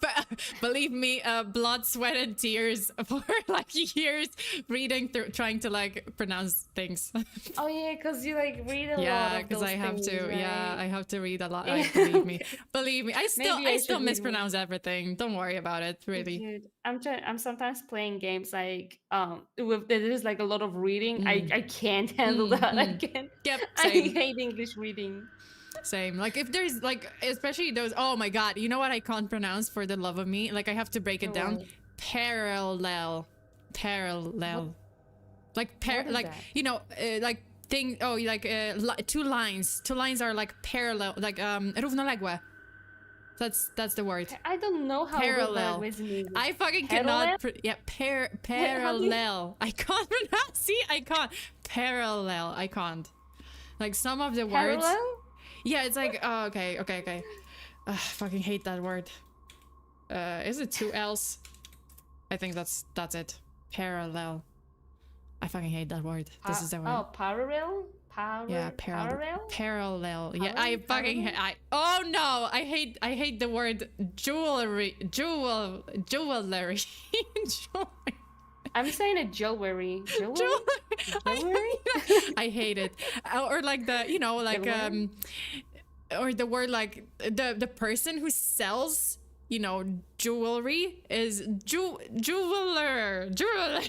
But believe me, blood, sweat, and tears for like years reading through, trying to like pronounce things. Oh yeah, because you like read a lot. Yeah, because I have things, to. right? Yeah, I have to read a lot. Yeah. Believe me. I still mispronounce everything. Don't worry about it. Really. Dude, I'm sometimes playing games like with there's like a lot of reading. I can't handle that. I can't. Yep. I Same. hate English reading. Same. Like if there's like, especially those. Oh my god. You know what I can't pronounce for the love of me? Like I have to break it down. Parallel. What? Like like that? you know like thing. Oh, like two lines. Two lines are like parallel. Like równoległe. That's the word. I don't know how Parallel. good that is. I fucking Parallel? cannot. Yeah, parallel. I can't pronounce. See, I can't. Parallel. I can't. Like some of the words. Parallel? Yeah, it's like, oh, okay. Fucking hate that word. Is it two L's? I think that's it. Parallel. I fucking hate that word. This is the word. Oh, parallel? Yeah, parallel? Parallel. Yeah, I fucking oh no, I hate the word jewelry. I'm saying a jewelry. Jewelry? I hate it. Or like the, you know, like or the word like the person who sells, you know, jewelry is jeweler. Jeweler.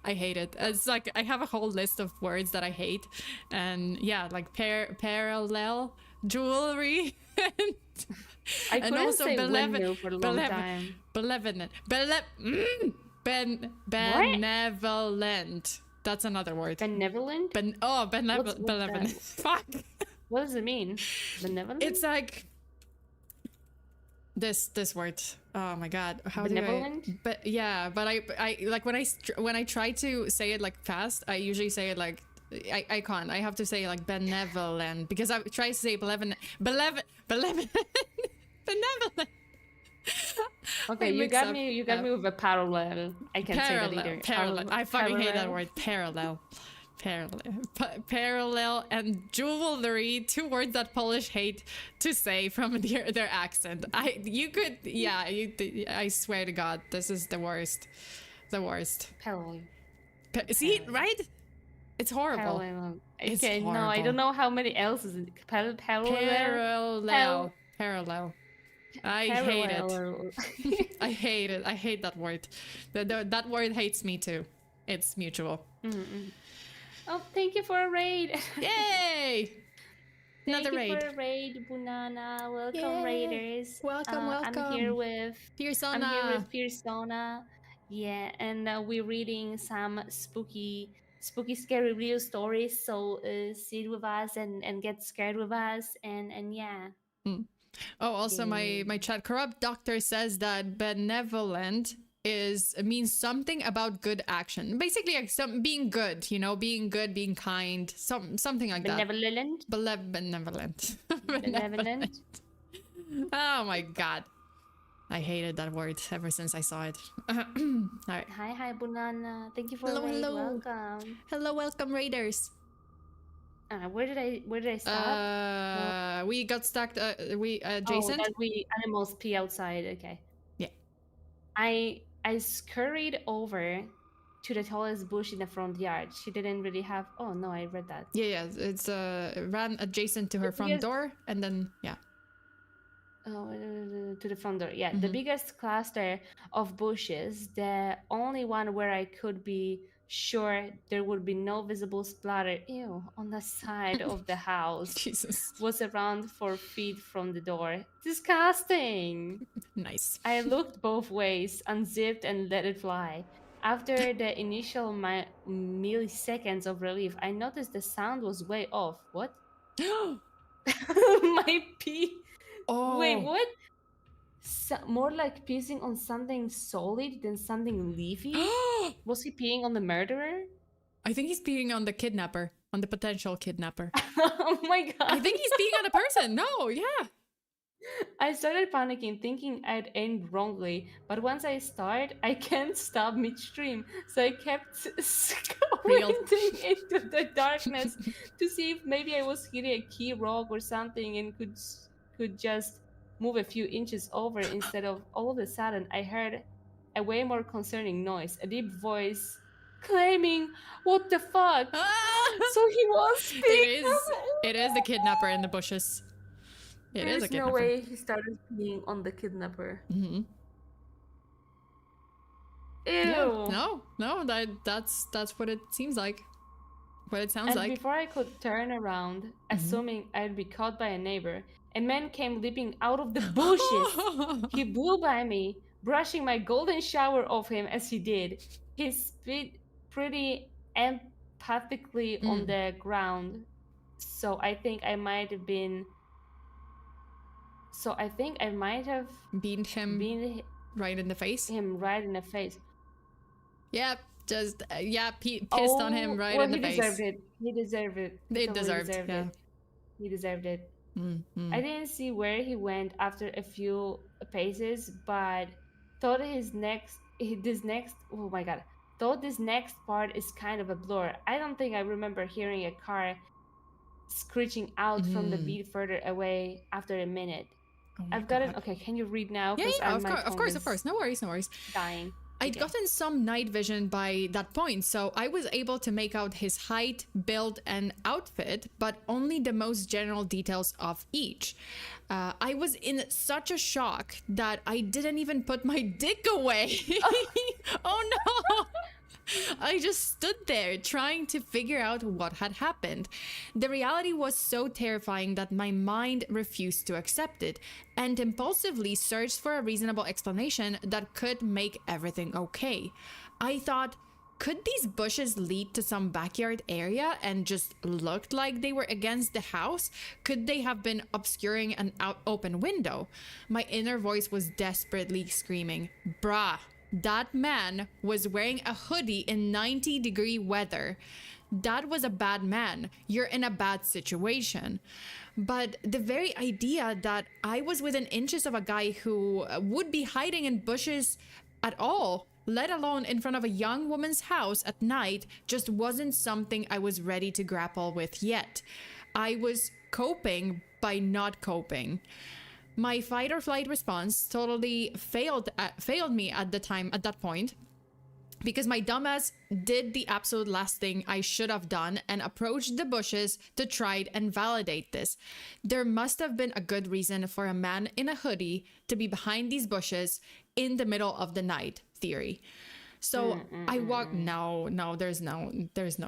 I hate it. It's like I have a whole list of words that I hate, and yeah, like parallel jewelry. I couldn't also say windmill for a long time. Benevolent. That's another word. Benevolent? Benevolent. Fuck. What does it mean? Benevolent? It's like this word. Oh my god. How benevolent? do I? But yeah, but I like when I try to say it like fast, I usually say it like I can't. I have to say like benevolent because I try to say benevolent. Okay, you got me with a parallel. I can't say that either. Parallel. I fucking hate that word. Parallel. Parallel and jewelry, two words that Polish hate to say from their accent. I swear to God, this is the worst. Parallel. See, right? It's horrible. Parallel. It's okay, horrible. no, I don't know how many L's is it. Parallel. I hate it. I hate it. I hate that word. That word hates me too. It's mutual. Mm-mm. Oh, thank you for a raid. Yay! Another raid. Thank you for a raid, Bunana. Welcome, raiders. Welcome. I'm here with FEARSONA. Yeah, and we're reading some spooky, scary real stories. So sit with us and get scared with us, and yeah. Oh, also my chat corrupt doctor says that benevolent means something about good action. Basically, like being good, you know, being good, being kind, something like benevolent? that. Benevolent. Benevolent. Oh my god. I hated that word ever since I saw it. All right. Hi, Bunana. Thank you for welcome. Welcome, raiders. Where did I stop? We got stuck. Adjacent. Oh, that we animals pee outside. Okay. Yeah. I scurried over to the tallest bush in the front yard. She didn't really have. Oh no, I read that. Yeah. It's ran adjacent to her front door, and then yeah. Oh, to the front door. Yeah, the biggest cluster of bushes. The only one where I could be sure there would be no visible splatter on the side of the house Jesus. was around 4 feet from the door. Disgusting! Nice. I looked both ways, unzipped, and let it fly. After the initial milliseconds of relief, I noticed the sound was way off. What? My pee. Wait, Oh. what? More like pissing on something solid than something leafy? Was he peeing on the murderer? I think he's peeing on the kidnapper, on the potential kidnapper. Oh my god. I think he's peeing on a person. No, yeah. I started panicking, thinking I'd aimed wrongly, but once I start, I can't stop midstream, so I kept squinting into the darkness to see if maybe I was hitting a key rock or something and could just move a few inches over. Instead of all of a sudden, I heard a way more concerning noise, a deep voice claiming, "What the fuck?" So he was It is the kidnapper in the bushes. There's no way he started peeing on the kidnapper. Mm-hmm. Ew. Yeah, no, that's what it seems like. What it sounds like. And before I could turn around, assuming I'd be caught by a neighbor, a man came leaping out of the bushes. He blew by me, brushing my golden shower off him as he did. He spit pretty empathically on the ground. So I think I might have beamed him right in the face. Yep, just pissed on him right in the face. He deserved it. He deserved it. He deserved it. Mm-hmm. I didn't see where he went after a few paces, but thought this next part is kind of a blur. I don't think I remember hearing a car screeching out from the beat further away after a minute. I've got it. Okay, can you read now? Yeah, of course. No worries. Dying. I'd gotten some night vision by that point, so I was able to make out his height, build, and outfit, but only the most general details of each. I was in such a shock that I didn't even put my dick away. Oh no! I just stood there trying to figure out what had happened. The reality was so terrifying that my mind refused to accept it and impulsively searched for a reasonable explanation that could make everything okay. I thought, could these bushes lead to some backyard area and just looked like they were against the house? Could they have been obscuring an open window? My inner voice was desperately screaming, "Brah! That man was wearing a hoodie in 90-degree weather. That was a bad man. You're in a bad situation." But the very idea that I was within inches of a guy who would be hiding in bushes at all, let alone in front of a young woman's house at night, just wasn't something I was ready to grapple with yet. I was coping by not coping. My fight or flight response totally failed me at that point, because my dumbass did the absolute last thing I should have done and approached the bushes to try and validate this. There must have been a good reason for a man in a hoodie to be behind these bushes in the middle of the night, theory. So I walked. No, there's no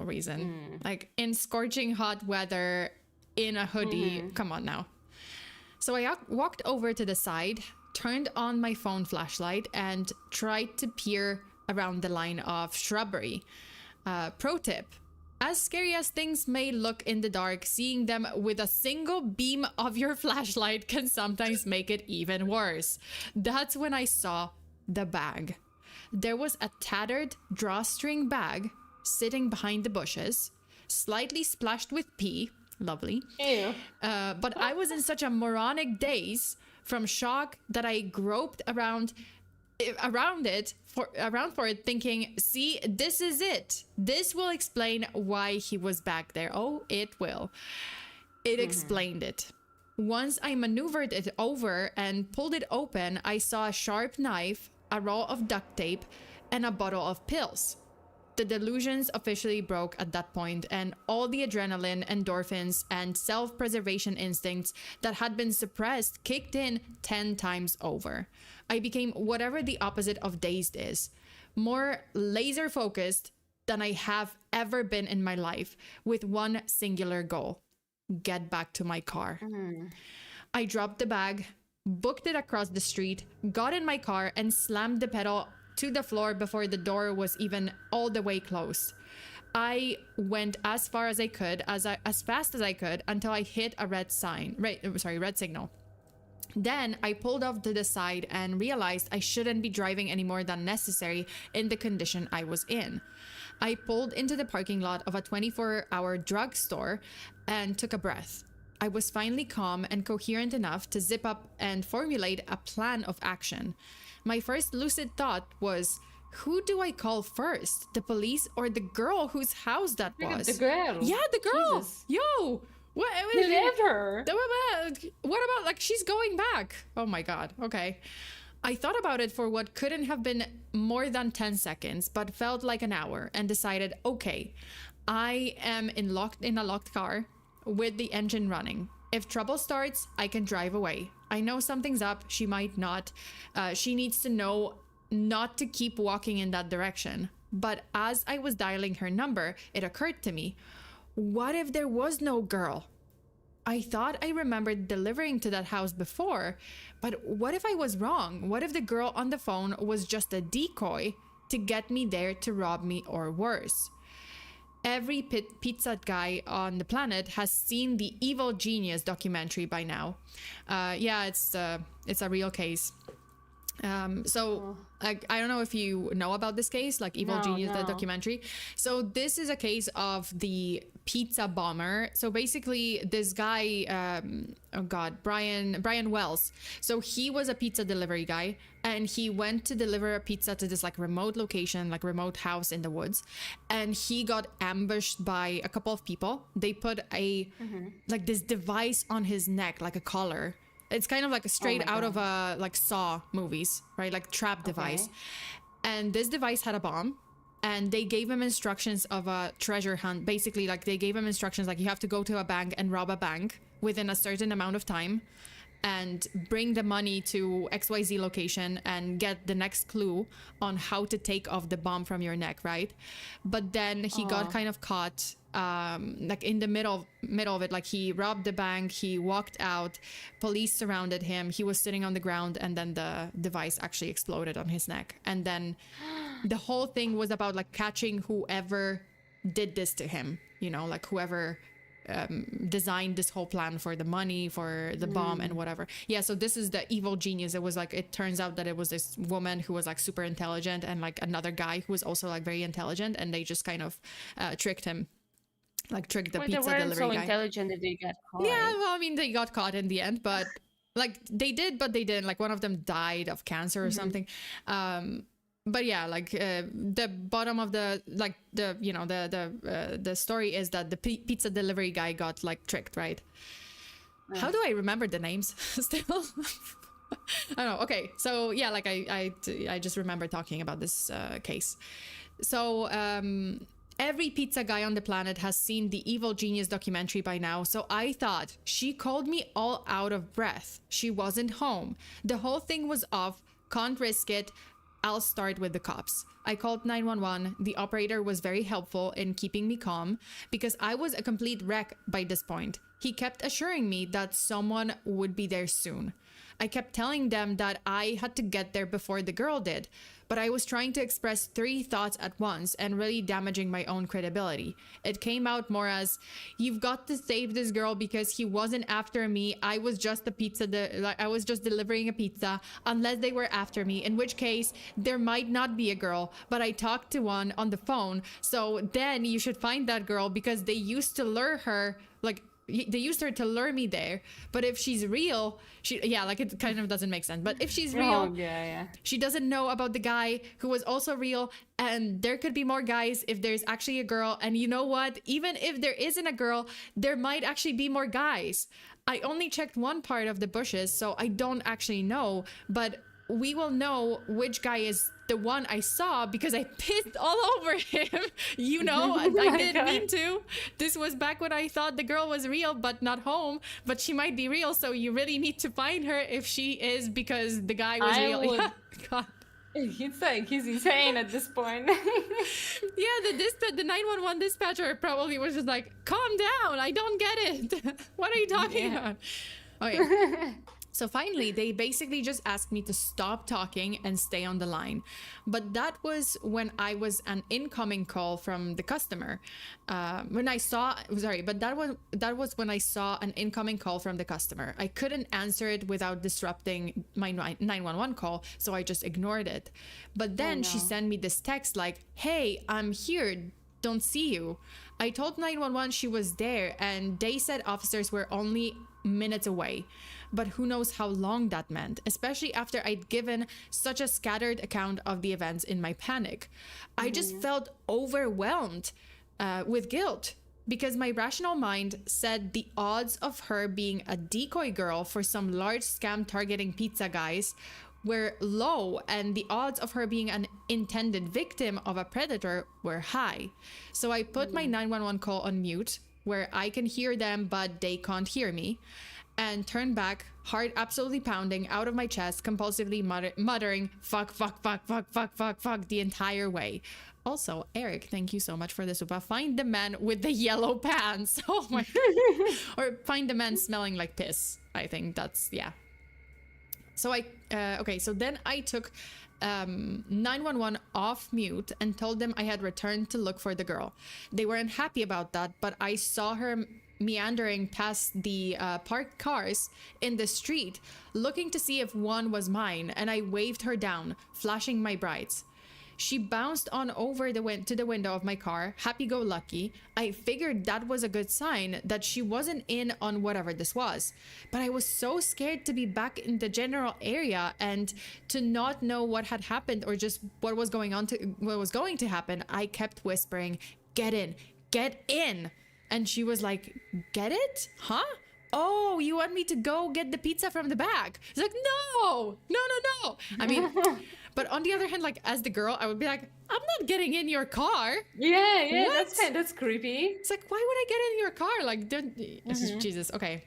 reason. Like in scorching hot weather in a hoodie. Come on now. So I walked over to the side, turned on my phone flashlight, and tried to peer around the line of shrubbery. Pro tip: as scary as things may look in the dark, seeing them with a single beam of your flashlight can sometimes make it even worse. That's when I saw the bag. There was a tattered drawstring bag sitting behind the bushes, slightly splashed with pee. Lovely. Ew. But I was in such a moronic daze from shock that I groped around for it, thinking, see, this is it. This will explain why he was back there. Oh, it will. It explained it. Once I maneuvered it over and pulled it open, I saw a sharp knife, a roll of duct tape, and a bottle of pills. The delusions officially broke at that point, and all the adrenaline, endorphins, and self-preservation instincts that had been suppressed kicked in 10 times over. I became whatever the opposite of dazed is. More laser-focused, than I have ever been in my life, with one singular goal: get back to my car. I dropped the bag, booked it across the street, got in my car, and slammed the pedal to the floor before the door was even all the way closed. I went as far as I could, as fast as I could, until I hit a red signal. Then I pulled off to the side and realized I shouldn't be driving any more than necessary in the condition I was in. I pulled into the parking lot of a 24-hour drugstore and took a breath. I was finally calm and coherent enough to zip up and formulate a plan of action. My first lucid thought was, who do I call first? The police or the girl whose house that was? The girl. Yeah, the girl. Jesus. Yo. What? Never. What about, like, she's going back? Oh my God. Okay. I thought about it for what couldn't have been more than 10 seconds, but felt like an hour, and decided, okay, I am in a locked car with the engine running. If trouble starts, I can drive away. I know something's up. She might not. She needs to know not to keep walking in that direction. But as I was dialing her number, it occurred to me, what if there was no girl? I thought I remembered delivering to that house before, but what if I was wrong? What if the girl on the phone was just a decoy to get me there to rob me, or worse? Every pizza guy on the planet has seen the Evil Genius documentary by now. Yeah, it's a real case. Like, I don't know if you know about this case, like Evil Genius, the documentary. So this is a case of the pizza bomber. So basically this guy, Brian Wells. So he was a pizza delivery guy, and he went to deliver a pizza to this like remote location, like remote house in the woods. And he got ambushed by a couple of people. They put like this device on his neck, like a collar. It's kind of like a straight out of a like Saw movies, right? Like trap device. And this device had a bomb, and they gave him instructions of a treasure hunt. Basically, like they gave him instructions like, you have to go to a bank and rob a bank within a certain amount of time and bring the money to XYZ location and get the next clue on how to take off the bomb from your neck, right? But then he got kind of caught like in the middle of it. Like he robbed the bank, he walked out, police surrounded him, he was sitting on the ground, and then the device actually exploded on his neck. And then the whole thing was about like catching whoever did this to him, you know, like whoever designed this whole plan for the money, for the bomb and whatever. Yeah, so this is the Evil Genius. It was like, it turns out that it was this woman who was like super intelligent, and like another guy who was also like very intelligent, and they just kind of tricked him. Like tricked the pizza delivery guy. They weren't so intelligent that they got caught. Yeah, well, I mean, they got caught in the end, but like they did, but they didn't. Like one of them died of cancer or something. But yeah, like the bottom of the like the you know the story is that the pizza delivery guy got like tricked, right? How do I remember the names still? I don't know. Okay, so yeah, like I just remember talking about this case. So every pizza guy on the planet has seen the Evil Genius documentary by now, so I thought, she called me all out of breath. She wasn't home. The whole thing was off. Can't risk it. I'll start with the cops. I called 911. The operator was very helpful in keeping me calm because I was a complete wreck by this point. He kept assuring me that someone would be there soon. I kept telling them that I had to get there before the girl did, but I was trying to express 3 thoughts at once and really damaging my own credibility. It came out more as, you've got to save this girl because he wasn't after me. I was just I was just delivering a pizza, unless they were after me, in which case there might not be a girl, but I talked to one on the phone. So then you should find that girl because they used to lure her, like they used her to lure me there. But if she's real, like it kind of doesn't make sense. But if she's real, she doesn't know about the guy who was also real, and there could be more guys if there's actually a girl. And you know what? Even if there isn't a girl, there might actually be more guys. I only checked one part of the bushes, so I don't actually know, but we will know which guy is the one I saw because I pissed all over him. You know, I didn't mean to. This was back when I thought the girl was real but not home, but she might be real, so you really need to find her if she is, because the guy was real. Yeah, God. He's like, he's insane at this point. Yeah, the 911 dispatcher probably was just like, calm down, I don't get it. What are you talking about? Okay. So finally, they basically just asked me to stop talking and stay on the line. But that was when I was an incoming call from the customer. But that was when I saw an incoming call from the customer. I couldn't answer it without disrupting my 911 call, so I just ignored it. But then she sent me this text like, "Hey, I'm here. Don't see you." I told 911 she was there, and they said officers were only minutes away. But who knows how long that meant, especially after I'd given such a scattered account of the events in my panic. I just felt overwhelmed with guilt because my rational mind said the odds of her being a decoy girl for some large scam targeting pizza guys were low, and the odds of her being an intended victim of a predator were high. So I put my 911 call on mute, where I can hear them but they can't hear me, and turned back, heart absolutely pounding out of my chest, compulsively muttering fuck, fuck, fuck, fuck, fuck, fuck, fuck the entire way. Also, Eric, thank you so much for the super. Find the man with the yellow pants. Oh my God. Or find the man smelling like piss. I think that's, yeah. So so then I took 911 off mute and told them I had returned to look for the girl. They weren't happy about that, but I saw her meandering past the parked cars in the street, looking to see if one was mine, and I waved her down, flashing my brights. She bounced on over to the window of my car, happy-go-lucky. I figured that was a good sign that she wasn't in on whatever this was. But I was so scared to be back in the general area and to not know what had happened or just what was going to happen. I kept whispering, "Get in, get in." And she was like, "Get it? Huh? Oh, you want me to go get the pizza from the back?" It's like, no. I mean, but on the other hand, like as the girl, I would be like, "I'm not getting in your car." Yeah, that's creepy. It's like, why would I get in your car? Like, Jesus. Okay.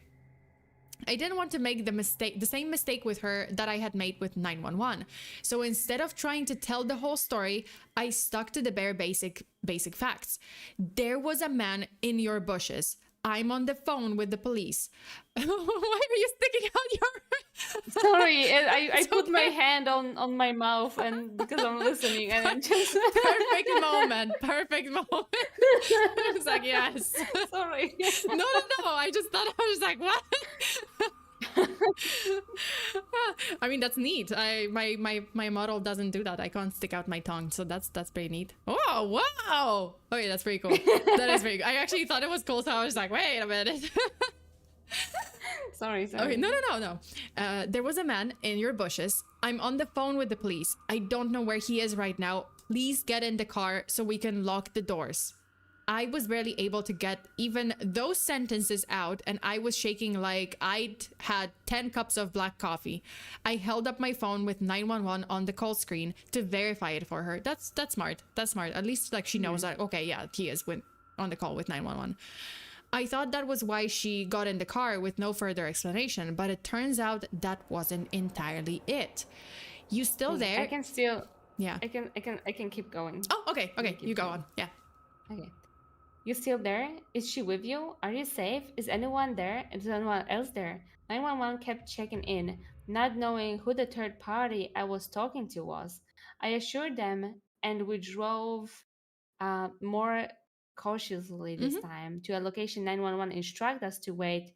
I didn't want to make the same mistake with her that I had made with 911. So instead of trying to tell the whole story, I stuck to the bare basic facts. There was a man in your bushes. I'm on the phone with the police. Why are you sticking out your... Sorry, I put my hand on my mouth and because I'm listening and I'm just... Perfect moment. It's like, yes. Sorry. No. I just thought, I was like, what? I mean, that's neat. My model doesn't do that. I can't stick out my tongue, so that's pretty neat. Oh, wow. Okay, that's pretty cool. That is pretty cool. I actually thought it was cool, so I was like, wait a minute. Sorry. Okay, no. There was a man in your bushes. I'm on the phone with the police. I don't know where he is right now. Please get in the car so we can lock the doors. I was barely able to get even those sentences out, and I was shaking like I'd had 10 cups of black coffee. I held up my phone with 911 on the call screen to verify it for her. That's smart. At least like she knows that, okay, yeah, he is on the call with 911. I thought that was why she got in the car with no further explanation, but it turns out that wasn't entirely it. You still there? I can still... Yeah. I can keep going. Oh, okay. You go on. Yeah. Okay. You still there? Is she with you? Are you safe? Is anyone there? Is anyone else there? 911 kept checking in, not knowing who the third party I was talking to was. I assured them, and we drove more cautiously this time to a location 911 instructed us to wait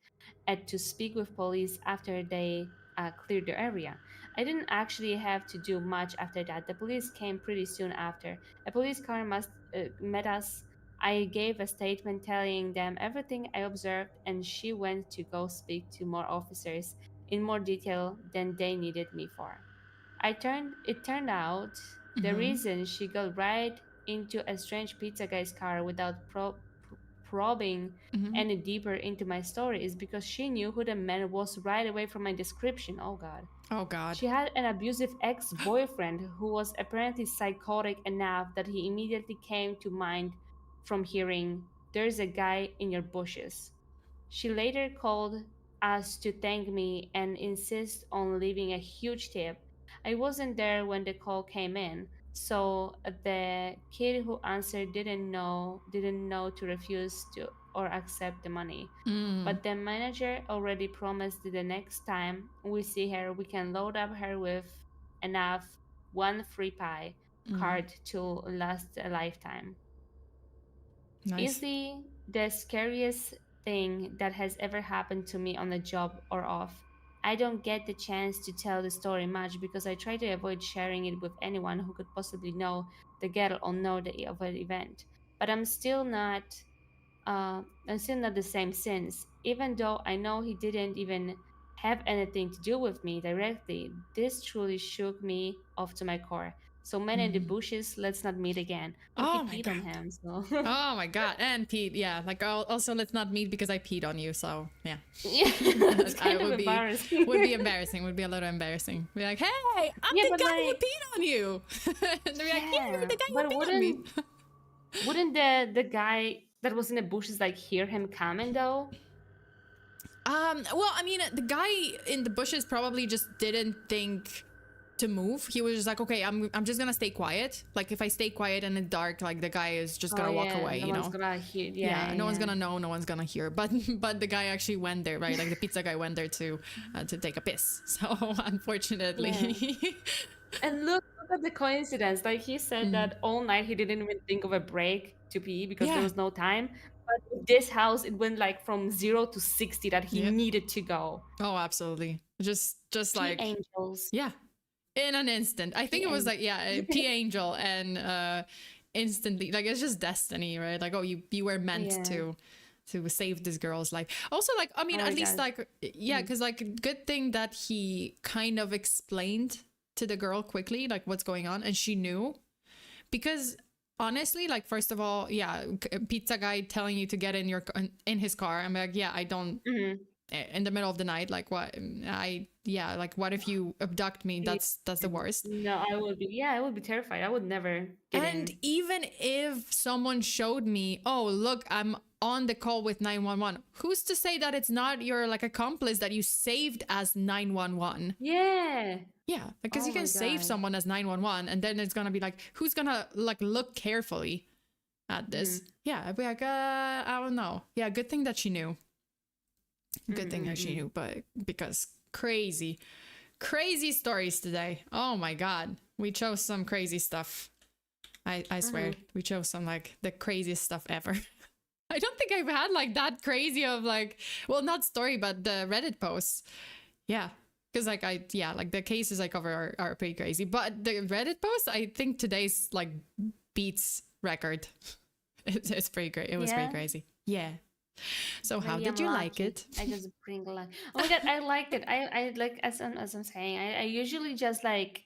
and to speak with police after they cleared the area. I didn't actually have to do much after that. The police came pretty soon after. A police car met us. I gave a statement telling them everything I observed, and she went to go speak to more officers in more detail than they needed me for. It turned out the reason she got right into a strange pizza guy's car without probing any deeper into my story is because she knew who the man was right away from my description. Oh God. She had an abusive ex-boyfriend who was apparently psychotic enough that he immediately came to mind from hearing, "There's a guy in your bushes." She later called us to thank me and insist on leaving a huge tip. I wasn't there when the call came in, so the kid who answered didn't know to refuse to or accept the money. But the manager already promised that the next time we see her, we can load up her with enough one free pie card to last a lifetime. Nice. Easily the scariest thing that has ever happened to me on the job or off. I don't get the chance to tell the story much because I try to avoid sharing it with anyone who could possibly know the girl or know of an event. But I'm still not the same since. Even though I know he didn't even have anything to do with me directly, this truly shook me off to my core. So man in the bushes, let's not meet again. Well, he Oh my peed on god. him, so Oh my god. And Pete, yeah. Like also let's not meet because I peed on you. So yeah. yeah, it's I kind of would be embarrassing. would be embarrassing. Would be a little embarrassing. Be like, hey, I'm Yeah, the but guy who like, peed on you. And they're like, yeah, you're yeah, the guy who but peed on me. wouldn't the guy that was in the bushes like hear him coming though? Well, I mean, the guy in the bushes probably just didn't think to move. He was just like, okay, I'm just gonna stay quiet. Like if I stay quiet in the dark, like the guy is just gonna Oh walk yeah, away, no you one's know? gonna hear. Yeah, no one's Yeah. gonna know, no one's gonna hear. But the guy actually went there, right? Like the pizza guy went there to take a piss. So unfortunately, Yeah. And look at the coincidence. Like he said that all night he didn't even think of a break to pee because there yeah, was no time. But in this house, it went like from 0 to 60 that he yeah. needed to go. Oh, absolutely. Just Pee like angels. yeah, in an instant. I think Pee it was angels. like yeah, a P angel and instantly like it's just destiny, right? Like oh, you were meant Yeah. to save this girl's life. Also, like I mean, Oh at my least God. like yeah, because like good thing that he kind of explained to the girl quickly like what's going on, and she knew because honestly, like first of all, yeah, pizza guy telling you to get in his car. I'm like, yeah, I don't Mhm. in the middle of the night. Like what? Yeah, like what if you abduct me? Yeah. That's the worst. No, I would be terrified. I would never get And in. even if someone showed me, oh, look, I'm on the call with 911, who's to say that it's not your like accomplice that you saved as 911? Yeah. Yeah, because Oh you can my save God. someone as 911 and then it's going to be like, who's going to like look carefully at this? Yeah, I'd be like, I don't know. Yeah, good thing that she knew. Good thing that she knew, but because crazy stories today. Oh my God. We chose some crazy stuff. I swear, we chose some like the craziest stuff ever. I don't think I've had like that crazy of like, well, not story, but the Reddit posts. Yeah. Because like like the cases I cover are pretty crazy. But the Reddit post, I think today's like beats record. It's pretty great. It was pretty crazy. Yeah. So how Maybe did I'm you like lucky. it? I just bring luck. Oh my God, I liked it. I like as I'm saying, I usually just like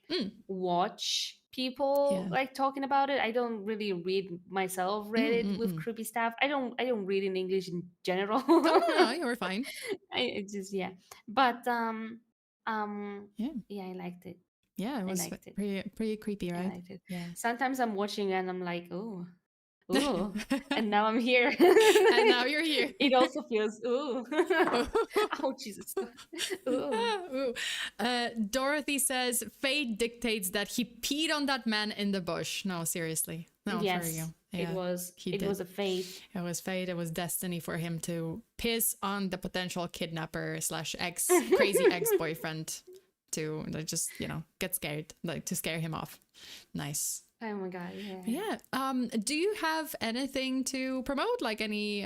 watch people Yeah. like talking about it. I don't really read myself Reddit with creepy stuff. I don't read in English in general. No, you were fine. It just yeah. But Yeah. yeah, I liked it. Yeah, it I was liked it. pretty creepy, I right? liked it. Yeah. Sometimes I'm watching and I'm like, oh, ooh, and now I'm here. And now you're here. It also feels ooh. Oh Jesus. Ooh. Ooh. Dorothy says fate dictates that he peed on that man in the bush. No, seriously. No, for Yes. real. It was he it did. was a fate. It was fate. It was destiny for him to piss on the potential kidnapper / crazy ex-boyfriend to like, just, get scared, like to scare him off. Nice. Oh my God, yeah. Yeah. Do you have anything to promote? Like any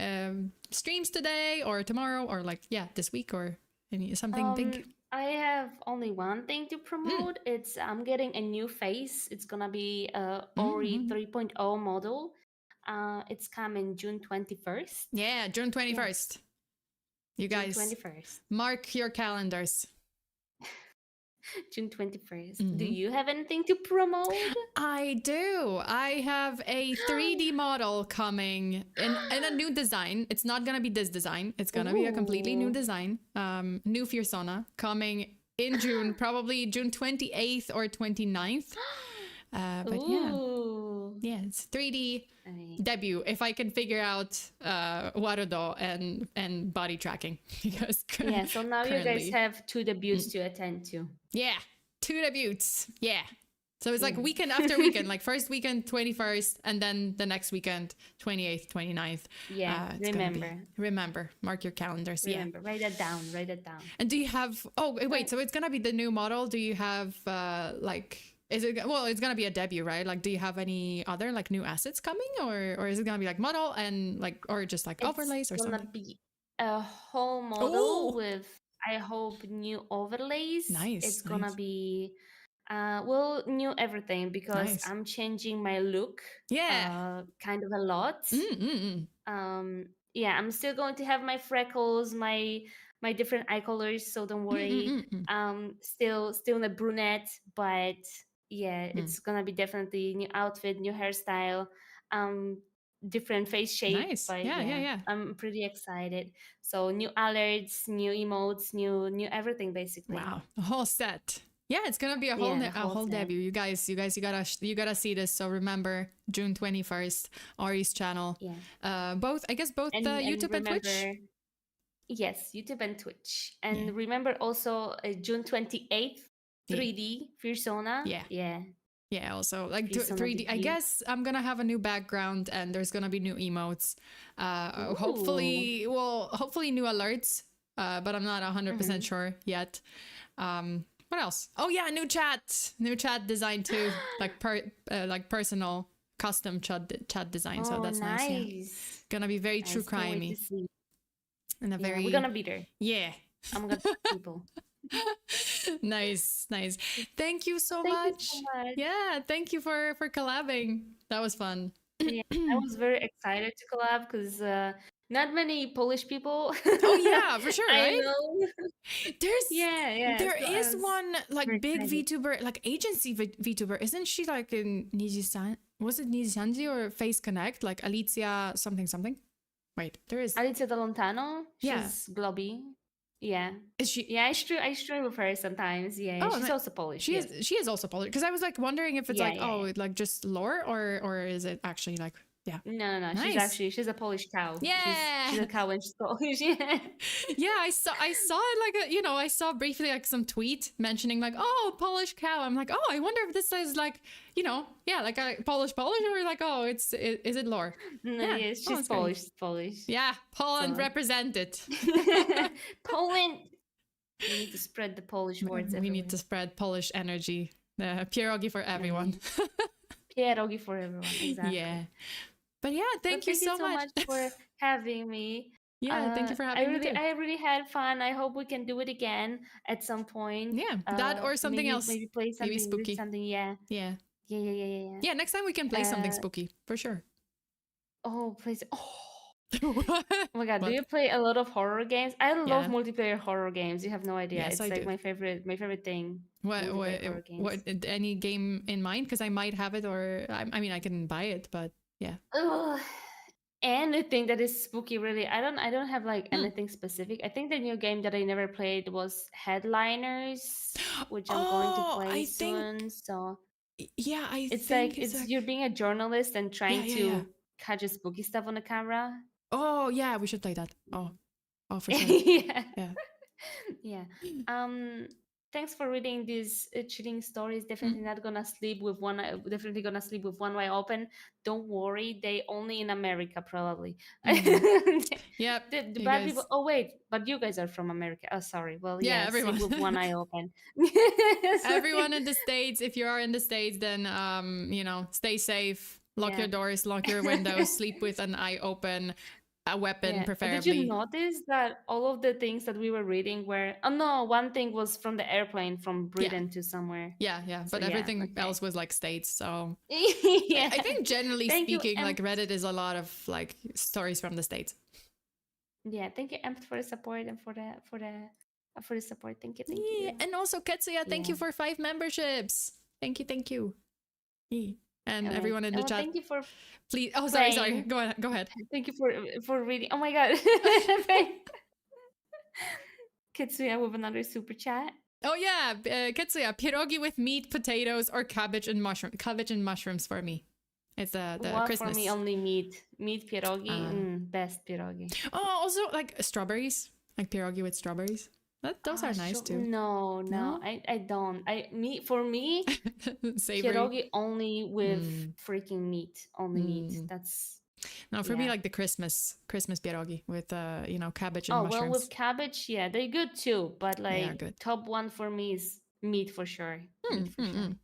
streams today or tomorrow or like, this week or something big? I have only one thing to promote. It's I'm getting a new face. It's gonna be a Ori 3.0 model. It's coming June 21st. Yeah, June 21st. You guys, June 21st. mark your calendars. June 21st. Do you have anything to promote? I do. I have a 3D model coming in a new design. It's not going to be this design. It's going to be a completely new design. New FEARSONA coming in June, probably June 28th or 29th. But yeah, it's 3D debut. If I can figure out Warudo and body tracking. Because so now you guys have 2 debuts to attend to. Yeah, 2 debuts. Yeah. So it's like weekend after weekend, like first weekend, 21st, and then the next weekend, 28th, 29th. Yeah, remember, mark your calendars. Remember, write that down. And do you have, wait, so it's going to be the new model. Do you have it's going to be a debut, right? Like, do you have any other like new assets coming or is it going to be like model and like, or just like overlays or something? It's going to be a whole model with, I hope, new overlays. Nice. It's going to be... new everything because I'm changing my look. Yeah. Kind of a lot. I'm still going to have my freckles, my different eye colors, so don't worry. Still in a brunette, but it's gonna be definitely new outfit, new hairstyle, different face shape. Nice. But yeah. I'm pretty excited. So new alerts, new emotes, new everything basically. Wow, a whole set. Yeah, it's gonna be a whole debut. You guys, you gotta see this. So remember, June 21st, Ari's channel. Yeah. Both YouTube and Twitch. Yes, YouTube and Twitch. And remember also June 28th, 3D FEARSONA. Yeah, also like 3D. I guess I'm gonna have a new background and there's gonna be new emotes. Hopefully new alerts. But I'm not 100% sure yet. What else? Oh yeah, new chat design too, like personal custom chat design. So that's nice. Yeah. Gonna be very true crimey. And we're gonna be there. Yeah, I'm gonna talk to people. Nice. Thank you so much. Yeah, thank you for collabing. That was fun. Yeah, I was very excited to collab because not many Polish people. Oh yeah, for sure, right? I know. There is one like big VTuber, like agency VTuber. Isn't she like in Nijisan? Was it Nijisanji or Face Connect? Like Alicia something. Wait, there is Alicia Dolontano. She's Globby. Yeah. Is she? Yeah, I stream with her sometimes. Yeah, she's also Polish. She is also Polish. Because I was like wondering if it's like just lore or is it actually like No. Nice. She's a Polish cow. Yeah. She's a cow and she's Polish. Yeah. I saw it like I saw briefly like some tweet mentioning like, oh, Polish cow. I'm like, oh, I wonder if this is like, like a Polish or like, oh, is it lore? No, yes, she's Polish. Yeah, Poland represented. Poland. We need to spread the Polish words. We need to spread Polish energy. Pierogi for everyone. Pierogi for everyone. Exactly. Yeah. But yeah, thank you so much for having me. Yeah, thank you for having me too. I really had fun. I hope we can do it again at some point. Yeah, that or something else. Maybe play something. Maybe spooky. Something. Yeah. Yeah, next time we can play something spooky for sure. Oh, please. Oh my god, do you play a lot of horror games? I love multiplayer horror games. You have no idea. Yes, it's like my favorite thing. What any game in mind? Because I might have it, or I mean I can buy it, but yeah. Anything that is spooky, really. I don't have like anything specific. I think the new game that I never played was Headliners, which I'm going to play soon. So yeah, it's like you're being a journalist and trying to catch a spooky stuff on the camera. Oh yeah, we should play that. Oh for sure. Yeah. Thanks for reading these chilling stories. Definitely not gonna sleep with one. Definitely gonna sleep with one eye open. Don't worry, they only in America probably. Yeah. The bad people. Oh wait, but you guys are from America. Oh sorry. Well, everyone sleep with one eye open. Everyone in the States. If you are in the States, then stay safe. Lock your doors. Lock your windows. Sleep with an eye open. A weapon, preferably. Did you notice that all of the things that we were reading were... Oh no, one thing was from the airplane from Britain to somewhere. Yeah. But everything else was like States. So I think generally speaking, like Reddit is a lot of like stories from the States. Yeah, thank you, Empt, for the support and for the support. Thank you. And also Ketsuya, thank you for 5 memberships. Thank you. Yeah. And everyone in the chat. Thank you for please. Oh, sorry. Go ahead. Thank you for reading. Oh my god. Kitsuya with another super chat. Oh yeah, Kitsuya, pierogi with meat, potatoes, or cabbage and mushroom. Cabbage and mushrooms for me. It's the Christmas. For me, only meat. Meat pierogi. Best pierogi. Oh, also like strawberries. Like pierogi with strawberries. Those are nice too. No, No? I don't. For me, Savory. pierogi only with freaking meat, only meat. That's no, for me, like the Christmas pierogi with cabbage and oh mushrooms. well, with cabbage, yeah, they're good too. But They are like good. top one for me is meat for sure. Meat for sure.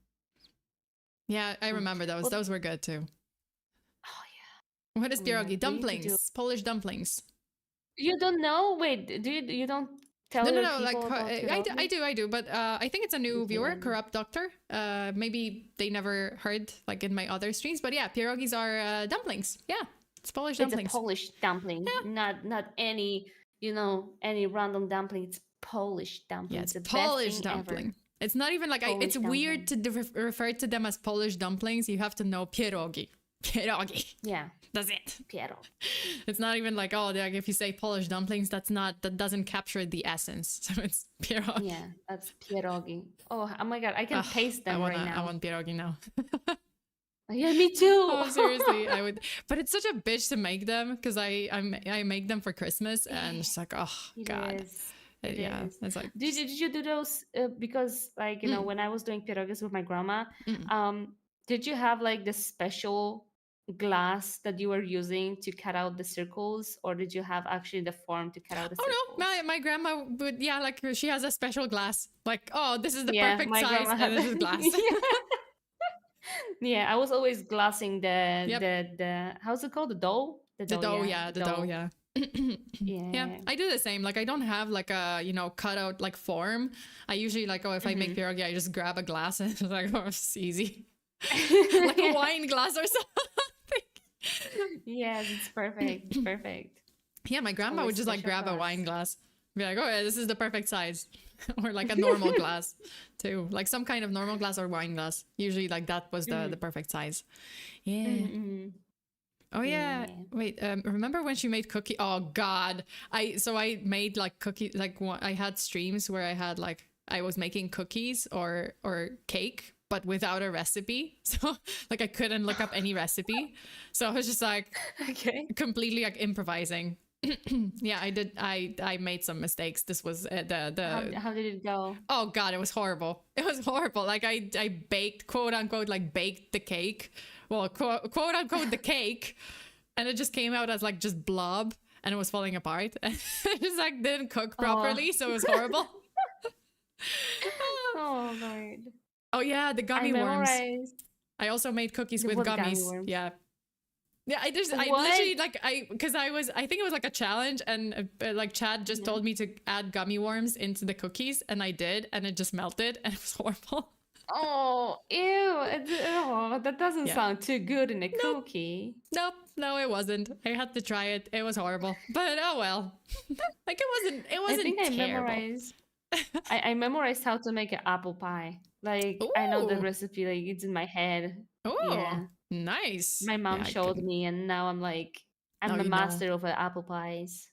Yeah, I remember those. Those were good too. Oh yeah. What is pierogi? Dumplings, Polish dumplings. You don't know? Wait, you don't tell your people like about pierogi? I do, but I think it's a new viewer, Corrupt Doctor. Maybe they never heard like in my other streams, but yeah, pierogis are dumplings. Yeah, it's Polish dumplings. It's a Polish dumpling, not any any random dumpling. It's Polish dumpling. Yeah, it's the Polish best thing dumpling. Ever. It's not even like it's weird to refer to them as Polish dumplings. You have to know pierogi. Pierogi. Yeah. That's it. Pierogi. It's not even like, oh, like if you say Polish dumplings, that doesn't capture the essence. So it's pierogi. Yeah, that's pierogi. Oh my god, I can taste them right now. I want pierogi now. Yeah, me too. Oh, seriously, I would. But it's such a bitch to make them because I make them for Christmas and it's like, oh god. It's like. Did you do those? Because like when I was doing pierogis with my grandma, did you have like the special glass that you were using to cut out the circles, or did you have actually the form to cut out the circles? Oh no, my grandma would like she has a special glass. Like, oh, this is the perfect size, and this is glass. Yeah, I was always glassing the how's it called, the dough? The dough, yeah. Yeah, I do the same. Like I don't have like a cut out like form. I usually like if I make pierogi, I just grab a glass and it's like, oh, it's easy. Like a wine glass or something. Yes, it's perfect. It's perfect. Yeah, my grandma would just like grab a wine glass, be like, oh yeah, this is the perfect size. Or like a normal glass too, like some kind of normal glass or wine glass. Usually like that was the perfect size. Yeah. Oh yeah. Wait, remember when she made cookie? Oh god. I made like cookies, like I had streams where I had like I was making cookies or cake but without a recipe. So like I couldn't look up any recipe. So I was just like completely like improvising. Yeah, I did. I made some mistakes. This was How did it go? Oh god, it was horrible. It was horrible. Like I baked, quote unquote, like baked the cake. Well, quote unquote the cake, and it just came out as like just blob, and it was falling apart. And it just like didn't cook properly, so it was horrible. Oh Lord. Oh yeah, the gummy worms. I also made cookies with gummies. Yeah. Yeah, I literally like because I think it was like a challenge, and like Chad just told me to add gummy worms into the cookies, and I did, and it just melted, and it was horrible. Oh, ew! That doesn't sound too good in a cookie. Nope, no, it wasn't. I had to try it. It was horrible, but oh well. Like it wasn't. I think I memorized how to make an apple pie. Like I know the recipe. Like it's in my head. Oh. Yeah. Nice. My mom showed me, and now I'm like, I'm the master of apple pies.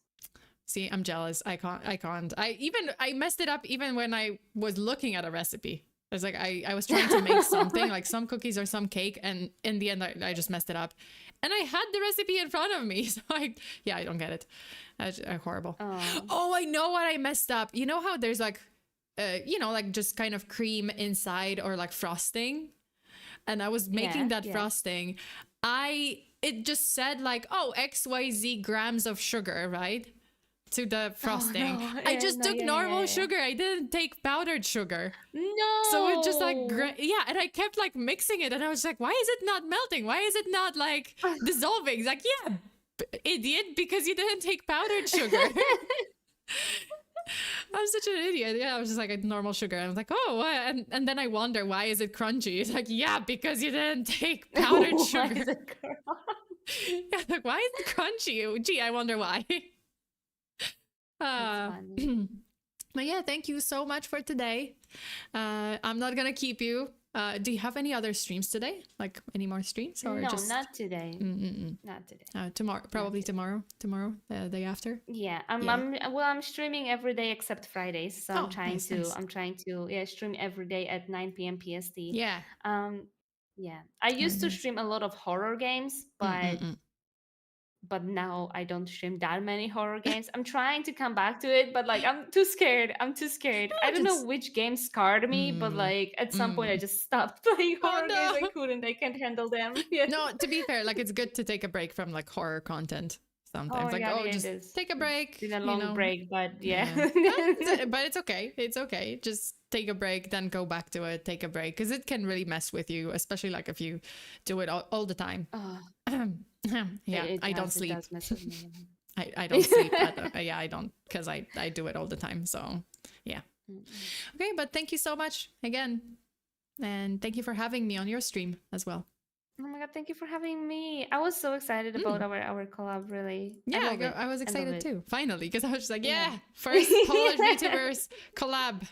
See, I'm jealous. I can't. I messed it up even when I was looking at a recipe. I was like, I was trying to make something like some cookies or some cake, and in the end, I just messed it up. And I had the recipe in front of me, so I don't get it. Horrible. Oh, I know what I messed up. You know how there's like, like just kind of cream inside or like frosting. And I was making that frosting. It just said like, oh, XYZ grams of sugar, right? To the frosting. Oh, no. I just took normal sugar. I didn't take powdered sugar. No. So it just like, and I kept like mixing it. And I was like, why is it not melting? Why is it not like dissolving? It's like, yeah, idiot, because you didn't take powdered sugar. I'm such an idiot. Yeah, I was just like a normal sugar. I was like, oh, what? And then I wonder, why is it crunchy? It's like, yeah, because you didn't take powdered sugar. Yeah, like, why is it crunchy? Gee, I wonder why. But yeah, thank you so much for today. I'm not gonna keep you. Do you have any other streams today? Like any more streams? Or no, just... not today. Not today. Tomorrow, probably tomorrow. Tomorrow, the day after. Yeah, I'm streaming every day except Fridays. So I'm trying to stream every day at 9 p.m. PST. Yeah. Yeah. I used to stream a lot of horror games, but but now I don't stream that many horror games. I'm trying to come back to it, but like I'm too scared. I don't know just which game scarred me, but like at some point I just stopped playing horror games. I couldn't. I can't handle them. Yeah. No, to be fair, like it's good to take a break from like horror content sometimes. Oh, like, yeah, oh, it just is. take a break. It's been a long break, but yeah. But it's okay. It's okay. Just take a break, then go back to it. Take a break because it can really mess with you, especially like if you do it all the time. Yeah, I don't sleep. It does mess with me. I don't sleep. Yeah, I don't because I do it all the time. So yeah. Okay, but thank you so much again, and thank you for having me on your stream as well. Oh my god, thank you for having me. I was so excited about our collab, really. Yeah, I was excited too, finally, because I was just like, first Polish VTubers collab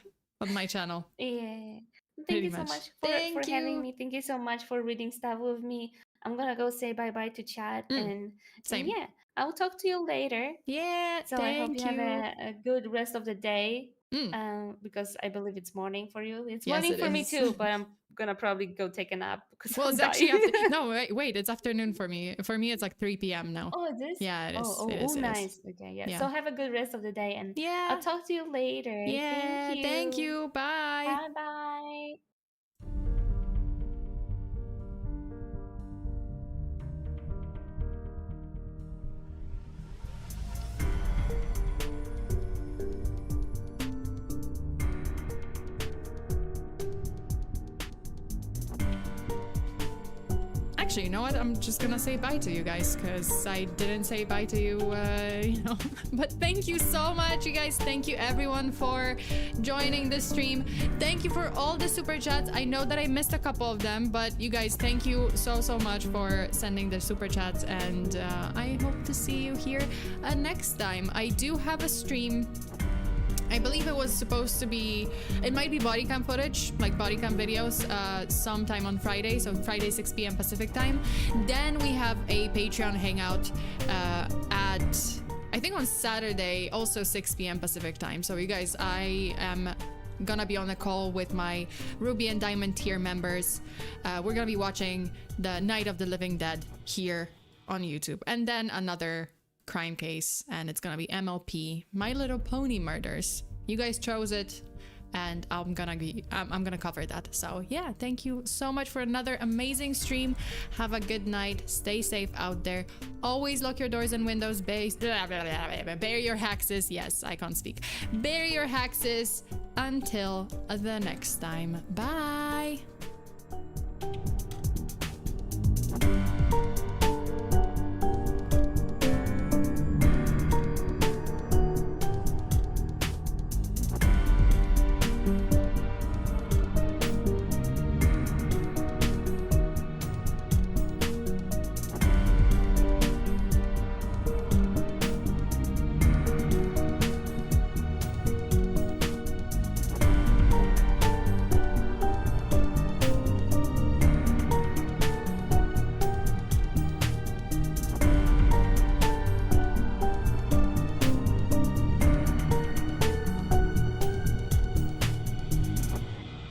on my channel. Yeah. Thank you so much for having me. Thank you so much for reading stuff with me. I'm gonna go say bye-bye to chat and yeah, I'll talk to you later. Yeah, so I hope you have a good rest of the day. Because I believe it's morning for you. It's morning for me too, but I'm gonna probably go take a nap because it's actually no, wait, it's afternoon for me. For me, it's like 3 p.m. now. Oh, it is? Yeah, it is. Oh, nice. Okay, yeah. So have a good rest of the day, and I'll talk to you later. Yeah, thank you. Bye. Bye. Actually, you know what? I'm just gonna say bye to you guys because I didn't say bye to you, But thank you so much, you guys. Thank you, everyone, for joining the stream. Thank you for all the super chats. I know that I missed a couple of them, but you guys, thank you so much for sending the super chats, and I hope to see you here next time. I do have a stream. I believe it was supposed to be, it might be body cam footage, like body cam videos, sometime on Friday, so Friday 6 p.m. Pacific time. Then we have a Patreon hangout at, I think on Saturday, also 6 p.m. Pacific time. So you guys, I am gonna be on a call with my Ruby and Diamond tier members. We're gonna be watching the Night of the Living Dead here on YouTube. And then another crime case, and it's gonna be MLP, My Little Pony Murders. You guys chose it, and I'm gonna cover that. So yeah, thank you so much for another amazing stream. Have a good night. Stay safe out there. Always lock your doors and windows. Bear your hexes. Yes, I can't speak. Bear your hexes. Until the next time. Bye.